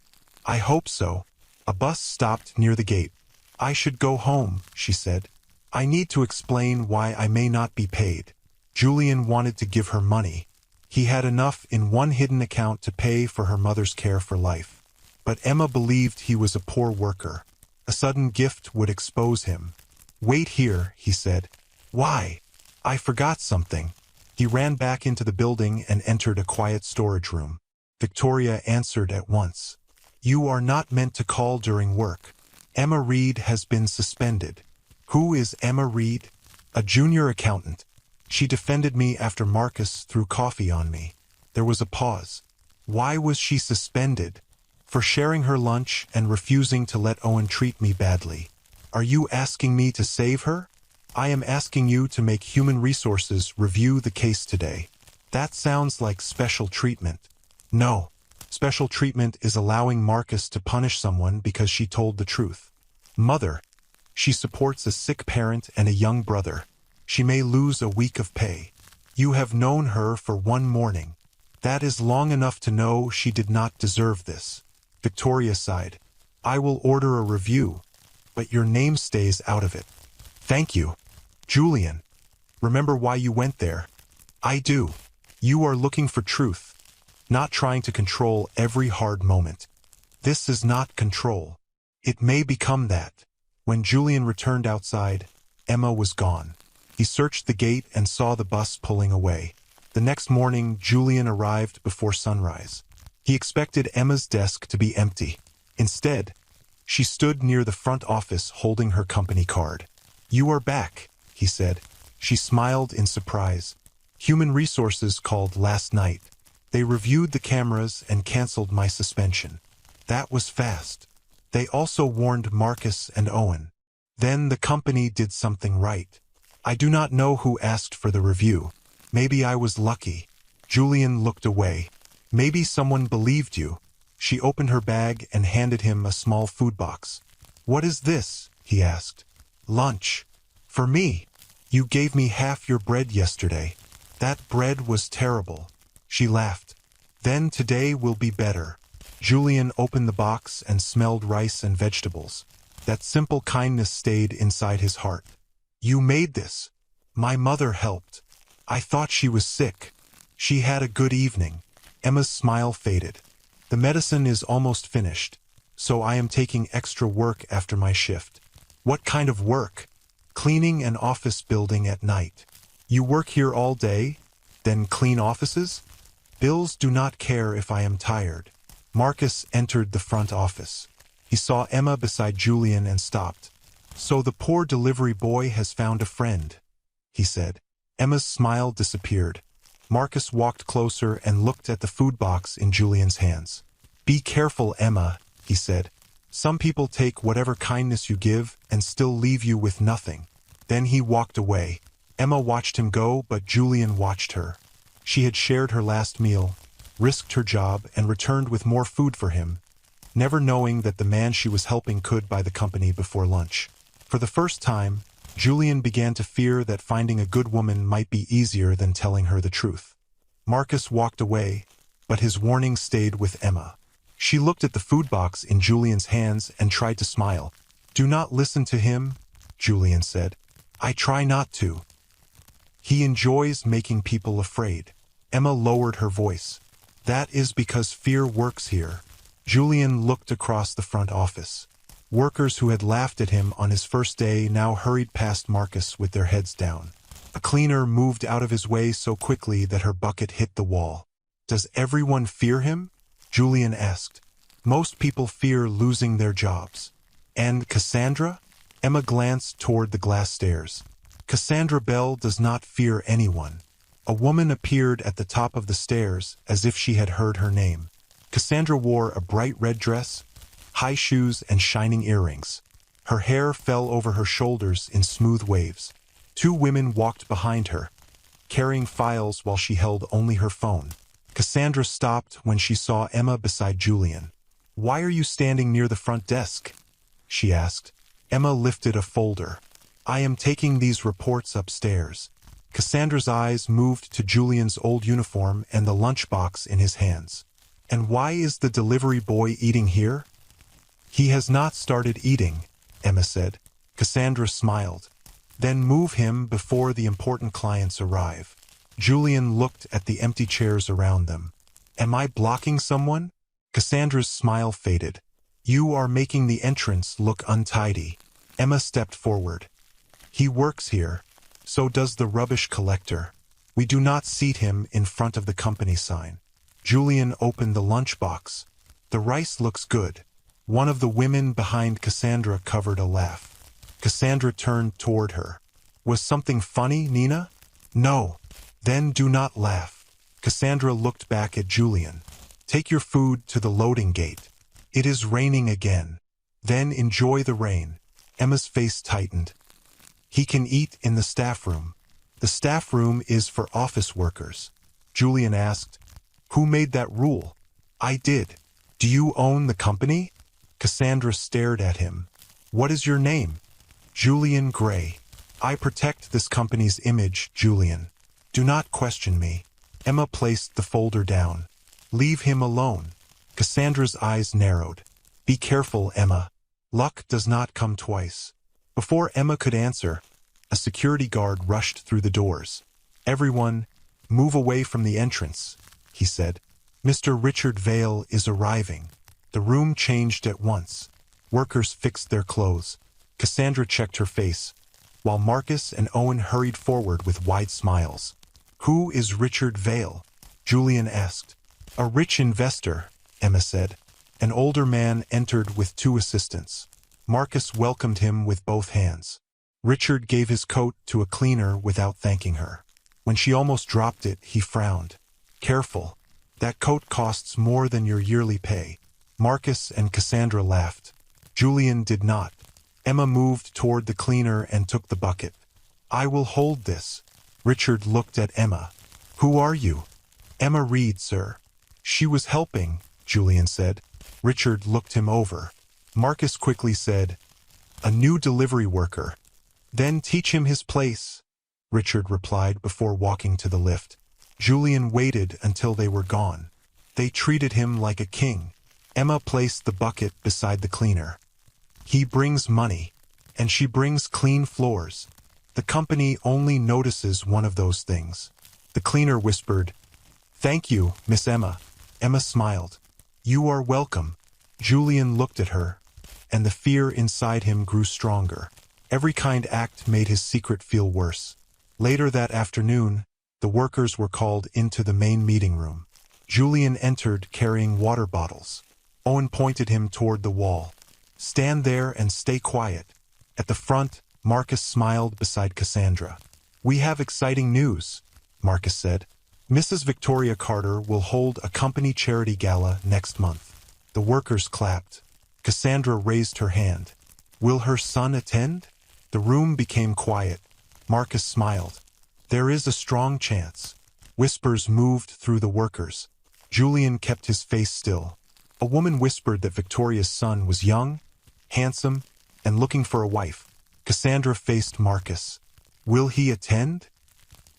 I hope so. A bus stopped near the gate. I should go home, she said. I need to explain why I may not be paid. Julian wanted to give her money. He had enough in one hidden account to pay for her mother's care for life. But Emma believed he was a poor worker. A sudden gift would expose him. Wait here, he said. Why? I forgot something. He ran back into the building and entered a quiet storage room. Victoria answered at once. You are not meant to call during work. Emma Reed has been suspended. Who is Emma Reed? A junior accountant. She defended me after Marcus threw coffee on me. There was a pause. Why was she suspended? For sharing her lunch and refusing to let Owen treat me badly. Are you asking me to save her? I am asking you to make Human Resources review the case today. That sounds like special treatment. No. Special treatment is allowing Marcus to punish someone because she told the truth. Mother. She supports a sick parent and a young brother. She may lose a week of pay. You have known her for one morning. That is long enough to know she did not deserve this. Victoria sighed. I will order a review, but your name stays out of it. Thank you. Julian. Remember why you went there? I do. You are looking for truth, not trying to control every hard moment. This is not control. It may become that. When Julian returned outside, Emma was gone. He searched the gate and saw the bus pulling away. The next morning, Julian arrived before sunrise. He expected Emma's desk to be empty. Instead, she stood near the front office holding her company card. You are back, he said. She smiled in surprise. Human Resources called last night. They reviewed the cameras and canceled my suspension. That was fast. They also warned Marcus and Owen. Then the company did something right. I do not know who asked for the review. Maybe I was lucky. Julian looked away. Maybe someone believed you. She opened her bag and handed him a small food box. What is this? He asked. Lunch. For me. You gave me half your bread yesterday. That bread was terrible. She laughed. Then today will be better. Julian opened the box and smelled rice and vegetables. That simple kindness stayed inside his heart. You made this. My mother helped. I thought she was sick. She had a good evening. Emma's smile faded. The medicine is almost finished, so I am taking extra work after my shift. What kind of work? Cleaning an office building at night. You work here all day, then clean offices? Bills do not care if I am tired. Marcus entered the front office. He saw Emma beside Julian and stopped. So the poor delivery boy has found a friend, he said. Emma's smile disappeared. Marcus walked closer and looked at the food box in Julian's hands. Be careful, Emma, he said. Some people take whatever kindness you give and still leave you with nothing. Then he walked away. Emma watched him go, but Julian watched her. She had shared her last meal, risked her job, and returned with more food for him, never knowing that the man she was helping could buy the company before lunch. For the first time, Julian began to fear that finding a good woman might be easier than telling her the truth. Marcus walked away, but his warning stayed with Emma. She looked at the food box in Julian's hands and tried to smile. Do not listen to him, Julian said. I try not to. He enjoys making people afraid. Emma lowered her voice. That is because fear works here. Julian looked across the front office. Workers who had laughed at him on his first day now hurried past Marcus with their heads down. A cleaner moved out of his way so quickly that her bucket hit the wall. Does everyone fear him? Julian asked. Most people fear losing their jobs. And Cassandra? Emma glanced toward the glass stairs. Cassandra Bell does not fear anyone. A woman appeared at the top of the stairs as if she had heard her name. Cassandra wore a bright red dress, high shoes, and shining earrings. Her hair fell over her shoulders in smooth waves. Two women walked behind her, carrying files while she held only her phone. Cassandra stopped when she saw Emma beside Julian. Why are you standing near the front desk? She asked. Emma lifted a folder. I am taking these reports upstairs. Cassandra's eyes moved to Julian's old uniform and the lunchbox in his hands. And why is the delivery boy eating here? He has not started eating, Emma said. Cassandra smiled. Then move him before the important clients arrive. Julian looked at the empty chairs around them. Am I blocking someone? Cassandra's smile faded. You are making the entrance look untidy. Emma stepped forward. He works here. So does the rubbish collector. We do not seat him in front of the company sign. Julian opened the lunchbox. The rice looks good. One of the women behind Cassandra covered a laugh. Cassandra turned toward her. Was something funny, Nina? No. Then do not laugh. Cassandra looked back at Julian. Take your food to the loading gate. It is raining again. Then enjoy the rain. Emma's face tightened. He can eat in the staff room. The staff room is for office workers. Julian asked. Who made that rule? I did. Do you own the company? Cassandra stared at him. What is your name? Julian Gray. I protect this company's image, Julian. Do not question me. Emma placed the folder down. Leave him alone. Cassandra's eyes narrowed. Be careful, Emma. Luck does not come twice. Before Emma could answer, a security guard rushed through the doors. Everyone, move away from the entrance, he said. Mr. Richard Vale is arriving. The room changed at once. Workers fixed their clothes. Cassandra checked her face, while Marcus and Owen hurried forward with wide smiles. Who is Richard Vale? Julian asked. A rich investor, Emma said. An older man entered with 2 assistants. Marcus welcomed him with both hands. Richard gave his coat to a cleaner without thanking her. When she almost dropped it, he frowned. Careful. That coat costs more than your yearly pay. Marcus and Cassandra laughed. Julian did not. Emma moved toward the cleaner and took the bucket. I will hold this. Richard looked at Emma. Who are you? Emma Reed, sir. She was helping, Julian said. Richard looked him over. Marcus quickly said, a new delivery worker. Then teach him his place, Richard replied before walking to the lift. Julian waited until they were gone. They treated him like a king. Emma placed the bucket beside the cleaner. He brings money, and she brings clean floors. The company only notices one of those things. The cleaner whispered, Thank you, Miss Emma. Emma smiled. You are welcome. Julian looked at her, and the fear inside him grew stronger. Every kind act made his secret feel worse. Later that afternoon, the workers were called into the main meeting room. Julian entered carrying water bottles. Owen pointed him toward the wall. Stand there and stay quiet. At the front, Marcus smiled beside Cassandra. We have exciting news, Marcus said. Mrs. Victoria Carter will hold a company charity gala next month. The workers clapped. Cassandra raised her hand. Will her son attend? The room became quiet. Marcus smiled. There is a strong chance. Whispers moved through the workers. Julian kept his face still. A woman whispered that Victoria's son was young, handsome, and looking for a wife. Cassandra faced Marcus. Will he attend?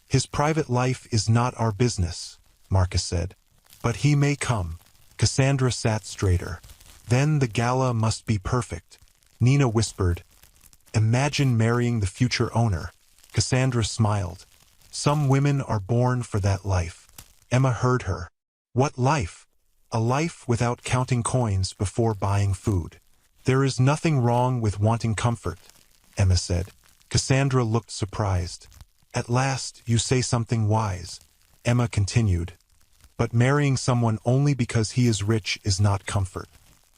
His private life is not our business, Marcus said. But he may come. Cassandra sat straighter. Then the gala must be perfect. Nina whispered, Imagine marrying the future owner. Cassandra smiled. Some women are born for that life. Emma heard her. What life? A life without counting coins before buying food. There is nothing wrong with wanting comfort, Emma said. Cassandra looked surprised. At last, you say something wise. Emma continued. But marrying someone only because he is rich is not comfort.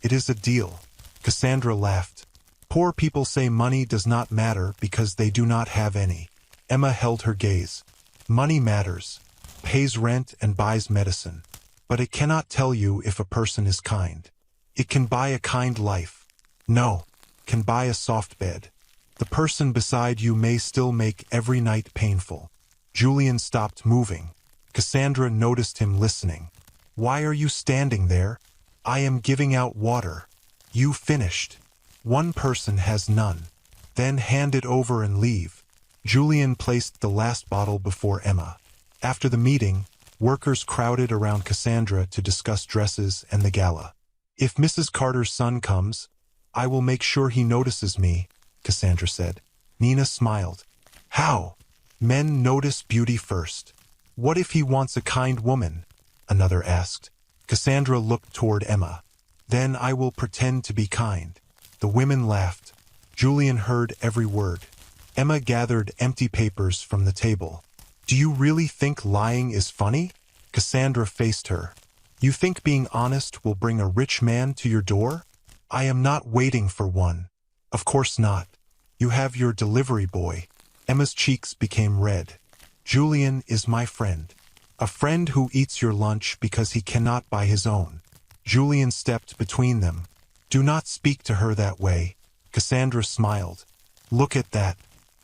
It is a deal. Cassandra laughed. Poor people say money does not matter because they do not have any. Emma held her gaze. Money matters, pays rent and buys medicine. But it cannot tell you if a person is kind. It can buy a kind life. No, can buy a soft bed. The person beside you may still make every night painful. Julian stopped moving. Cassandra noticed him listening. Why are you standing there? I am giving out water. You finished. One person has none. Then hand it over and leave. Julian placed the last bottle before Emma. After the meeting, workers crowded around Cassandra to discuss dresses and the gala. If Mrs. Carter's son comes, I will make sure he notices me, Cassandra said. Nina smiled. How? Men notice beauty first. What if he wants a kind woman? Another asked. Cassandra looked toward Emma. Then I will pretend to be kind. The women laughed. Julian heard every word. Emma gathered empty papers from the table. Do you really think lying is funny? Cassandra faced her. You think being honest will bring a rich man to your door? I am not waiting for one. Of course not. You have your delivery boy. Emma's cheeks became red. Julian is my friend. A friend who eats your lunch because he cannot buy his own. Julian stepped between them. Do not speak to her that way. Cassandra smiled. Look at that.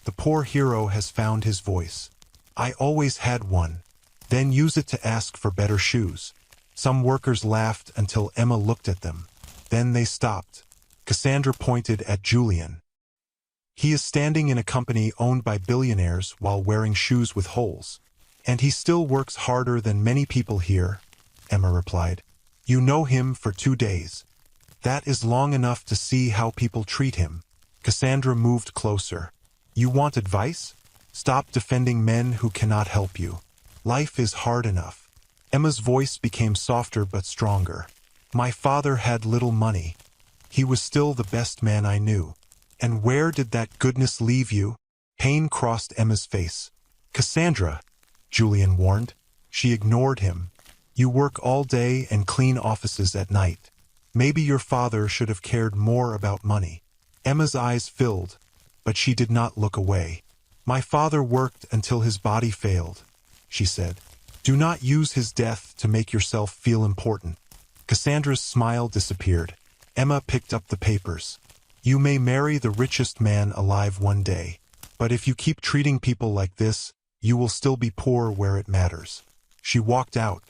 The poor hero has found his voice. I always had one. Then use it to ask for better shoes. Some workers laughed until Emma looked at them. Then they stopped. Cassandra pointed at Julian. He is standing in a company owned by billionaires while wearing shoes with holes. And he still works harder than many people here, Emma replied. You know him for 2 days. That is long enough to see how people treat him. Cassandra moved closer. You want advice? Stop defending men who cannot help you. Life is hard enough. Emma's voice became softer but stronger. My father had little money. He was still the best man I knew. And where did that goodness leave you? Pain crossed Emma's face. Cassandra, Julian warned. She ignored him. You work all day and clean offices at night. Maybe your father should have cared more about money. Emma's eyes filled, but she did not look away. My father worked until his body failed, she said. Do not use his death to make yourself feel important. Cassandra's smile disappeared. Emma picked up the papers. You may marry the richest man alive one day, but if you keep treating people like this, you will still be poor where it matters. She walked out.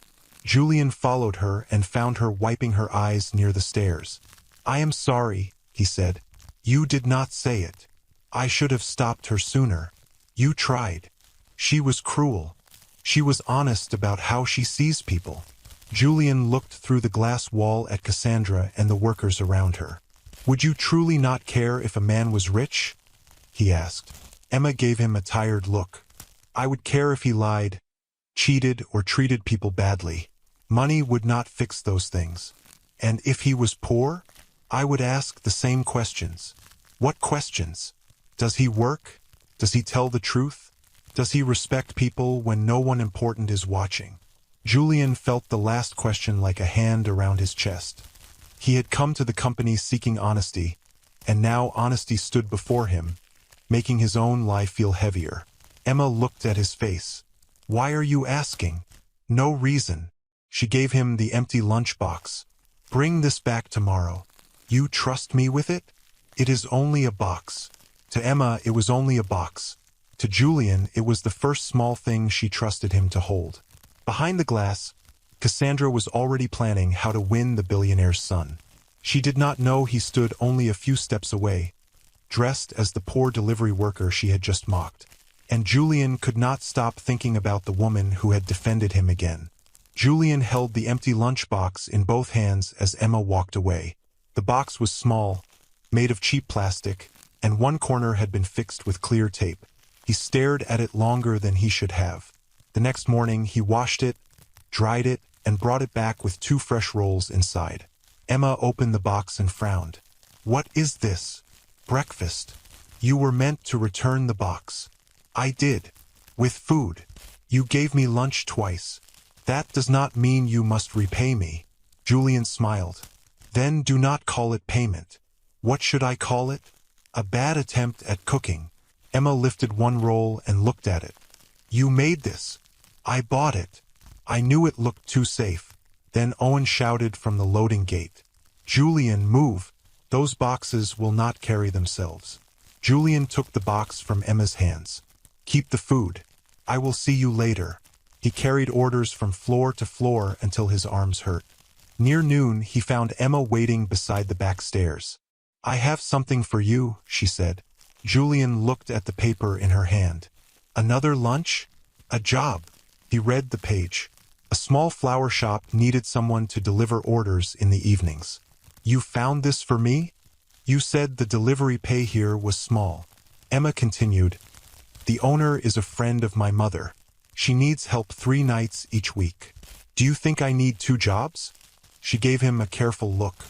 Julian followed her and found her wiping her eyes near the stairs. I am sorry, he said. You did not say it. I should have stopped her sooner. You tried. She was cruel. She was honest about how she sees people. Julian looked through the glass wall at Cassandra and the workers around her. Would you truly not care if a man was rich? He asked. Emma gave him a tired look. I would care if he lied, cheated, or treated people badly. Money would not fix those things. And if he was poor, I would ask the same questions. What questions? Does he work? Does he tell the truth? Does he respect people when no one important is watching? Julian felt the last question like a hand around his chest. He had come to the company seeking honesty, and now honesty stood before him, making his own life feel heavier. Emma looked at his face. Why are you asking? No reason. She gave him the empty lunchbox. Bring this back tomorrow. You trust me with it? It is only a box. To Emma, it was only a box. To Julian, it was the first small thing she trusted him to hold. Behind the glass, Cassandra was already planning how to win the billionaire's son. She did not know he stood only a few steps away, dressed as the poor delivery worker she had just mocked. And Julian could not stop thinking about the woman who had defended him again. Julian held the empty lunchbox in both hands as Emma walked away. The box was small, made of cheap plastic, and one corner had been fixed with clear tape. He stared at it longer than he should have. The next morning he washed it, dried it, and brought it back with 2 fresh rolls inside. Emma opened the box and frowned. What is this? Breakfast. You were meant to return the box. I did. With food. You gave me lunch twice. That does not mean you must repay me. Julian smiled. Then do not call it payment. What should I call it? A bad attempt at cooking. Emma lifted one roll and looked at it. You made this. I bought it. I knew it looked too safe. Then Owen shouted from the loading gate. Julian, move. Those boxes will not carry themselves. Julian took the box from Emma's hands. Keep the food. I will see you later. He carried orders from floor to floor until his arms hurt. Near noon, he found Emma waiting beside the back stairs. I have something for you, she said. Julian looked at the paper in her hand. Another lunch? A job. He read the page. A small flower shop needed someone to deliver orders in the evenings. You found this for me? You said the delivery pay here was small. Emma continued. The owner is a friend of my mother. She needs help 3 nights each week. Do you think I need 2 jobs? She gave him a careful look.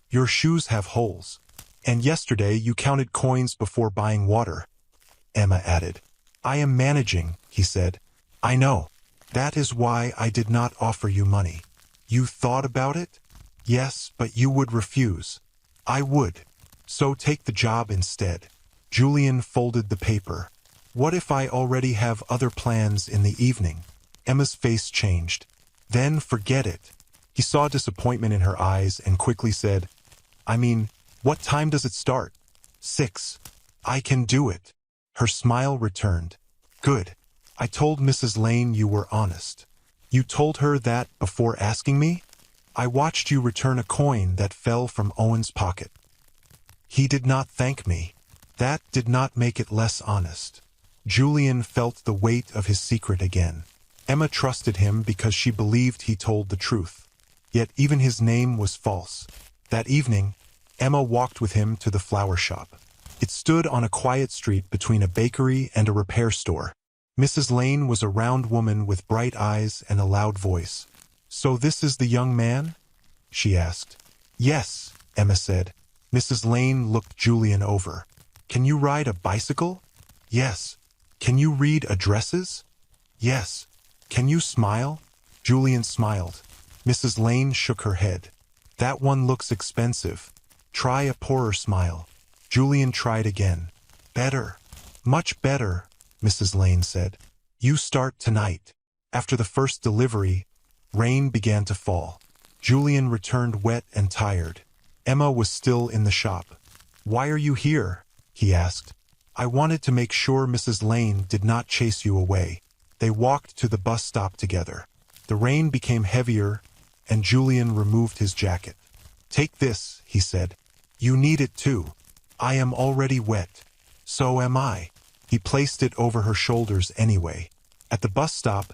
Your shoes have holes. And yesterday you counted coins before buying water. Emma added. I am managing, he said. I know. That is why I did not offer you money. You thought about it? Yes, but you would refuse. I would. So take the job instead. Julian folded the paper. What if I already have other plans in the evening? Emma's face changed. Then forget it. He saw disappointment in her eyes and quickly said, I mean, what time does it start? 6. I can do it. Her smile returned. Good. I told Mrs. Lane you were honest. You told her that before asking me? I watched you return a coin that fell from Owen's pocket. He did not thank me. That did not make it less honest. Julian felt the weight of his secret again. Emma trusted him because she believed he told the truth. Yet even his name was false. That evening, Emma walked with him to the flower shop. It stood on a quiet street between a bakery and a repair store. Mrs. Lane was a round woman with bright eyes and a loud voice. So this is the young man? She asked. Yes, Emma said. Mrs. Lane looked Julian over. Can you ride a bicycle? Yes. Can you read addresses? Yes. Can you smile? Julian smiled. Mrs. Lane shook her head. That one looks expensive. Try a poorer smile. Julian tried again. Better. Much better, Mrs. Lane said. You start tonight. After the first delivery, rain began to fall. Julian returned wet and tired. Emma was still in the shop. Why are you here? He asked. I wanted to make sure Mrs. Lane did not chase you away. They walked to the bus stop together. The rain became heavier, and Julian removed his jacket. Take this, he said. You need it too. I am already wet. So am I. He placed it over her shoulders anyway. At the bus stop,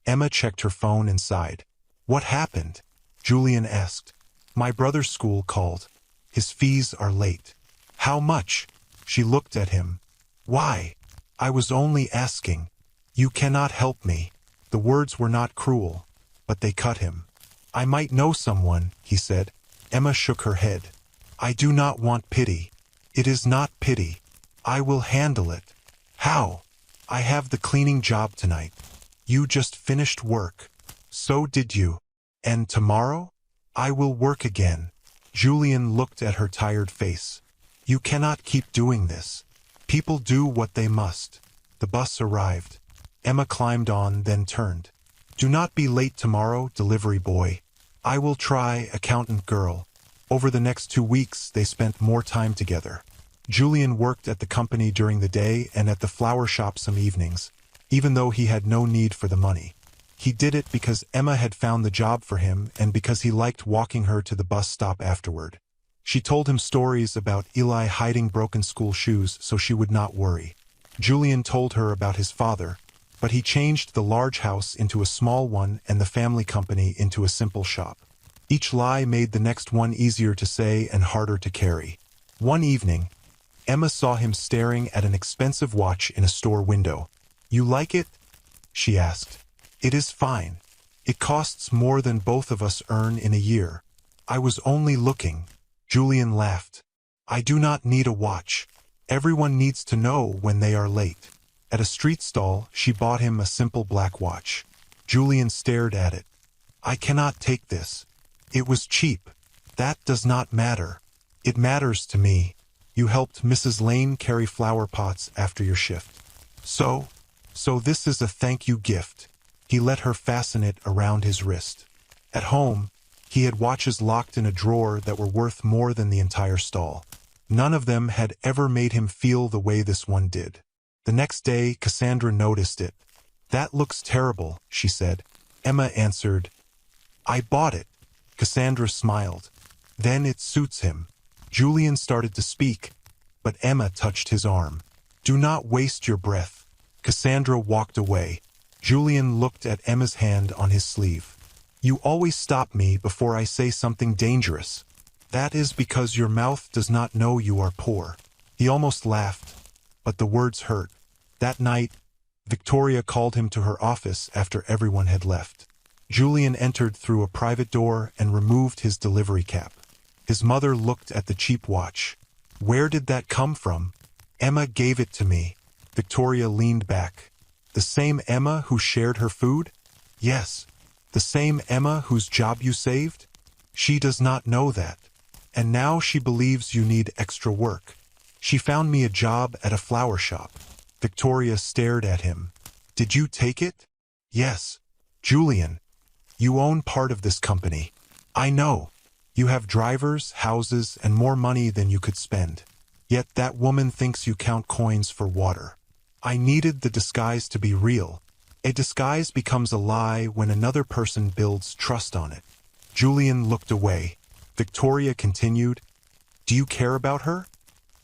Emma checked her phone and sighed. What happened? Julian asked. My brother's school called. His fees are late. How much? She looked at him. Why? I was only asking. You cannot help me. The words were not cruel, but they cut him. I might know someone, he said. Emma shook her head. I do not want pity. It is not pity. I will handle it. How? I have the cleaning job tonight. You just finished work. So did you. And tomorrow? I will work again. Julian looked at her tired face. You cannot keep doing this. People do what they must. The bus arrived. Emma climbed on, then turned. Do not be late tomorrow, delivery boy. I will try, accountant girl. Over the next 2 weeks, they spent more time together. Julian worked at the company during the day and at the flower shop some evenings, even though he had no need for the money. He did it because Emma had found the job for him and because he liked walking her to the bus stop afterward. She told him stories about Eli hiding broken school shoes so she would not worry. Julian told her about his father, but he changed the large house into a small one and the family company into a simple shop. Each lie made the next one easier to say and harder to carry. One evening, Emma saw him staring at an expensive watch in a store window. You like it? She asked. It is fine. It costs more than both of us earn in a year. I was only looking. Julian laughed. I do not need a watch. Everyone needs to know when they are late. At a street stall, she bought him a simple black watch. Julian stared at it. I cannot take this. It was cheap. That does not matter. It matters to me. You helped Mrs. Lane carry flower pots after your shift. So this is a thank you gift. He let her fasten it around his wrist. At home, he had watches locked in a drawer that were worth more than the entire stall. None of them had ever made him feel the way this one did. The next day, Cassandra noticed it. That looks terrible, she said. Emma answered, I bought it. Cassandra smiled. Then it suits him. Julian started to speak, but Emma touched his arm. Do not waste your breath. Cassandra walked away. Julian looked at Emma's hand on his sleeve. You always stop me before I say something dangerous. That is because your mouth does not know you are poor. He almost laughed, but the words hurt. That night, Victoria called him to her office after everyone had left. Julian entered through a private door and removed his delivery cap. His mother looked at the cheap watch. Where did that come from? Emma gave it to me. Victoria leaned back. The same Emma who shared her food? Yes. The same Emma whose job you saved? She does not know that. And now she believes you need extra work. She found me a job at a flower shop. Victoria stared at him. Did you take it? Yes. Julian, you own part of this company. I know. You have drivers, houses, and more money than you could spend. Yet that woman thinks you count coins for water. I needed the disguise to be real. A disguise becomes a lie when another person builds trust on it. Julian looked away. Victoria continued, Do you care about her?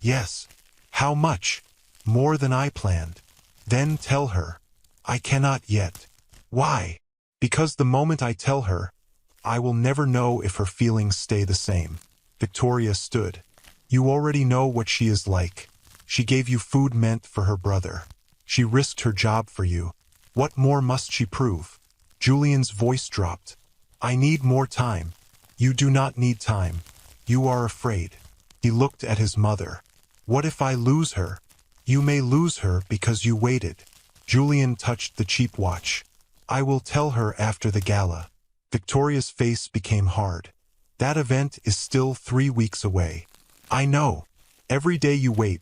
Yes. How much? More than I planned. Then tell her. I cannot yet. Why? Because the moment I tell her, I will never know if her feelings stay the same. Victoria stood. You already know what she is like. She gave you food meant for her brother. She risked her job for you. What more must she prove? Julian's voice dropped. I need more time. You do not need time. You are afraid. He looked at his mother. What if I lose her? You may lose her because you waited. Julian touched the cheap watch. I will tell her after the gala. Victoria's face became hard. That event is still 3 weeks away. I know. Every day you wait.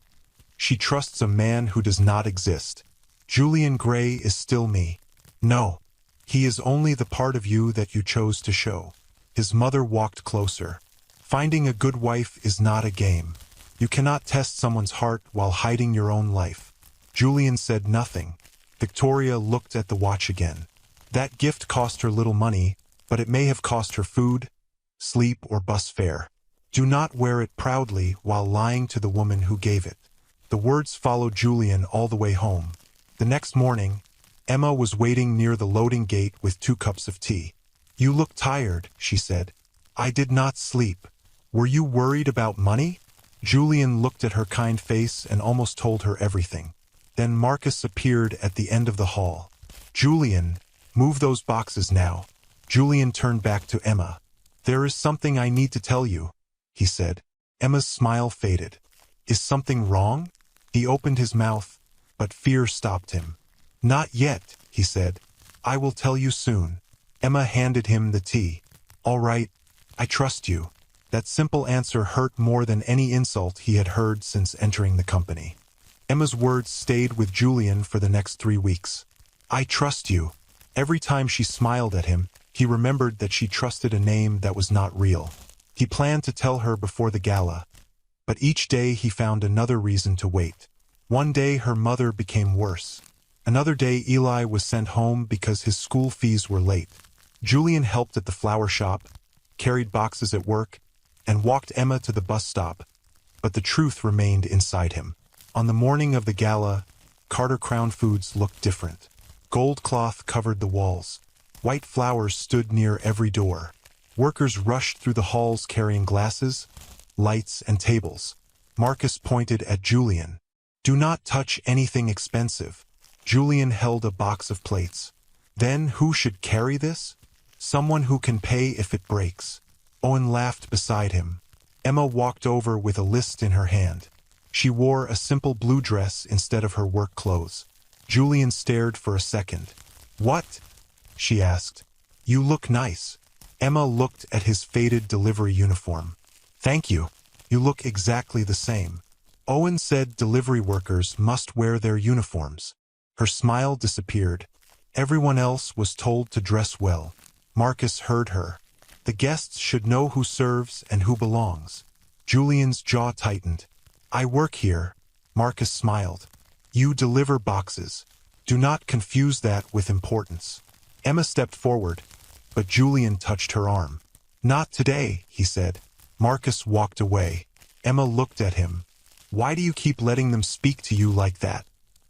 She trusts a man who does not exist. Julian Gray is still me. No. He is only the part of you that you chose to show. His mother walked closer. Finding a good wife is not a game. You cannot test someone's heart while hiding your own life. Julian said nothing. Victoria looked at the watch again. That gift cost her little money, but it may have cost her food, sleep, or bus fare. Do not wear it proudly while lying to the woman who gave it. The words followed Julian all the way home. The next morning, Emma was waiting near the loading gate with 2 cups of tea. You look tired, she said. I did not sleep. Were you worried about money? Julian looked at her kind face and almost told her everything. Then Marcus appeared at the end of the hall. Julian, move those boxes now. Julian turned back to Emma. There is something I need to tell you, he said. Emma's smile faded. Is something wrong? He opened his mouth, but fear stopped him. Not yet, he said. I will tell you soon. Emma handed him the tea. All right, I trust you. That simple answer hurt more than any insult he had heard since entering the company. Emma's words stayed with Julian for the next 3 weeks. I trust you. Every time she smiled at him, he remembered that she trusted a name that was not real. He planned to tell her before the gala, but each day he found another reason to wait. One day her mother became worse. Another day Eli was sent home because his school fees were late. Julian helped at the flower shop, carried boxes at work, and walked Emma to the bus stop, but the truth remained inside him. On the morning of the gala, Carter Crown Foods looked different. Gold cloth covered the walls. White flowers stood near every door. Workers rushed through the halls carrying glasses, lights, and tables. Marcus pointed at Julian. Do not touch anything expensive. Julian held a box of plates. Then who should carry this? Someone who can pay if it breaks. Owen laughed beside him. Emma walked over with a list in her hand. She wore a simple blue dress instead of her work clothes. Julian stared for a second. What? She asked. You look nice. Emma looked at his faded delivery uniform. Thank you. You look exactly the same. Owen said delivery workers must wear their uniforms. Her smile disappeared. Everyone else was told to dress well. Marcus heard her. The guests should know who serves and who belongs. Julian's jaw tightened. I work here. Marcus smiled. You deliver boxes. Do not confuse that with importance. Emma stepped forward, but Julian touched her arm. Not today, he said. Marcus walked away. Emma looked at him. Why do you keep letting them speak to you like that?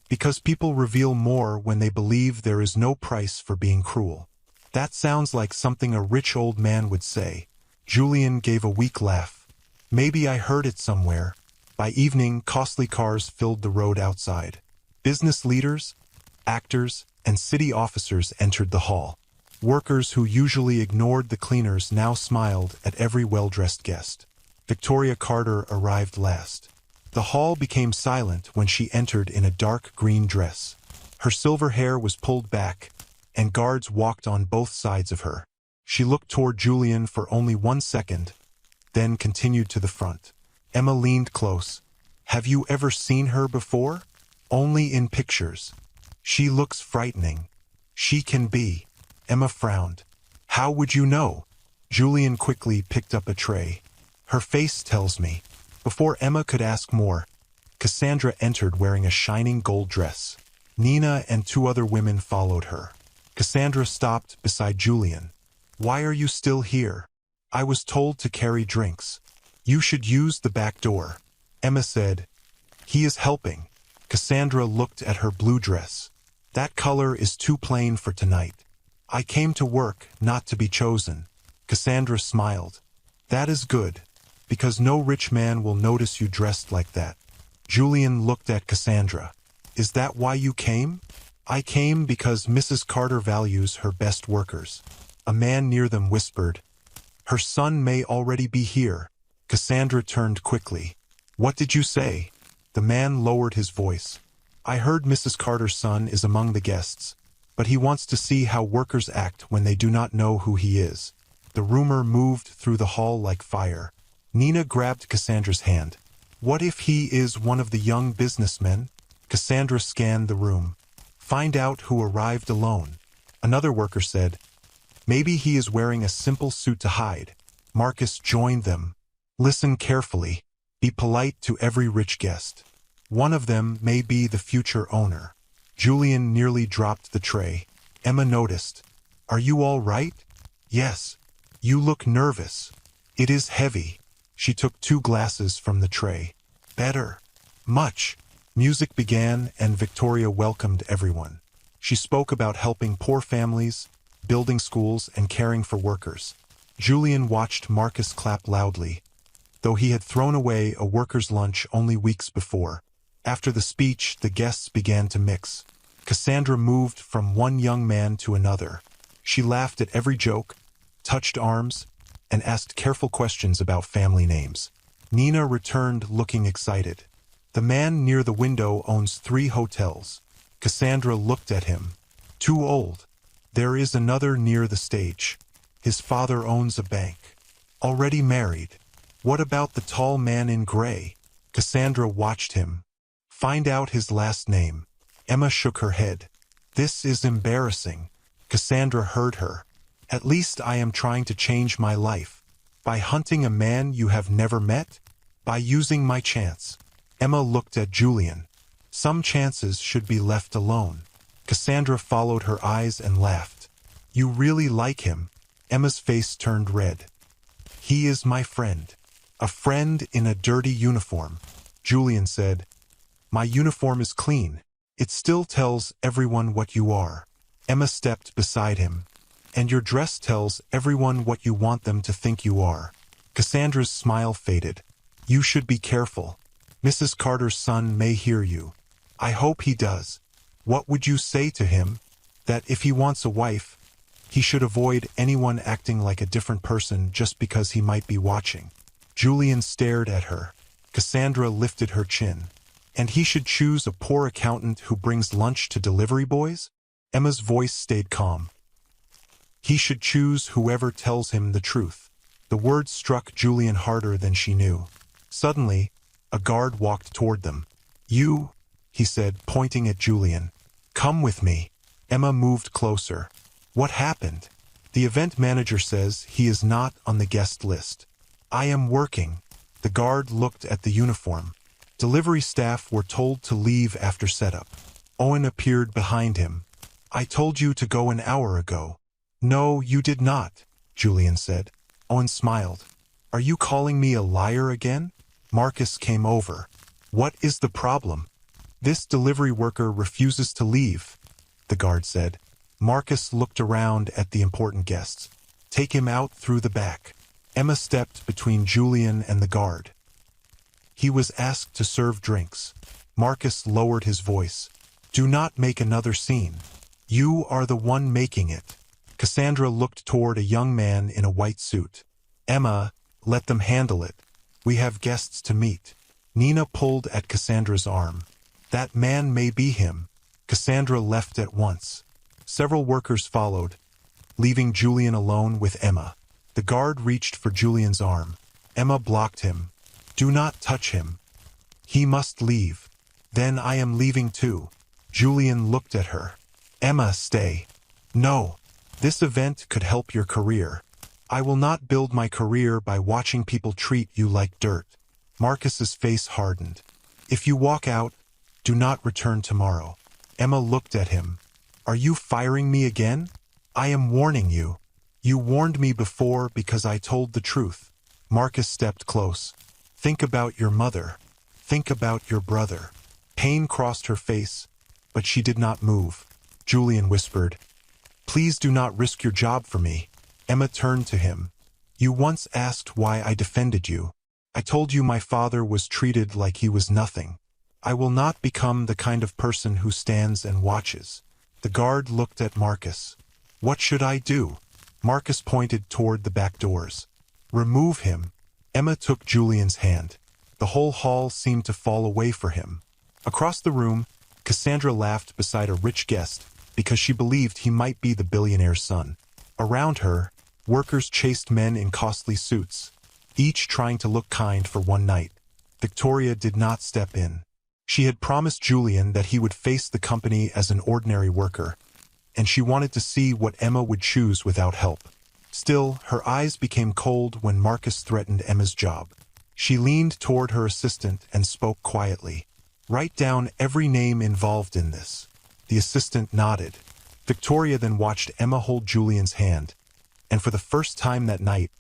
Because people reveal more when they believe there is no price for being cruel. That sounds like something a rich old man would say. Julian gave a weak laugh. Maybe I heard it somewhere. By evening, costly cars filled the road outside. Business leaders, actors, and city officers entered the hall. Workers who usually ignored the cleaners now smiled at every well-dressed guest. Victoria Carter arrived last. The hall became silent when she entered in a dark green dress. Her silver hair was pulled back, and guards walked on both sides of her. She looked toward Julian for only 1 second, then continued to the front. Emma leaned close. Have you ever seen her before? Only in pictures. She looks frightening. She can be. Emma frowned. How would you know? Julian quickly picked up a tray. Her face tells me. Before Emma could ask more, Cassandra entered wearing a shining gold dress. Nina and 2 other women followed her. Cassandra stopped beside Julian. Why are you still here? I was told to carry drinks. You should use the back door. Emma said. He is helping. Cassandra looked at her blue dress. That color is too plain for tonight. I came to work, not to be chosen. Cassandra smiled. That is good, because no rich man will notice you dressed like that. Julian looked at Cassandra. Is that why you came? I came because Mrs. Carter values her best workers. A man near them whispered. Her son may already be here. Cassandra turned quickly. What did you say? The man lowered his voice. I heard Mrs. Carter's son is among the guests, but he wants to see how workers act when they do not know who he is. The rumor moved through the hall like fire. Nina grabbed Cassandra's hand. What if he is one of the young businessmen? Cassandra scanned the room. Find out who arrived alone. Another worker said, maybe he is wearing a simple suit to hide. Marcus joined them. Listen carefully. Be polite to every rich guest. One of them may be the future owner. Julian nearly dropped the tray. Emma noticed. Are you all right? Yes. You look nervous. It is heavy. She took 2 glasses from the tray. Better. Much. Music began and Victoria welcomed everyone. She spoke about helping poor families, building schools, and caring for workers. Julian watched Marcus clap loudly, though he had thrown away a worker's lunch only weeks before. After the speech, the guests began to mix. Cassandra moved from one young man to another. She laughed at every joke, touched arms, and asked careful questions about family names. Nina returned looking excited. The man near the window owns 3 hotels. Cassandra looked at him. Too old. There is another near the stage. His father owns a bank. Already married. What about the tall man in gray? Cassandra watched him. Find out his last name. Emma shook her head. This is embarrassing. Cassandra heard her. At least I am trying to change my life. By hunting a man you have never met? By using my chance. Emma looked at Julian. Some chances should be left alone. Cassandra followed her eyes and laughed. You really like him? Emma's face turned red. He is my friend. A friend in a dirty uniform. Julian said. My uniform is clean. It still tells everyone what you are. Emma stepped beside him. And your dress tells everyone what you want them to think you are. Cassandra's smile faded. You should be careful. Mrs. Carter's son may hear you. I hope he does. What would you say to him? That if he wants a wife, he should avoid anyone acting like a different person just because he might be watching. Julian stared at her. Cassandra lifted her chin. And he should choose a poor accountant who brings lunch to delivery boys? Emma's voice stayed calm. He should choose whoever tells him the truth. The words struck Julian harder than she knew. Suddenly, a guard walked toward them. You, he said, pointing at Julian. Come with me. Emma moved closer. What happened? The event manager says he is not on the guest list. I am working. The guard looked at the uniform. Delivery staff were told to leave after setup. Owen appeared behind him. I told you to go an hour ago. No, you did not, Julian said. Owen smiled. Are you calling me a liar again? Marcus came over. What is the problem? This delivery worker refuses to leave, the guard said. Marcus looked around at the important guests. Take him out through the back. Emma stepped between Julian and the guard. He was asked to serve drinks. Marcus lowered his voice. Do not make another scene. You are the one making it. Cassandra looked toward a young man in a white suit. Emma, let them handle it. We have guests to meet. Nina pulled at Cassandra's arm. That man may be him. Cassandra left at once. Several workers followed, leaving Julian alone with Emma. The guard reached for Julian's arm. Emma blocked him. Do not touch him. He must leave. Then I am leaving too. Julian looked at her. Emma, stay. No. This event could help your career. I will not build my career by watching people treat you like dirt. Marcus's face hardened. If you walk out, do not return tomorrow. Emma looked at him. Are you firing me again? I am warning you. You warned me before because I told the truth. Marcus stepped close. Think about your mother. Think about your brother. Pain crossed her face, but she did not move. Julian whispered, Please do not risk your job for me. Emma turned to him. You once asked why I defended you. I told you my father was treated like he was nothing. I will not become the kind of person who stands and watches. The guard looked at Marcus. What should I do? Marcus pointed toward the back doors. Remove him. Emma took Julian's hand. The whole hall seemed to fall away for him. Across the room, Cassandra laughed beside a rich guest because she believed he might be the billionaire's son. Around her, workers chased men in costly suits, each trying to look kind for one night. Victoria did not step in. She had promised Julian that he would face the company as an ordinary worker, and she wanted to see what Emma would choose without help. Still, her eyes became cold when Marcus threatened Emma's job. She leaned toward her assistant and spoke quietly. Write down every name involved in this. The assistant nodded. Victoria then watched Emma hold Julian's hand, and for the first time that night,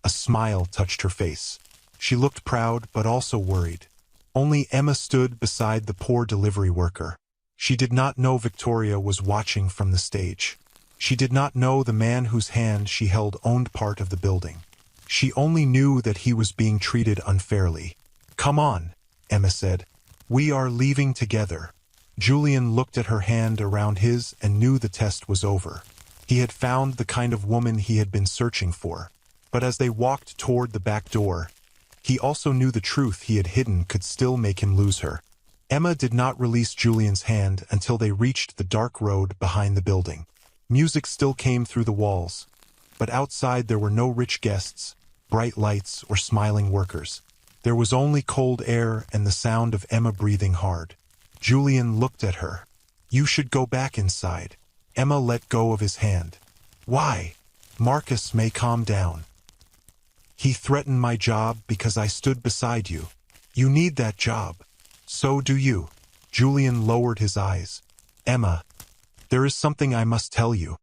a smile touched her face. She looked proud but also worried. Only Emma stood beside the poor delivery worker. She did not know Victoria was watching from the stage. She did not know the man whose hand she held owned part of the building. She only knew that he was being treated unfairly. Come on, Emma said. We are leaving together. Julian looked at her hand around his and knew the test was over. He had found the kind of woman he had been searching for. But as they walked toward the back door, he also knew the truth he had hidden could still make him lose her. Emma did not release Julian's hand until they reached the dark road behind the building. Music still came through the walls, but outside there were no rich guests, bright lights, or smiling workers. There was only cold air and the sound of Emma breathing hard. Julian looked at her. You should go back inside. Emma let go of his hand. Why? Marcus may calm down. He threatened my job because I stood beside you. You need that job. So do you. Julian lowered his eyes. Emma, there is something I must tell you.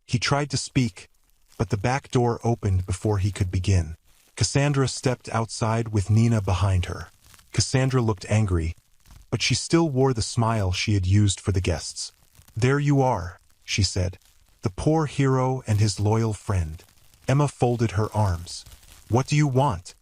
He tried to speak, but the back door opened before he could begin. Cassandra stepped outside with Nina behind her. Cassandra looked angry, but she still wore the smile she had used for the guests. There you are, she said. The poor hero and his loyal friend. Emma folded her arms. What do you want?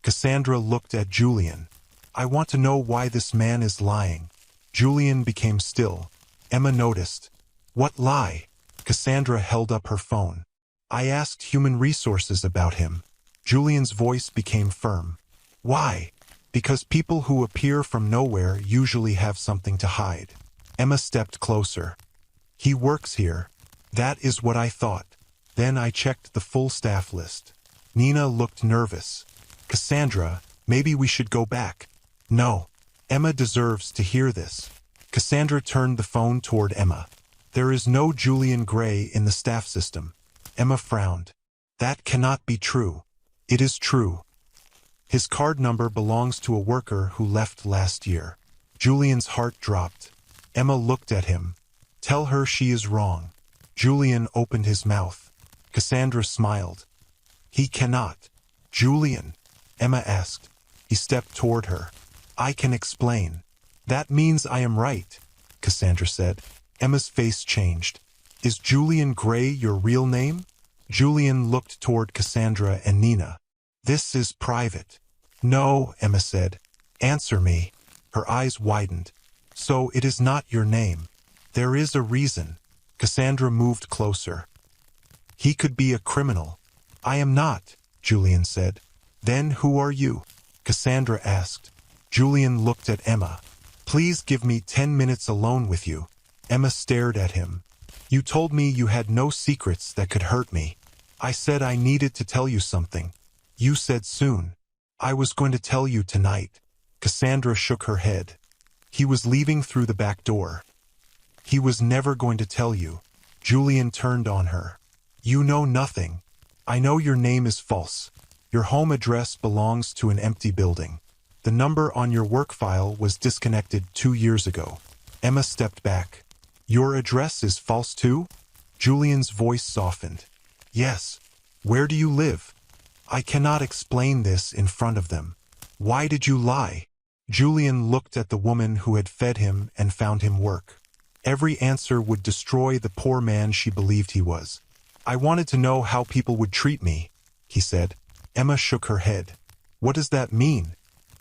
Cassandra looked at Julian. I want to know why this man is lying. Julian became still. Emma noticed. What lie? Cassandra held up her phone. I asked human resources about him. Julian's voice became firm. Why? Because people who appear from nowhere usually have something to hide. Emma stepped closer. He works here. That is what I thought. Then I checked the full staff list. Nina looked nervous. Cassandra, maybe we should go back. No. Emma deserves to hear this. Cassandra turned the phone toward Emma. There is no Julian Gray in the staff system. Emma frowned. That cannot be true. It is true. His card number belongs to a worker who left last year. Julian's heart dropped. Emma looked at him. Tell her she is wrong. Julian opened his mouth. Cassandra smiled. He cannot. Julian? Emma asked. He stepped toward her. I can explain. That means I am right, Cassandra said. Emma's face changed. Is Julian Gray your real name? Julian looked toward Cassandra and Nina. This is private. No, Emma said. Answer me. Her eyes widened. So it is not your name. There is a reason. Cassandra moved closer. He could be a criminal. I am not, Julian said. Then who are you? Cassandra asked. Julian looked at Emma. Please give me 10 minutes alone with you. Emma stared at him. You told me you had no secrets that could hurt me. I said I needed to tell you something. You said soon. I was going to tell you tonight. Cassandra shook her head. He was leaving through the back door. He was never going to tell you. Julian turned on her. You know nothing. I know your name is false. Your home address belongs to an empty building. The number on your work file was disconnected 2 years ago. Emma stepped back. Your address is false too? Julian's voice softened. Yes. Where do you live? I cannot explain this in front of them. Why did you lie? Julian looked at the woman who had fed him and found him work. Every answer would destroy the poor man she believed he was. I wanted to know how people would treat me, he said. Emma shook her head. What does that mean?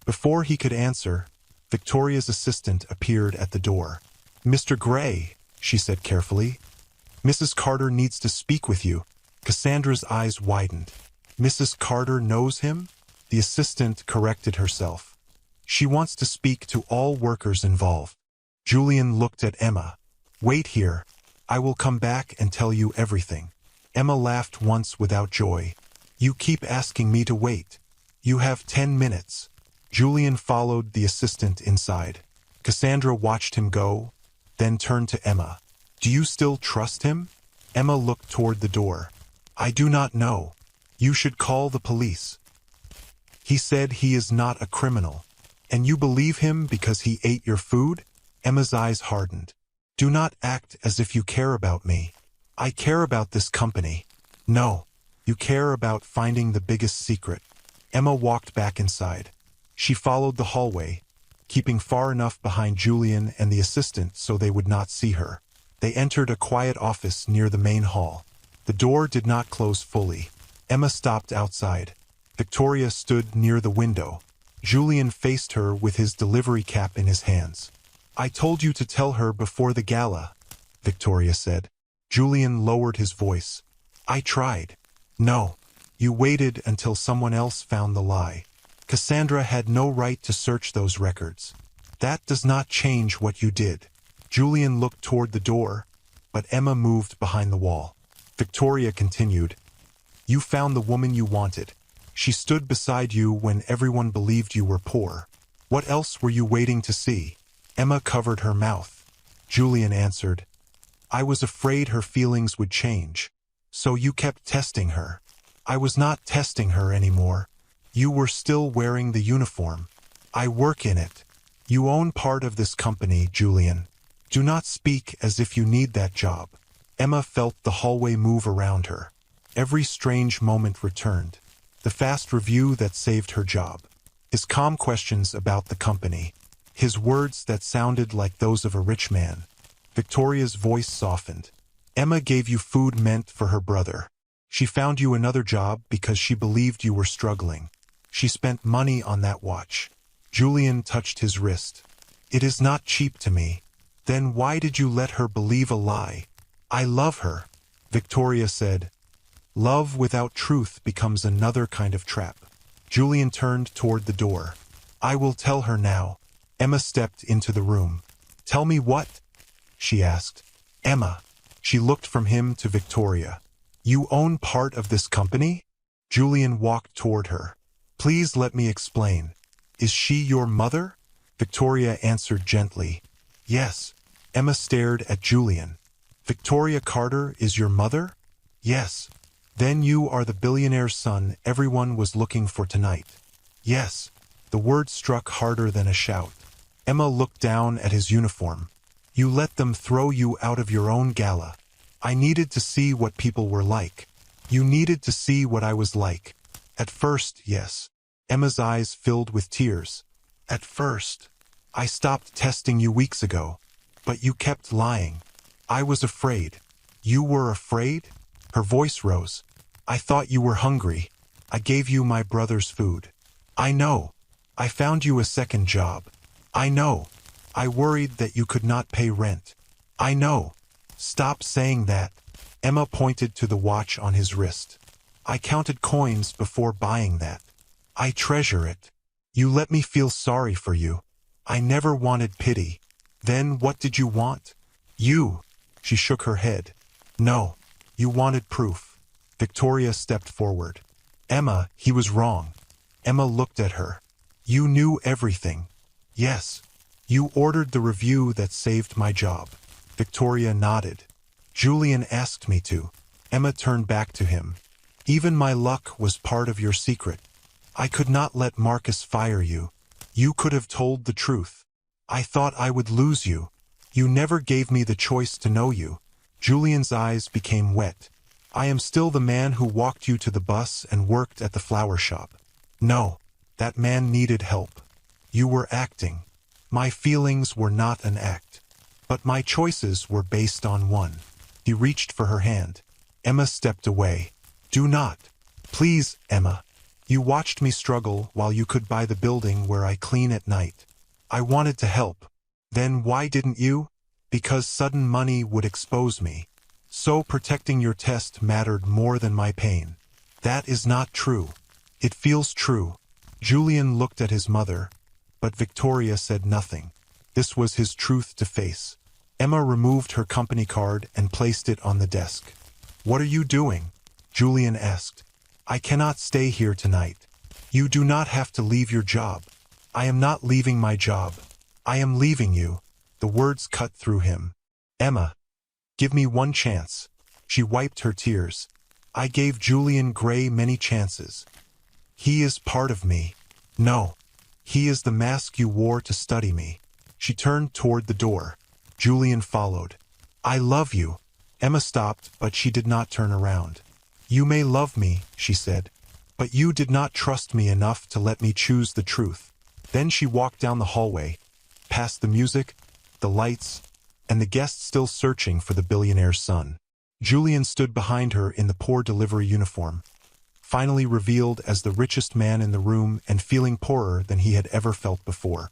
Before he could answer, Victoria's assistant appeared at the door. Mr. Gray, she said carefully. Mrs. Carter needs to speak with you. Cassandra's eyes widened. Mrs. Carter knows him? The assistant corrected herself. She wants to speak to all workers involved. Julian looked at Emma. Wait here. I will come back and tell you everything. Emma laughed once without joy. You keep asking me to wait. You have 10 minutes. Julian followed the assistant inside. Cassandra watched him go, then turned to Emma. Do you still trust him? Emma looked toward the door. I do not know. You should call the police. He said he is not a criminal. And you believe him because he ate your food? Emma's eyes hardened. Do not act as if you care about me. I care about this company. No, you care about finding the biggest secret. Emma walked back inside. She followed the hallway, keeping far enough behind Julian and the assistant so they would not see her. They entered a quiet office near the main hall. The door did not close fully. Emma stopped outside. Victoria stood near the window. Julian faced her with his delivery cap in his hands. I told you to tell her before the gala, Victoria said. Julian lowered his voice. I tried. No. You waited until someone else found the lie. Cassandra had no right to search those records. That does not change what you did. Julian looked toward the door, but Emma moved behind the wall. Victoria continued. You found the woman you wanted. She stood beside you when everyone believed you were poor. What else were you waiting to see? Emma covered her mouth. Julian answered. I was afraid her feelings would change. So you kept testing her. I was not testing her anymore. You were still wearing the uniform. I work in it. You own part of this company, Julian. Do not speak as if you need that job. Emma felt the hallway move around her. Every strange moment returned. The fast review that saved her job. His calm questions about the company. His words that sounded like those of a rich man. Victoria's voice softened. Emma gave you food meant for her brother. She found you another job because she believed you were struggling. She spent money on that watch. Julian touched his wrist. It is not cheap to me. Then why did you let her believe a lie? I love her, Victoria said. Love without truth becomes another kind of trap. Julian turned toward the door. I will tell her now. Emma stepped into the room. Tell me what? She asked. Emma. She looked from him to Victoria. You own part of this company? Julian walked toward her. Please let me explain. Is she your mother? Victoria answered gently. Yes. Emma stared at Julian. Victoria Carter is your mother? Yes. Then you are the billionaire's son everyone was looking for tonight. Yes. The word struck harder than a shout. Emma looked down at his uniform. You let them throw you out of your own gala. I needed to see what people were like. You needed to see what I was like. At first, yes. Emma's eyes filled with tears. At first. I stopped testing you weeks ago. But you kept lying. I was afraid. You were afraid? Her voice rose. I thought you were hungry. I gave you my brother's food. I know. I found you a second job. I know. I worried that you could not pay rent. I know. Stop saying that. Emma pointed to the watch on his wrist. I counted coins before buying that. I treasure it. You let me feel sorry for you. I never wanted pity. Then what did you want? You. She shook her head. No. You wanted proof. Victoria stepped forward. Emma, he was wrong. Emma looked at her. You knew everything. Yes. You ordered the review that saved my job. Victoria nodded. Julian asked me to. Emma turned back to him. Even my luck was part of your secret. I could not let Marcus fire you. You could have told the truth. I thought I would lose you. You never gave me the choice to know you. Julian's eyes became wet. I am still the man who walked you to the bus and worked at the flower shop. No, that man needed help. You were acting. My feelings were not an act. But my choices were based on one. He reached for her hand. Emma stepped away. Do not. Please, Emma. You watched me struggle while you could buy the building where I clean at night. I wanted to help. Then why didn't you? Because sudden money would expose me. So protecting your test mattered more than my pain. That is not true. It feels true. Julian looked at his mother, but Victoria said nothing. This was his truth to face. Emma removed her company card and placed it on the desk. What are you doing? Julian asked. I cannot stay here tonight. You do not have to leave your job. I am not leaving my job. I am leaving you. The words cut through him. Emma, give me one chance. She wiped her tears. I gave Julian Gray many chances. He is part of me. No. He is the mask you wore to study me. She turned toward the door. Julian followed. I love you. Emma stopped, but she did not turn around. You may love me, she said, but you did not trust me enough to let me choose the truth. Then she walked down the hallway, past the music, the lights, and the guests still searching for the billionaire's son. Julian stood behind her in the poor delivery uniform, finally revealed as the richest man in the room and feeling poorer than he had ever felt before.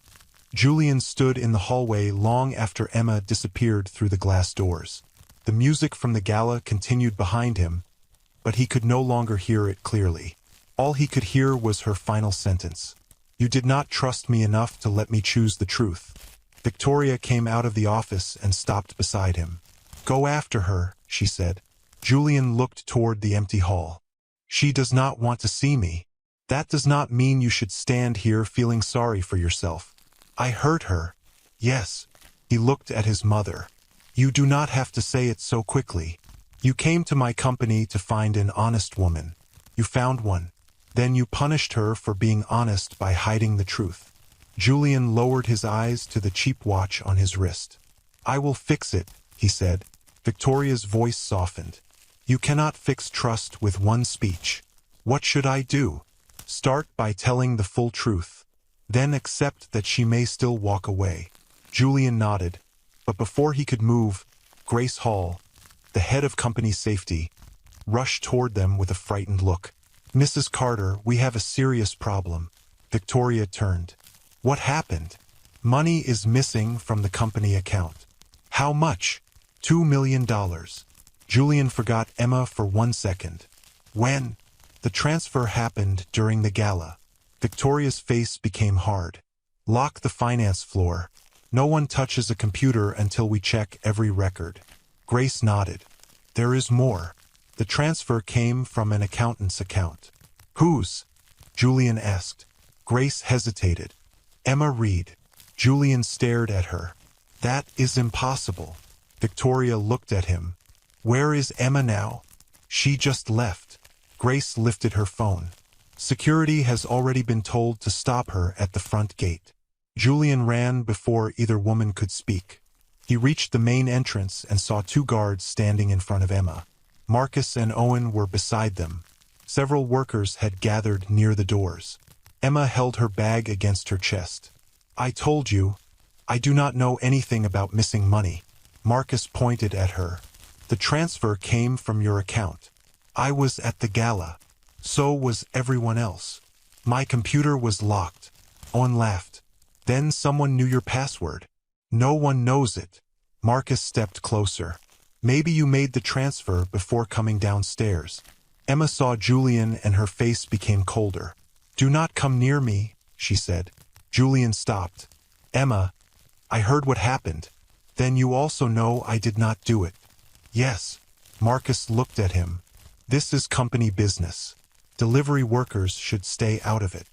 Julian stood in the hallway long after Emma disappeared through the glass doors. The music from the gala continued behind him, but he could no longer hear it clearly. All he could hear was her final sentence. You did not trust me enough to let me choose the truth. Victoria came out of the office and stopped beside him. Go after her, she said. Julian looked toward the empty hall. She does not want to see me. That does not mean you should stand here feeling sorry for yourself. I hurt her. Yes. He looked at his mother. You do not have to say it so quickly. You came to my company to find an honest woman. You found one. Then you punished her for being honest by hiding the truth. Julian lowered his eyes to the cheap watch on his wrist. I will fix it, he said. Victoria's voice softened. You cannot fix trust with one speech. What should I do? Start by telling the full truth. Then accept that she may still walk away. Julian nodded, but before he could move, Grace Hall, the head of company safety, rushed toward them with a frightened look. Mrs. Carter, we have a serious problem. Victoria turned. What happened? Money is missing from the company account. How much? $2 million. Julian forgot Emma for 1 second. When? The transfer happened during the gala. Victoria's face became hard. Lock the finance floor. No one touches a computer until we check every record. Grace nodded. There is more. The transfer came from an accountant's account. Whose? Julian asked. Grace hesitated. Emma Reed. Julian stared at her. That is impossible. Victoria looked at him. Where is Emma now? She just left. Grace lifted her phone. Security has already been told to stop her at the front gate. Julian ran before either woman could speak. He reached the main entrance and saw 2 guards standing in front of Emma. Marcus and Owen were beside them. Several workers had gathered near the doors. Emma held her bag against her chest. I told you, I do not know anything about missing money. Marcus pointed at her. The transfer came from your account. I was at the gala. So was everyone else. My computer was locked. Owen laughed. Then someone knew your password. No one knows it. Marcus stepped closer. Maybe you made the transfer before coming downstairs. Emma saw Julian and her face became colder. Do not come near me, she said. Julian stopped. Emma, I heard what happened. Then you also know I did not do it. Yes. Marcus looked at him. This is company business. Delivery workers should stay out of it.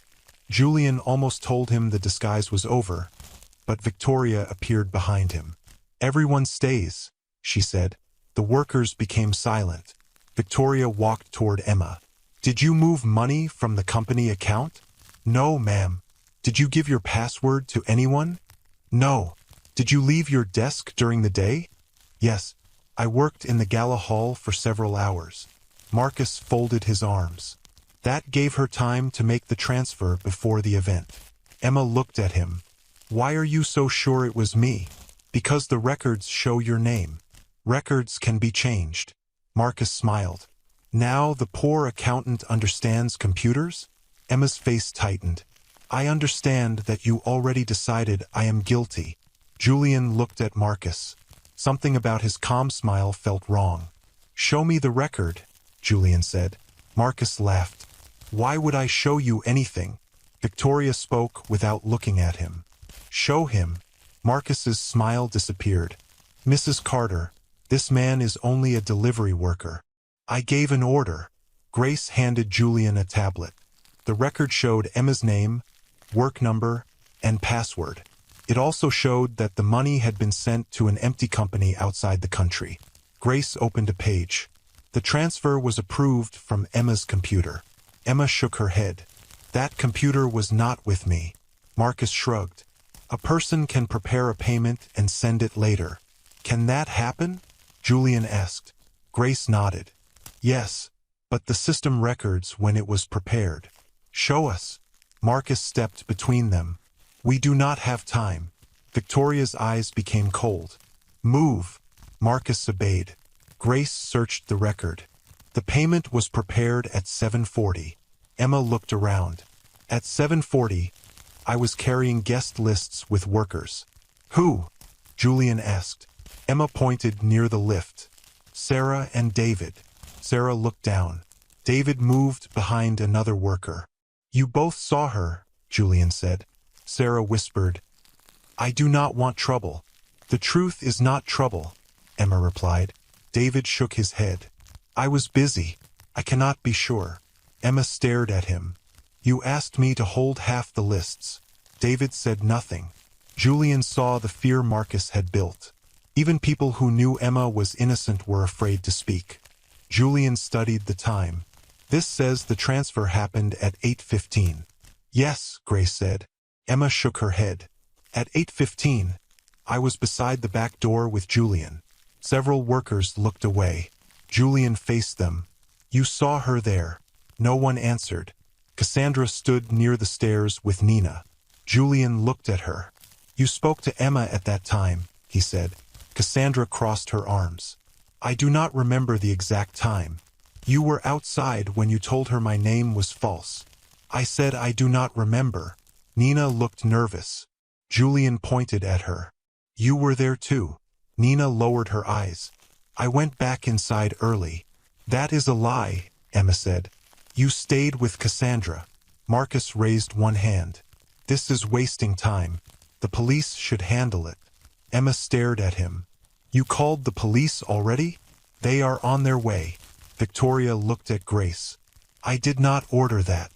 Julian almost told him the disguise was over, but Victoria appeared behind him. "Everyone stays," she said. The workers became silent. Victoria walked toward Emma. "Did you move money from the company account?" "No, ma'am." "Did you give your password to anyone?" "No." "Did you leave your desk during the day?" "Yes. I worked in the gala hall for several hours." Marcus folded his arms. That gave her time to make the transfer before the event. Emma looked at him. "Why are you so sure it was me?" "Because the records show your name. Records can be changed." Marcus smiled. "Now the poor accountant understands computers?" Emma's face tightened. "I understand that you already decided I am guilty." Julian looked at Marcus. Something about his calm smile felt wrong. "Show me the record," Julian said. Marcus laughed. "Why would I show you anything?" Victoria spoke without looking at him. "Show him." Marcus's smile disappeared. "Mrs. Carter, this man is only a delivery worker. I gave an order." Grace handed Julian a tablet. The record showed Emma's name, work number, and password. It also showed that the money had been sent to an empty company outside the country. Grace opened a page. The transfer was approved from Emma's computer. Emma shook her head. "That computer was not with me." Marcus shrugged. "A person can prepare a payment and send it later." "Can that happen?" Julian asked. Grace nodded. "Yes, but the system records when it was prepared." "Show us." Marcus stepped between them. "We do not have time." Victoria's eyes became cold. "Move." Marcus obeyed. Grace searched the record. The payment was prepared at 7:40. Emma looked around. At 7:40, I was carrying guest lists with workers. "Who?" Julian asked. Emma pointed near the lift. "Sarah and David." Sarah looked down. David moved behind another worker. "You both saw her," Julian said. Sarah whispered, "I do not want trouble." "The truth is not trouble," Emma replied. David shook his head. "I was busy. I cannot be sure." Emma stared at him. "You asked me to hold half the lists." David said nothing. Julian saw the fear Marcus had built. Even people who knew Emma was innocent were afraid to speak. Julian studied the time. "This says the transfer happened at 8:15. "Yes," Grace said. Emma shook her head. "At 8:15, I was beside the back door with Julian." Several workers looked away. Julian faced them. "You saw her there." No one answered. Cassandra stood near the stairs with Nina. Julian looked at her. "You spoke to Emma at that time," he said. Cassandra crossed her arms. "I do not remember the exact time. You were outside when you told her my name was false." I said I do not remember. Nina looked nervous. Julian pointed at her. "You were there too." Nina lowered her eyes. "I went back inside early." "That is a lie," Emma said. "You stayed with Cassandra." Marcus raised one hand. "This is wasting time. The police should handle it." Emma stared at him. "You called the police already?" "They are on their way." Victoria looked at Grace. "I did not order that."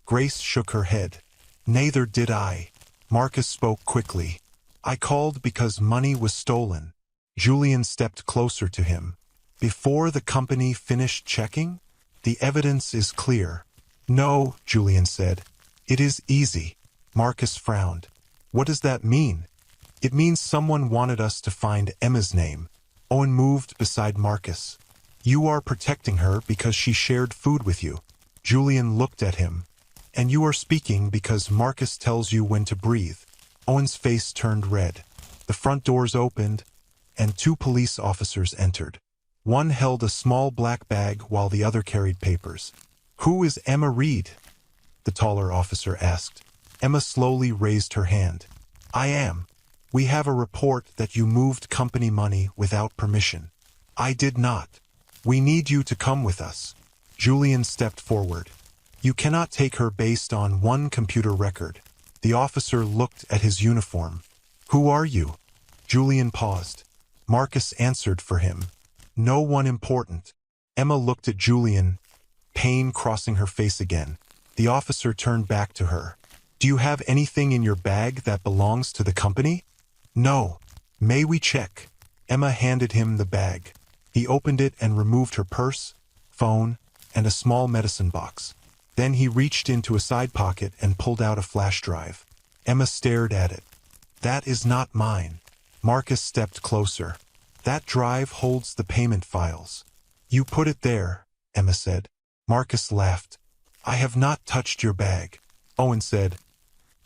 Grace shook her head. "Neither did I." Marcus spoke quickly. "I called because money was stolen." Julian stepped closer to him. "Before the company finished checking? The evidence is clear." "No," Julian said. "It is easy." Marcus frowned. "What does that mean?" "It means someone wanted us to find Emma's name." Owen moved beside Marcus. "You are protecting her because she shared food with you." Julian looked at him. "And you are speaking because Marcus tells you when to breathe." Owen's face turned red. The front doors opened, and two police officers entered. One held a small black bag while the other carried papers. "Who is Emma Reed?" the taller officer asked. Emma slowly raised her hand. "I am. We have a report that you moved company money without permission." "I did not." "We need you to come with us." Julian stepped forward. "You cannot take her based on one computer record." The officer looked at his uniform. "Who are you?" Julian paused. Marcus answered for him. "No one important." Emma looked at Julian, pain crossing her face again. The officer turned back to her. Do you have anything in your bag that belongs to the company? No. May we check? Emma handed him the bag. He opened it and removed her purse, phone, and a small medicine box. Then he reached into a side pocket and pulled out a flash drive. Emma stared at it. That is not mine. Marcus stepped closer. That drive holds the payment files. You put it there, Emma said. Marcus laughed. I have not touched your bag. Owen said,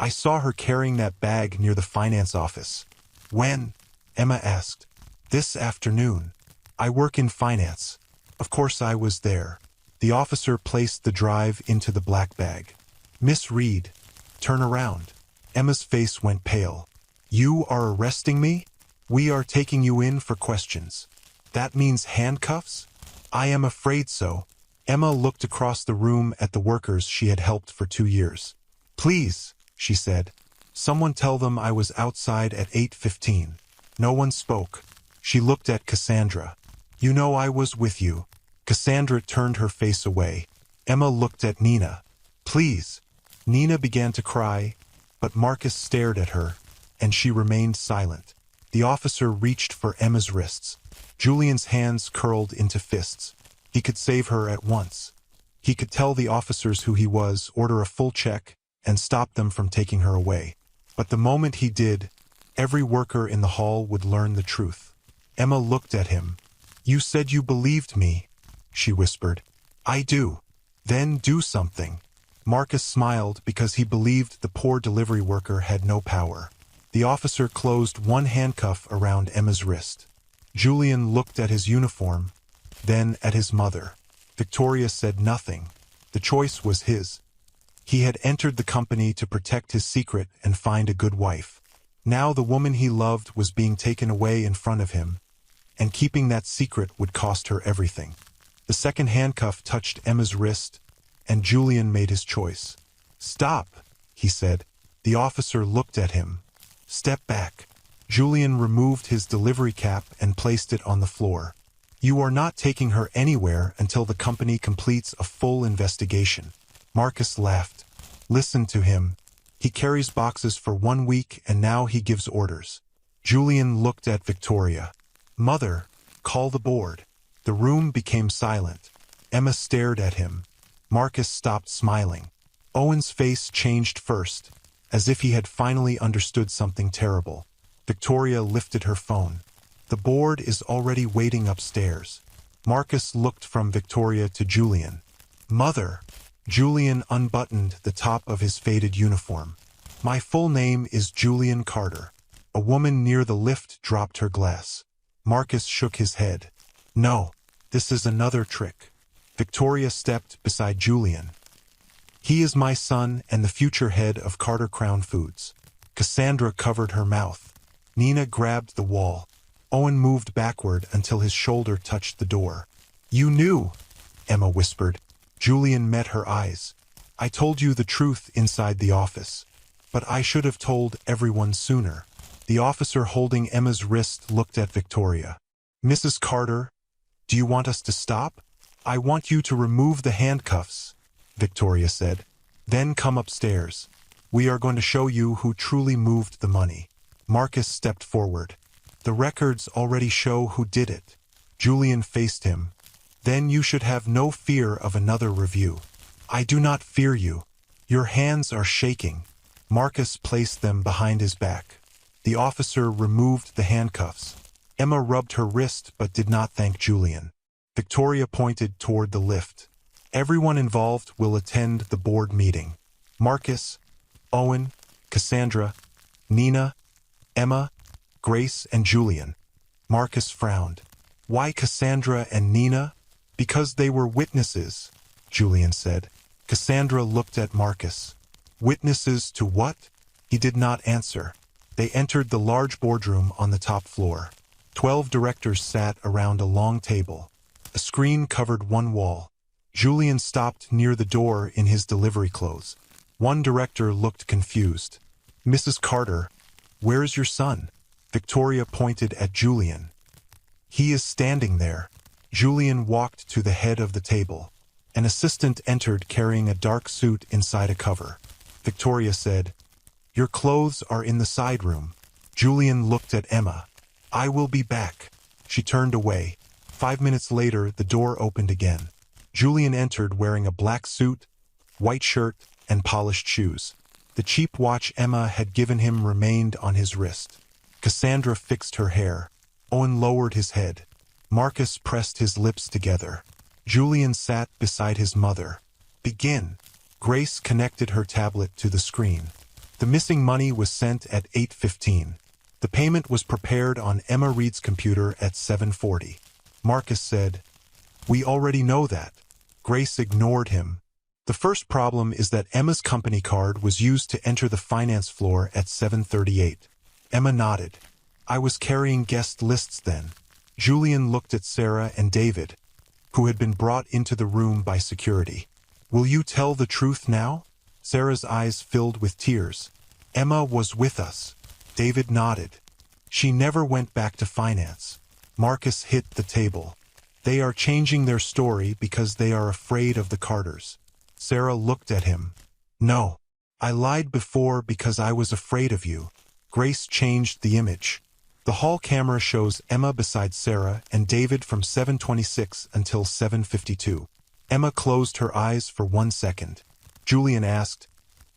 I saw her carrying that bag near the finance office. When? Emma asked. This afternoon. I work in finance. Of course I was there. The officer placed the drive into the black bag. Miss Reed, turn around. Emma's face went pale. You are arresting me? We are taking you in for questions. That means handcuffs? I am afraid so. Emma looked across the room at the workers she had helped for 2 years. Please, she said. Someone tell them I was outside at 8:15. No one spoke. She looked at Cassandra. You know I was with you. Cassandra turned her face away. Emma looked at Nina. Please. Nina began to cry, but Marcus stared at her, and she remained silent. The officer reached for Emma's wrists. Julian's hands curled into fists. He could save her at once. He could tell the officers who he was, order a full check, and stop them from taking her away. But the moment he did, every worker in the hall would learn the truth. Emma looked at him. You said you believed me, she whispered. I do. Then do something. Marcus smiled because he believed the poor delivery worker had no power. The officer closed one handcuff around Emma's wrist. Julian looked at his uniform, then at his mother. Victoria said nothing. The choice was his. He had entered the company to protect his secret and find a good wife. Now the woman he loved was being taken away in front of him, and keeping that secret would cost her everything. The second handcuff touched Emma's wrist, and Julian made his choice. Stop, he said. The officer looked at him. Step back. Julian removed his delivery cap and placed it on the floor. You are not taking her anywhere until the company completes a full investigation. Marcus laughed. Listen to him. He carries boxes for 1 week and now he gives orders. Julian looked at Victoria. Mother, call the board. The room became silent. Emma stared at him. Marcus stopped smiling. Owen's face changed first, as if he had finally understood something terrible. Victoria lifted her phone. The board is already waiting upstairs. Marcus looked from Victoria to Julian. Mother. Julian unbuttoned the top of his faded uniform. My full name is Julian Carter. A woman near the lift dropped her glass. Marcus shook his head. No, this is another trick. Victoria stepped beside Julian. He is my son and the future head of Carter Crown Foods. Cassandra covered her mouth. Nina grabbed the wall. Owen moved backward until his shoulder touched the door. You knew, Emma whispered. Julian met her eyes. I told you the truth inside the office, but I should have told everyone sooner. The officer holding Emma's wrist looked at Victoria. Mrs. Carter, do you want us to stop? I want you to remove the handcuffs, Victoria said. Then come upstairs. We are going to show you who truly moved the money. Marcus stepped forward. The records already show who did it. Julian faced him. Then you should have no fear of another review. I do not fear you. Your hands are shaking. Marcus placed them behind his back. The officer removed the handcuffs. Emma rubbed her wrist but did not thank Julian. Victoria pointed toward the lift. Everyone involved will attend the board meeting. Marcus, Owen, Cassandra, Nina, Emma, Grace, and Julian. Marcus frowned. Why Cassandra and Nina? Because they were witnesses, Julian said. Cassandra looked at Marcus. Witnesses to what? He did not answer. They entered the large boardroom on the top floor. 12 directors sat around a long table. A screen covered one wall. Julian stopped near the door in his delivery clothes. One director looked confused. Mrs. Carter, where is your son? Victoria pointed at Julian. He is standing there. Julian walked to the head of the table. An assistant entered carrying a dark suit inside a cover. Victoria said, "Your clothes are in the side room." Julian looked at Emma. "I will be back." She turned away. 5 minutes later, the door opened again. Julian entered wearing a black suit, white shirt, and polished shoes. The cheap watch Emma had given him remained on his wrist. Cassandra fixed her hair. Owen lowered his head. Marcus pressed his lips together. Julian sat beside his mother. "Begin." Grace connected her tablet to the screen. The missing money was sent at 8:15. The payment was prepared on Emma Reed's computer at 7:40. Marcus said, "We already know that." Grace ignored him. "The first problem is that Emma's company card was used to enter the finance floor at 7:38. Emma nodded. "I was carrying guest lists then." Julian looked at Sarah and David, who had been brought into the room by security. "Will you tell the truth now?" Sarah's eyes filled with tears. "Emma was with us." David nodded. "She never went back to finance." Marcus hit the table. "They are changing their story because they are afraid of the Carters." Sarah looked at him. "No. I lied before because I was afraid of you." Grace changed the image. The hall camera shows Emma beside Sarah and David from 7:26 until 7:52. Emma closed her eyes for 1 second. Julian asked,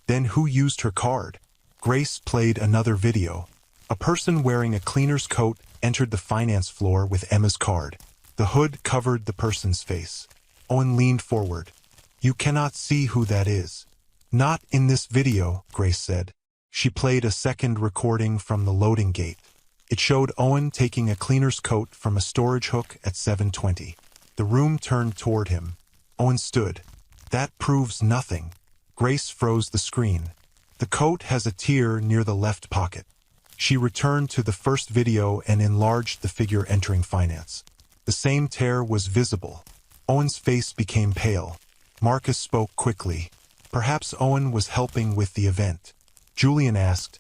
"Then who used her card?" Grace played another video. A person wearing a cleaner's coat entered the finance floor with Emma's card. The hood covered the person's face. Owen leaned forward. "You cannot see who that is." "Not in this video," Grace said. She played a second recording from the loading gate. It showed Owen taking a cleaner's coat from a storage hook at 7:20. The room turned toward him. Owen stood. "That proves nothing." Grace froze the screen. "The coat has a tear near the left pocket." She returned to the first video and enlarged the figure entering finance. The same tear was visible. Owen's face became pale. Marcus spoke quickly. Perhaps Owen was helping with the event. Julian asked,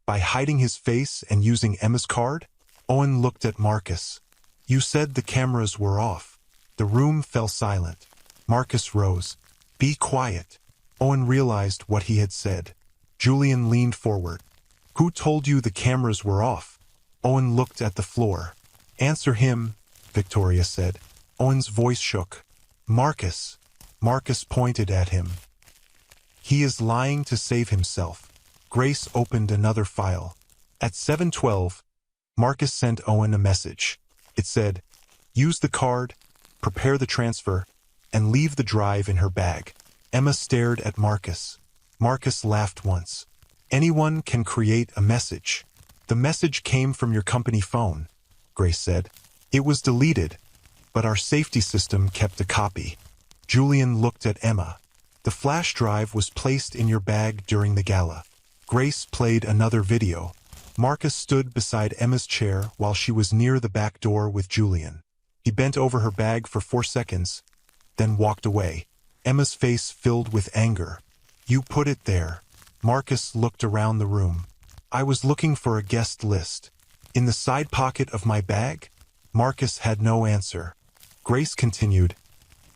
"By hiding his face and using Emma's card?" Owen looked at Marcus. "You said the cameras were off." The room fell silent. Marcus rose. "Be quiet." Owen realized what he had said. Julian leaned forward. "Who told you the cameras were off?" Owen looked at the floor. "Answer him," Victoria said. Owen's voice shook. "Marcus." Marcus pointed at him. "He is lying to save himself." Grace opened another file. At 7:12, Marcus sent Owen a message. It said, "Use the card, prepare the transfer, and leave the drive in her bag." Emma stared at Marcus. Marcus laughed once. "Anyone can create a message." "The message came from your company phone," Grace said. "It was deleted, but our safety system kept a copy." Julian looked at Emma. "The flash drive was placed in your bag during the gala." Grace played another video. Marcus stood beside Emma's chair while she was near the back door with Julian. He bent over her bag for 4 seconds, then walked away. Emma's face filled with anger. "You put it there." Marcus looked around the room. "I was looking for a guest list." "In the side pocket of my bag?" Marcus had no answer. Grace continued,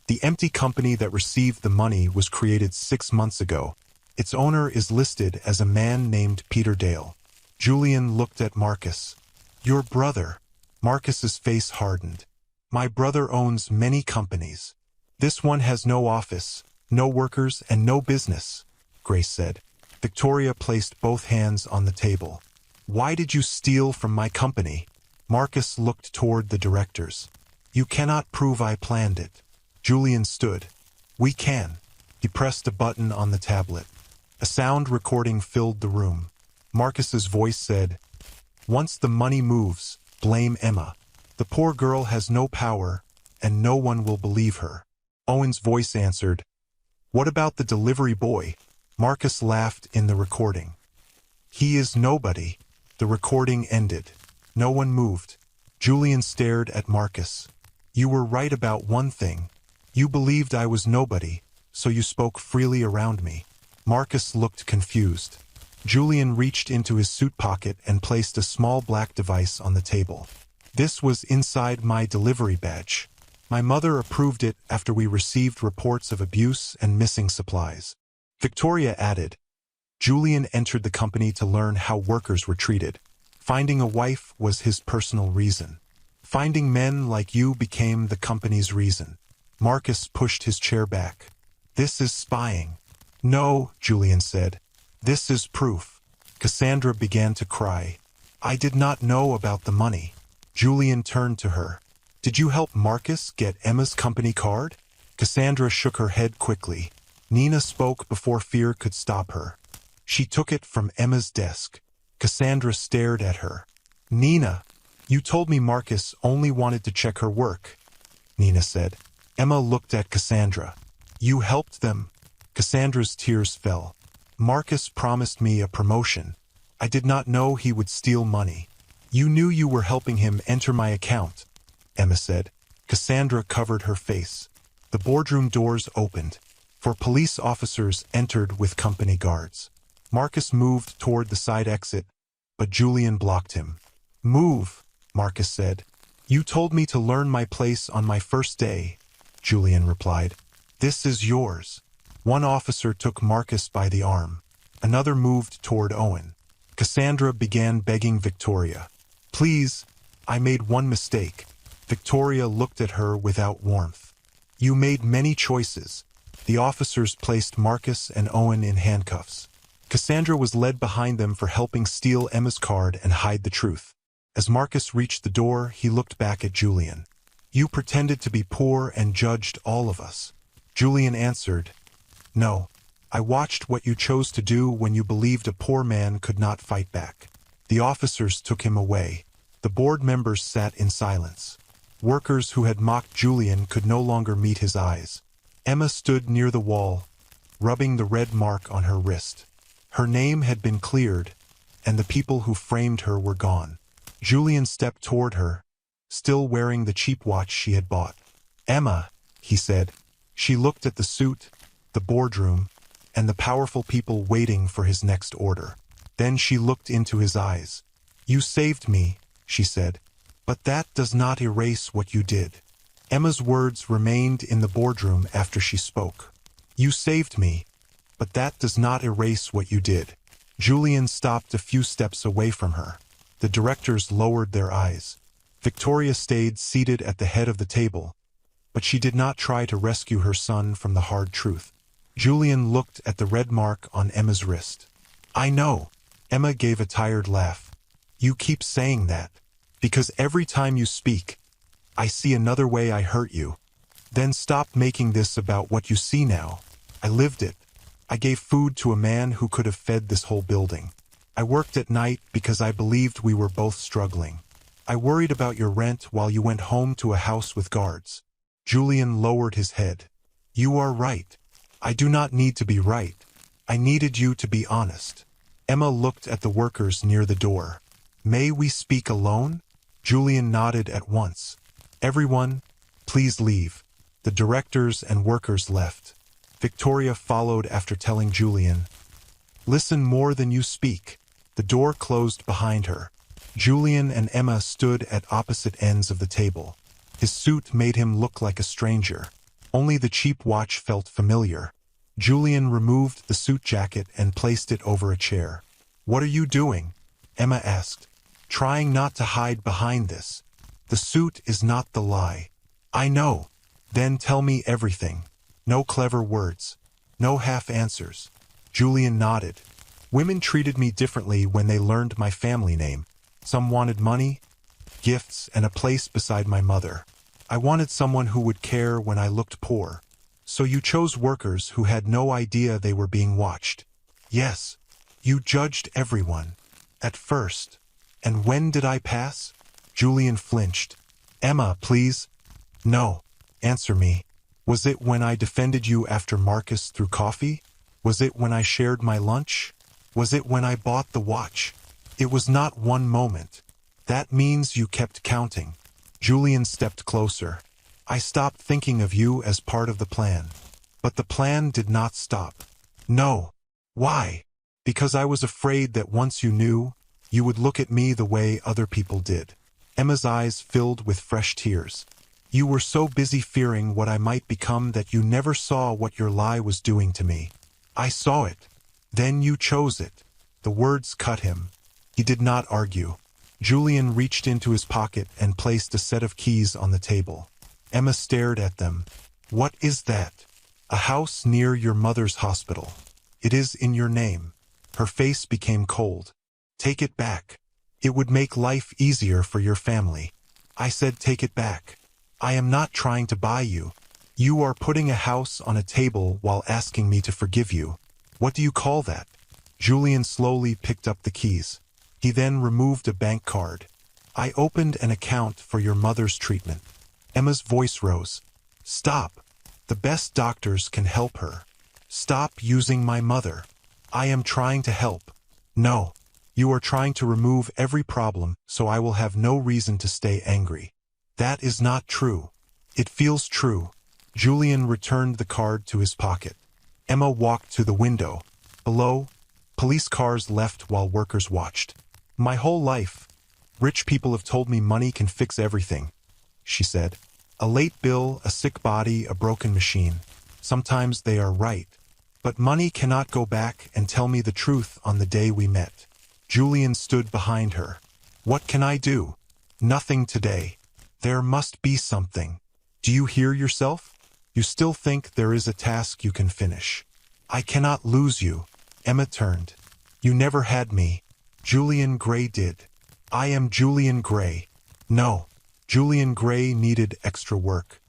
"The empty company that received the money was created 6 months ago. Its owner is listed as a man named Peter Dale." Julian looked at Marcus. "Your brother." Marcus's face hardened. "My brother owns many companies. This one has no office, no workers, and no business," Grace said. Victoria placed both hands on the table. "Why did you steal from my company?" Marcus looked toward the directors. "You cannot prove I planned it." Julian stood. "We can." He pressed a button on the tablet. A sound recording filled the room. Marcus's voice said, "Once the money moves, blame Emma. The poor girl has no power, and no one will believe her." Owen's voice answered, "What about the delivery boy?" Marcus laughed in the recording. "He is nobody." The recording ended. No one moved. Julian stared at Marcus. "You were right about one thing. You believed I was nobody, so you spoke freely around me." Marcus looked confused. Julian reached into his suit pocket and placed a small black device on the table. "This was inside my delivery badge. My mother approved it after we received reports of abuse and missing supplies." Victoria added, Julian entered the company to learn how workers were treated. Finding a wife was his personal reason. Finding men like you became the company's reason. Marcus pushed his chair back. This is spying. No, Julian said. This is proof. Cassandra began to cry. I did not know about the money. Julian turned to her. Did you help Marcus get Emma's company card? Cassandra shook her head quickly. Nina spoke before fear could stop her. She took it from Emma's desk. Cassandra stared at her. Nina, you told me Marcus only wanted to check her work, Nina said. Emma looked at Cassandra. You helped them. Cassandra's tears fell. Marcus promised me a promotion. I did not know he would steal money. You knew you were helping him enter my account, Emma said. Cassandra covered her face. The boardroom doors opened. Four police officers entered with company guards. Marcus moved toward the side exit, but Julian blocked him. Move, Marcus said. You told me to learn my place on my first day, Julian replied. This is yours. One officer took Marcus by the arm. Another moved toward Owen. Cassandra began begging Victoria. Please, I made one mistake. Victoria looked at her without warmth. You made many choices. The officers placed Marcus and Owen in handcuffs. Cassandra was led behind them for helping steal Emma's card and hide the truth. As Marcus reached the door, he looked back at Julian. You pretended to be poor and judged all of us. Julian answered, No, I watched what you chose to do when you believed a poor man could not fight back. The officers took him away. The board members sat in silence. Workers who had mocked Julian could no longer meet his eyes. Emma stood near the wall, rubbing the red mark on her wrist. Her name had been cleared, and the people who framed her were gone. Julian stepped toward her, still wearing the cheap watch she had bought. Emma, he said. She looked at the suit, the boardroom, and the powerful people waiting for his next order. Then she looked into his eyes. You saved me, she said, but that does not erase what you did. Emma's words remained in the boardroom after she spoke. You saved me, but that does not erase what you did. Julian stopped a few steps away from her. The directors lowered their eyes. Victoria stayed seated at the head of the table, but she did not try to rescue her son from the hard truth. Julian looked at the red mark on Emma's wrist. I know. Emma gave a tired laugh. You keep saying that, because every time you speak, I see another way I hurt you. Then stop making this about what you see now. I lived it. I gave food to a man who could have fed this whole building. I worked at night because I believed we were both struggling. I worried about your rent while you went home to a house with guards. Julian lowered his head. You are right. I do not need to be right. I needed you to be honest. Emma looked at the workers near the door. May we speak alone? Julian nodded at once. Everyone, please leave. The directors and workers left. Victoria followed after telling Julian, Listen more than you speak. The door closed behind her. Julian and Emma stood at opposite ends of the table. His suit made him look like a stranger. Only the cheap watch felt familiar. Julian removed the suit jacket and placed it over a chair. What are you doing? Emma asked. Trying not to hide behind this. The suit is not the lie. I know. Then tell me everything. No clever words. No half answers. Julian nodded. Women treated me differently when they learned my family name. Some wanted money, gifts, and a place beside my mother. I wanted someone who would care when I looked poor. So you chose workers who had no idea they were being watched. Yes, you judged everyone. At first. And when did I pass? Julian flinched. Emma, please. No. Answer me. Was it when I defended you after Marcus threw coffee? Was it when I shared my lunch? Was it when I bought the watch? It was not one moment. That means you kept counting. Julian stepped closer. I stopped thinking of you as part of the plan. But the plan did not stop. No. Why? Because I was afraid that once you knew, you would look at me the way other people did. Emma's eyes filled with fresh tears. You were so busy fearing what I might become that you never saw what your lie was doing to me. I saw it. Then you chose it. The words cut him. He did not argue. Julian reached into his pocket and placed a set of keys on the table. Emma stared at them. What is that? A house near your mother's hospital. It is in your name. Her face became cold. Take it back. It would make life easier for your family. I said take it back. I am not trying to buy you. You are putting a house on a table while asking me to forgive you. What do you call that? Julian slowly picked up the keys. He then removed a bank card. I opened an account for your mother's treatment. Emma's voice rose. Stop. The best doctors can help her. Stop using my mother. I am trying to help. No. You are trying to remove every problem, so I will have no reason to stay angry. That is not true. It feels true. Julian returned the card to his pocket. Emma walked to the window. Below, police cars left while workers watched. My whole life, rich people have told me money can fix everything, she said. A late bill, a sick body, a broken machine. Sometimes they are right. But money cannot go back and tell me the truth on the day we met. Julian stood behind her. What can I do? Nothing today. There must be something. Do you hear yourself? You still think there is a task you can finish. I cannot lose you. Emma turned. You never had me. Julian Gray did. I am Julian Gray. No. Julian Gray needed extra work.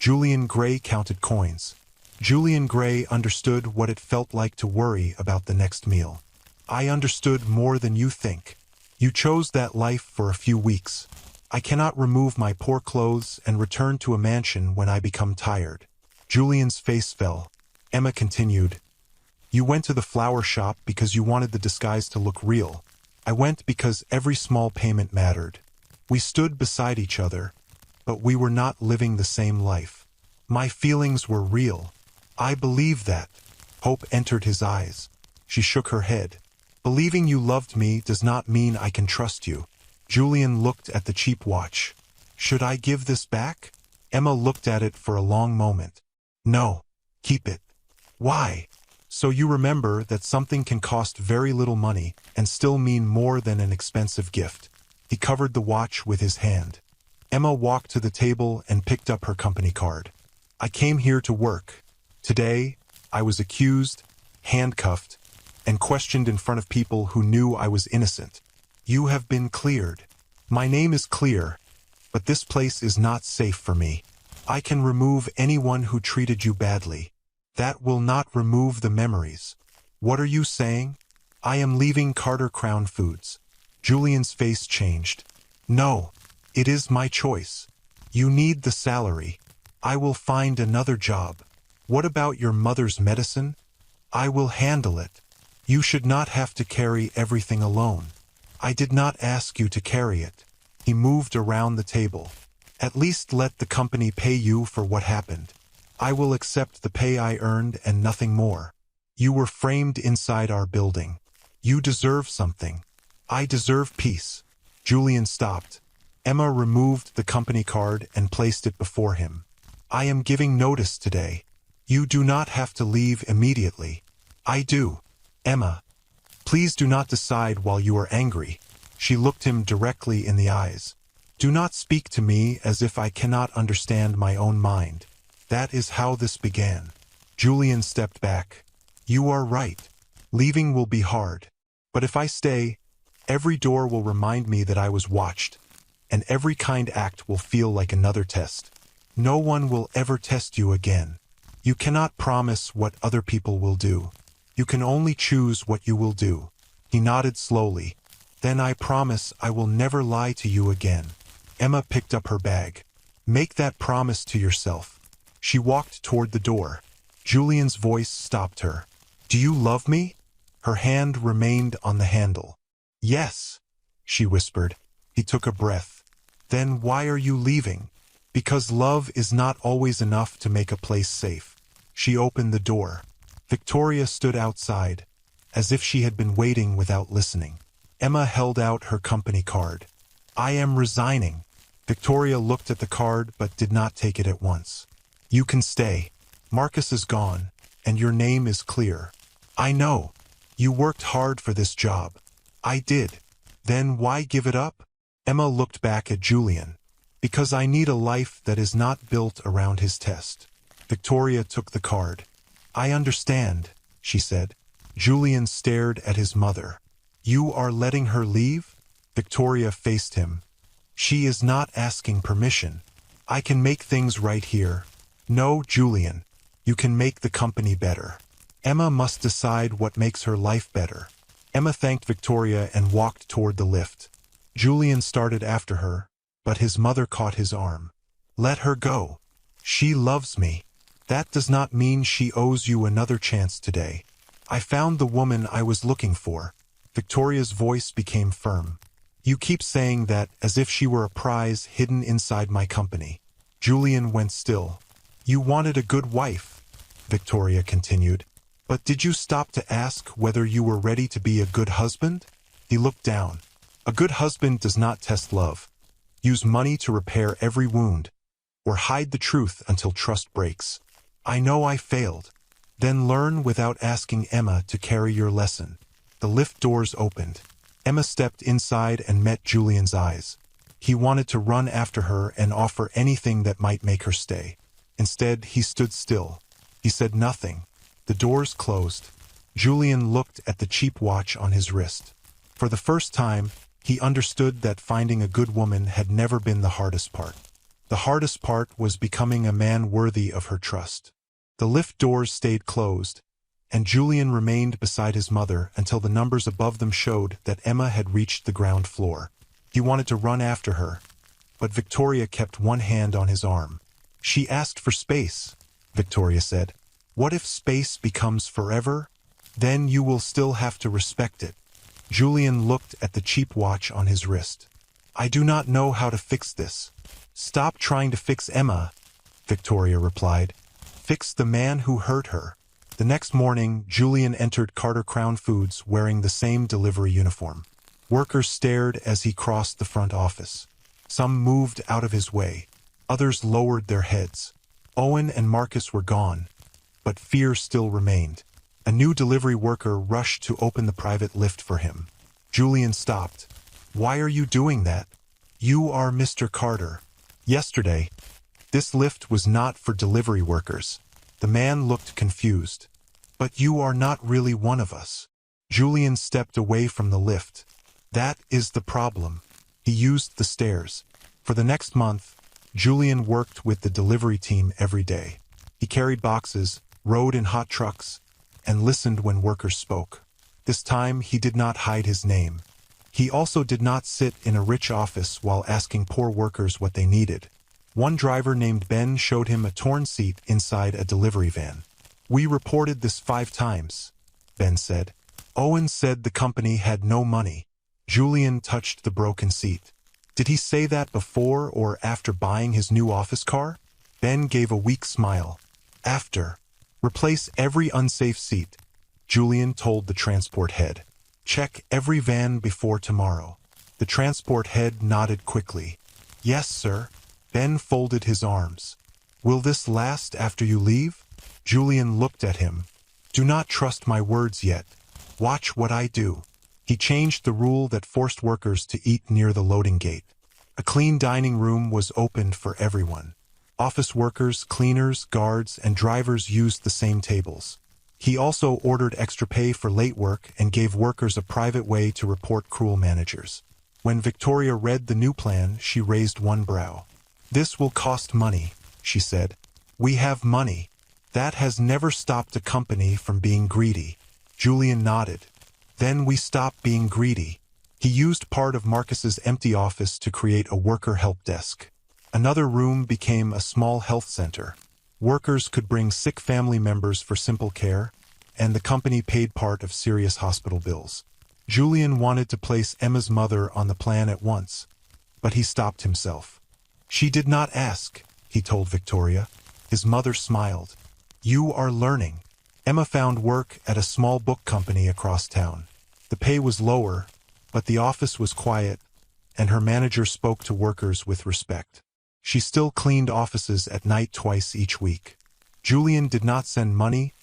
Julian Gray counted coins. Julian Gray understood what it felt like to worry about the next meal. I understood more than you think. You chose that life for a few weeks. I cannot remove my poor clothes and return to a mansion when I become tired. Julian's face fell. Emma continued. You went to the flower shop because you wanted the disguise to look real. I went because every small payment mattered. We stood beside each other, but we were not living the same life. My feelings were real. I believed that. Hope entered his eyes. She shook her head. Believing you loved me does not mean I can trust you. Julian looked at the cheap watch. Should I give this back? Emma looked at it for a long moment. No. Keep it. Why? So you remember that something can cost very little money and still mean more than an expensive gift. He covered the watch with his hand. Emma walked to the table and picked up her company card. I came here to work. Today, I was accused, handcuffed, and questioned in front of people who knew I was innocent. You have been cleared. My name is clear, but this place is not safe for me. I can remove anyone who treated you badly. That will not remove the memories. What are you saying? I am leaving Carter Crown Foods. Julian's face changed. No, it is my choice. You need the salary. I will find another job. What about your mother's medicine? I will handle it. You should not have to carry everything alone. I did not ask you to carry it. He moved around the table. At least let the company pay you for what happened. I will accept the pay I earned and nothing more. You were framed inside our building. You deserve something. I deserve peace. Julian stopped. Emma removed the company card and placed it before him. I am giving notice today. You do not have to leave immediately. I do. Emma, please do not decide while you are angry. She looked him directly in the eyes. Do not speak to me as if I cannot understand my own mind. That is how this began. Julian stepped back. You are right. Leaving will be hard. But if I stay, every door will remind me that I was watched, and every kind act will feel like another test. No one will ever test you again. You cannot promise what other people will do. You can only choose what you will do. He nodded slowly. Then I promise I will never lie to you again. Emma picked up her bag. Make that promise to yourself. She walked toward the door. Julian's voice stopped her. Do you love me? Her hand remained on the handle. Yes, she whispered. He took a breath. Then why are you leaving? Because love is not always enough to make a place safe. She opened the door. Victoria stood outside, as if she had been waiting without listening. Emma held out her company card. I am resigning. Victoria looked at the card but did not take it at once. You can stay. Marcus is gone, and your name is clear. I know. You worked hard for this job. I did. Then why give it up? Emma looked back at Julian. Because I need a life that is not built around his test. Victoria took the card. I understand, she said. Julian stared at his mother. You are letting her leave? Victoria faced him. She is not asking permission. I can make things right here. No, Julian. You can make the company better. Emma must decide what makes her life better. Emma thanked Victoria and walked toward the lift. Julian started after her, but his mother caught his arm. Let her go. She loves me. That does not mean she owes you another chance today. I found the woman I was looking for. Victoria's voice became firm. You keep saying that as if she were a prize hidden inside my company. Julian went still. You wanted a good wife, Victoria continued. But did you stop to ask whether you were ready to be a good husband? He looked down. A good husband does not test love, use money to repair every wound, or hide the truth until trust breaks. I know I failed. Then learn without asking Emma to carry your lesson. The lift doors opened. Emma stepped inside and met Julian's eyes. He wanted to run after her and offer anything that might make her stay. Instead, he stood still. He said nothing. The doors closed. Julian looked at the cheap watch on his wrist. For the first time, he understood that finding a good woman had never been the hardest part. The hardest part was becoming a man worthy of her trust. The lift doors stayed closed, and Julian remained beside his mother until the numbers above them showed that Emma had reached the ground floor. He wanted to run after her, but Victoria kept one hand on his arm. She asked for space, Victoria said. What if space becomes forever? Then you will still have to respect it. Julian looked at the cheap watch on his wrist. I do not know how to fix this. Stop trying to fix Emma, Victoria replied. Fix the man who hurt her. The next morning, Julian entered Carter Crown Foods wearing the same delivery uniform. Workers stared as he crossed the front office. Some moved out of his way. Others lowered their heads. Owen and Marcus were gone, but fear still remained. A new delivery worker rushed to open the private lift for him. Julian stopped. Why are you doing that? You are Mr. Carter. Yesterday, this lift was not for delivery workers. The man looked confused. But you are not really one of us. Julian stepped away from the lift. That is the problem. He used the stairs. For the next month, Julian worked with the delivery team every day. He carried boxes, rode in hot trucks, and listened when workers spoke. This time he did not hide his name. He also did not sit in a rich office while asking poor workers what they needed. One driver named Ben showed him a torn seat inside a delivery van. We reported this 5 times, Ben said. Owen said the company had no money. Julian touched the broken seat. Did he say that before or after buying his new office car? Ben gave a weak smile. After. Replace every unsafe seat, Julian told the transport head. Check every van before tomorrow. The transport head nodded quickly. Yes, sir. Ben folded his arms. Will this last after you leave? Julian looked at him. Do not trust my words yet. Watch what I do. He changed the rule that forced workers to eat near the loading gate. A clean dining room was opened for everyone. Office workers, cleaners, guards, and drivers used the same tables. He also ordered extra pay for late work and gave workers a private way to report cruel managers. When Victoria read the new plan, she raised one brow. This will cost money, she said. We have money. That has never stopped a company from being greedy. Julian nodded. Then we stop being greedy. He used part of Marcus's empty office to create a worker help desk. Another room became a small health center. Workers could bring sick family members for simple care, and the company paid part of serious hospital bills. Julian wanted to place Emma's mother on the plan at once, but he stopped himself. She did not ask, he told Victoria. His mother smiled. You are learning. Emma found work at a small book company across town. The pay was lower, but the office was quiet, and her manager spoke to workers with respect. She still cleaned offices at night twice each week. Julian did not send money,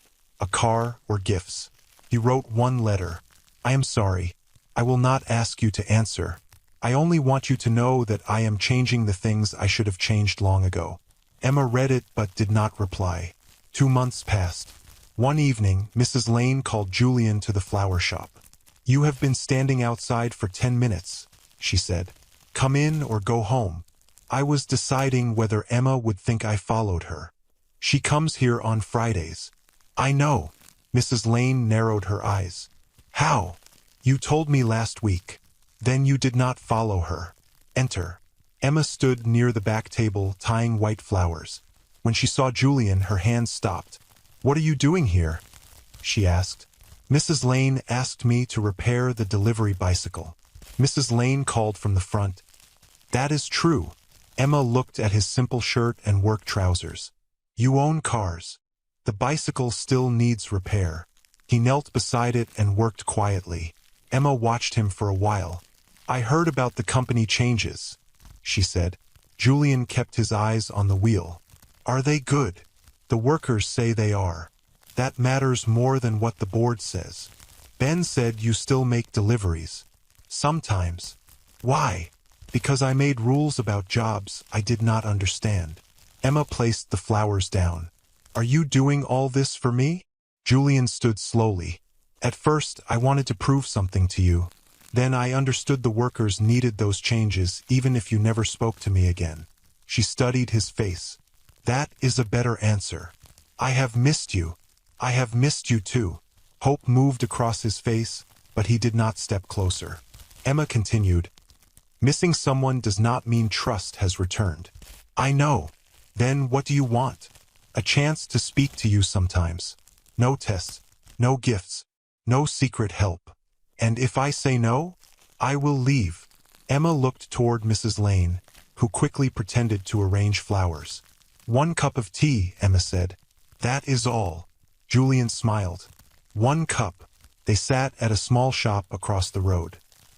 a car, or gifts. He wrote one letter. I am sorry. I will not ask you to answer. I only want you to know that I am changing the things I should have changed long ago. Emma read it but did not reply. 2 months passed. One evening, Mrs. Lane called Julian to the flower shop. You have been standing outside for 10 minutes, she said. Come in or go home. I was deciding whether Emma would think I followed her. She comes here on Fridays. I know. Mrs. Lane narrowed her eyes. How? You told me last week. Then you did not follow her. Enter. Emma stood near the back table, tying white flowers. When she saw Julian, her hands stopped. What are you doing here? She asked. Mrs. Lane asked me to repair the delivery bicycle. Mrs. Lane called from the front. That is true. Emma looked at his simple shirt and work trousers. You own cars. The bicycle still needs repair. He knelt beside it and worked quietly. Emma watched him for a while. I heard about the company changes, she said. Julian kept his eyes on the wheel. Are they good? The workers say they are. That matters more than what the board says. Ben said you still make deliveries. Sometimes. Why? Because I made rules about jobs I did not understand. Emma placed the flowers down. Are you doing all this for me? Julian stood slowly. At first, I wanted to prove something to you. Then I understood the workers needed those changes even if you never spoke to me again. She studied his face. That is a better answer. I have missed you. I have missed you too. Hope moved across his face, but he did not step closer. Emma continued. Missing someone does not mean trust has returned. I know. Then what do you want? A chance to speak to you sometimes. No tests, no gifts, no secret help. And if I say no, I will leave. Emma looked toward Mrs. Lane, who quickly pretended to arrange flowers. 1 cup of tea, Emma said. That is all. Julian smiled. 1 cup. They sat at a small shop across the road.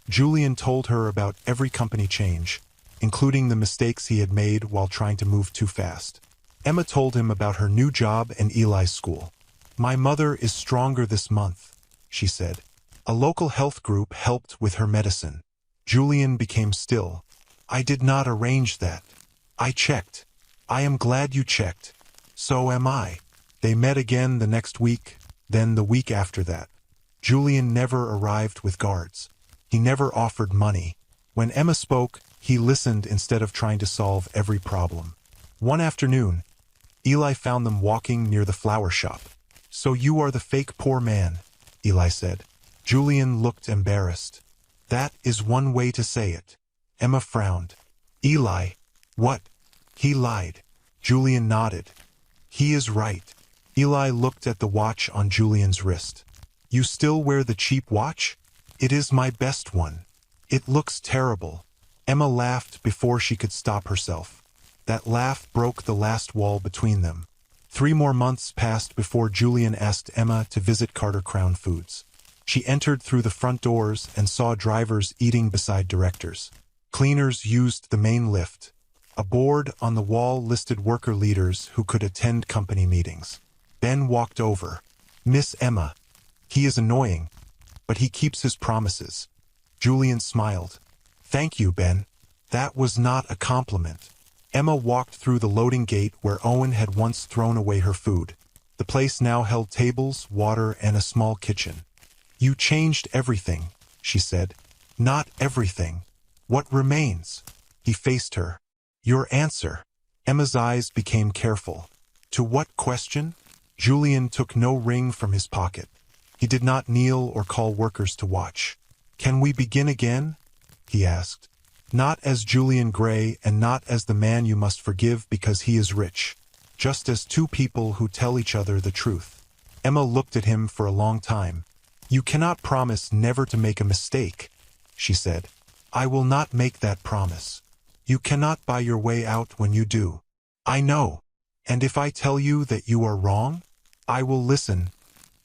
Julian told her about every company change, including the mistakes he had made while trying to move too fast. Emma told him about her new job and Eli's school. My mother is stronger this month, she said. A local health group helped with her medicine. Julian became still. I did not arrange that. I checked. I am glad you checked. So am I. They met again the next week, then the week after that. Julian never arrived with guards. He never offered money. When Emma spoke, he listened instead of trying to solve every problem. One afternoon, Eli found them walking near the flower shop. So you are the fake poor man, Eli said. Julian looked embarrassed. That is one way to say it. Emma frowned. Eli, what? He lied. Julian nodded. He is right. Eli looked at the watch on Julian's wrist. You still wear the cheap watch? It is my best one. It looks terrible. Emma laughed before she could stop herself. That laugh broke the last wall between them. 3 more months passed before Julian asked Emma to visit Carter Crown Foods. She entered through the front doors and saw drivers eating beside directors. Cleaners used the main lift. A board on the wall listed worker leaders who could attend company meetings. Ben walked over. Miss Emma. He is annoying, but he keeps his promises. Julian smiled. Thank you, Ben. That was not a compliment. Emma walked through the loading gate where Owen had once thrown away her food. The place now held tables, water, and a small kitchen. You changed everything, she said. Not everything. What remains? He faced her. Your answer. Emma's eyes became careful. To what question? Julian took no ring from his pocket. He did not kneel or call workers to watch. Can we begin again? He asked. Not as Julian Gray and not as the man you must forgive because he is rich. Just as 2 people who tell each other the truth. Emma looked at him for a long time. You cannot promise never to make a mistake, she said. I will not make that promise. You cannot buy your way out when you do. I know. And if I tell you that you are wrong, I will listen,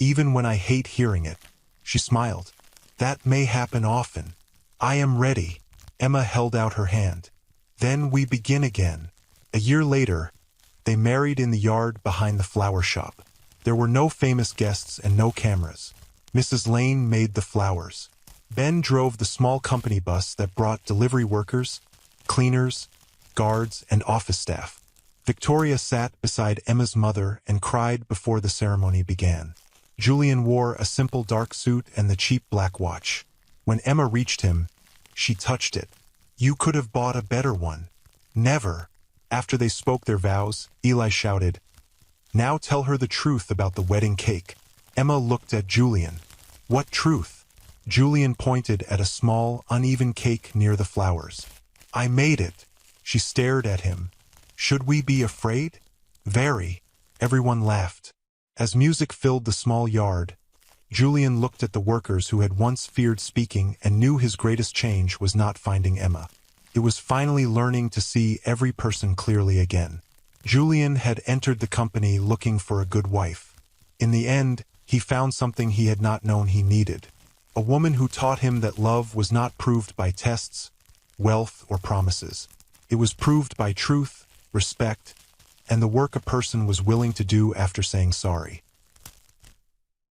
even when I hate hearing it. She smiled. That may happen often. I am ready. Emma held out her hand. Then we begin again. A year later, they married in the yard behind the flower shop. There were no famous guests and no cameras. Mrs. Lane made the flowers. Ben drove the small company bus that brought delivery workers, cleaners, guards, and office staff. Victoria sat beside Emma's mother and cried before the ceremony began. Julian wore a simple dark suit and the cheap black watch. When Emma reached him, she touched it. "You could have bought a better one." "Never." After they spoke their vows, Eli shouted, "Now tell her the truth about the wedding cake." Emma looked at Julian. "What truth?" Julian pointed at a small, uneven cake near the flowers. "I made it." She stared at him. "Should we be afraid?" "Very." Everyone laughed. As music filled the small yard, Julian looked at the workers who had once feared speaking and knew his greatest change was not finding Emma. It was finally learning to see every person clearly again. Julian had entered the company looking for a good wife. In the end, he found something he had not known he needed. A woman who taught him that love was not proved by tests, wealth, or promises. It was proved by truth, respect, and the work a person was willing to do after saying sorry.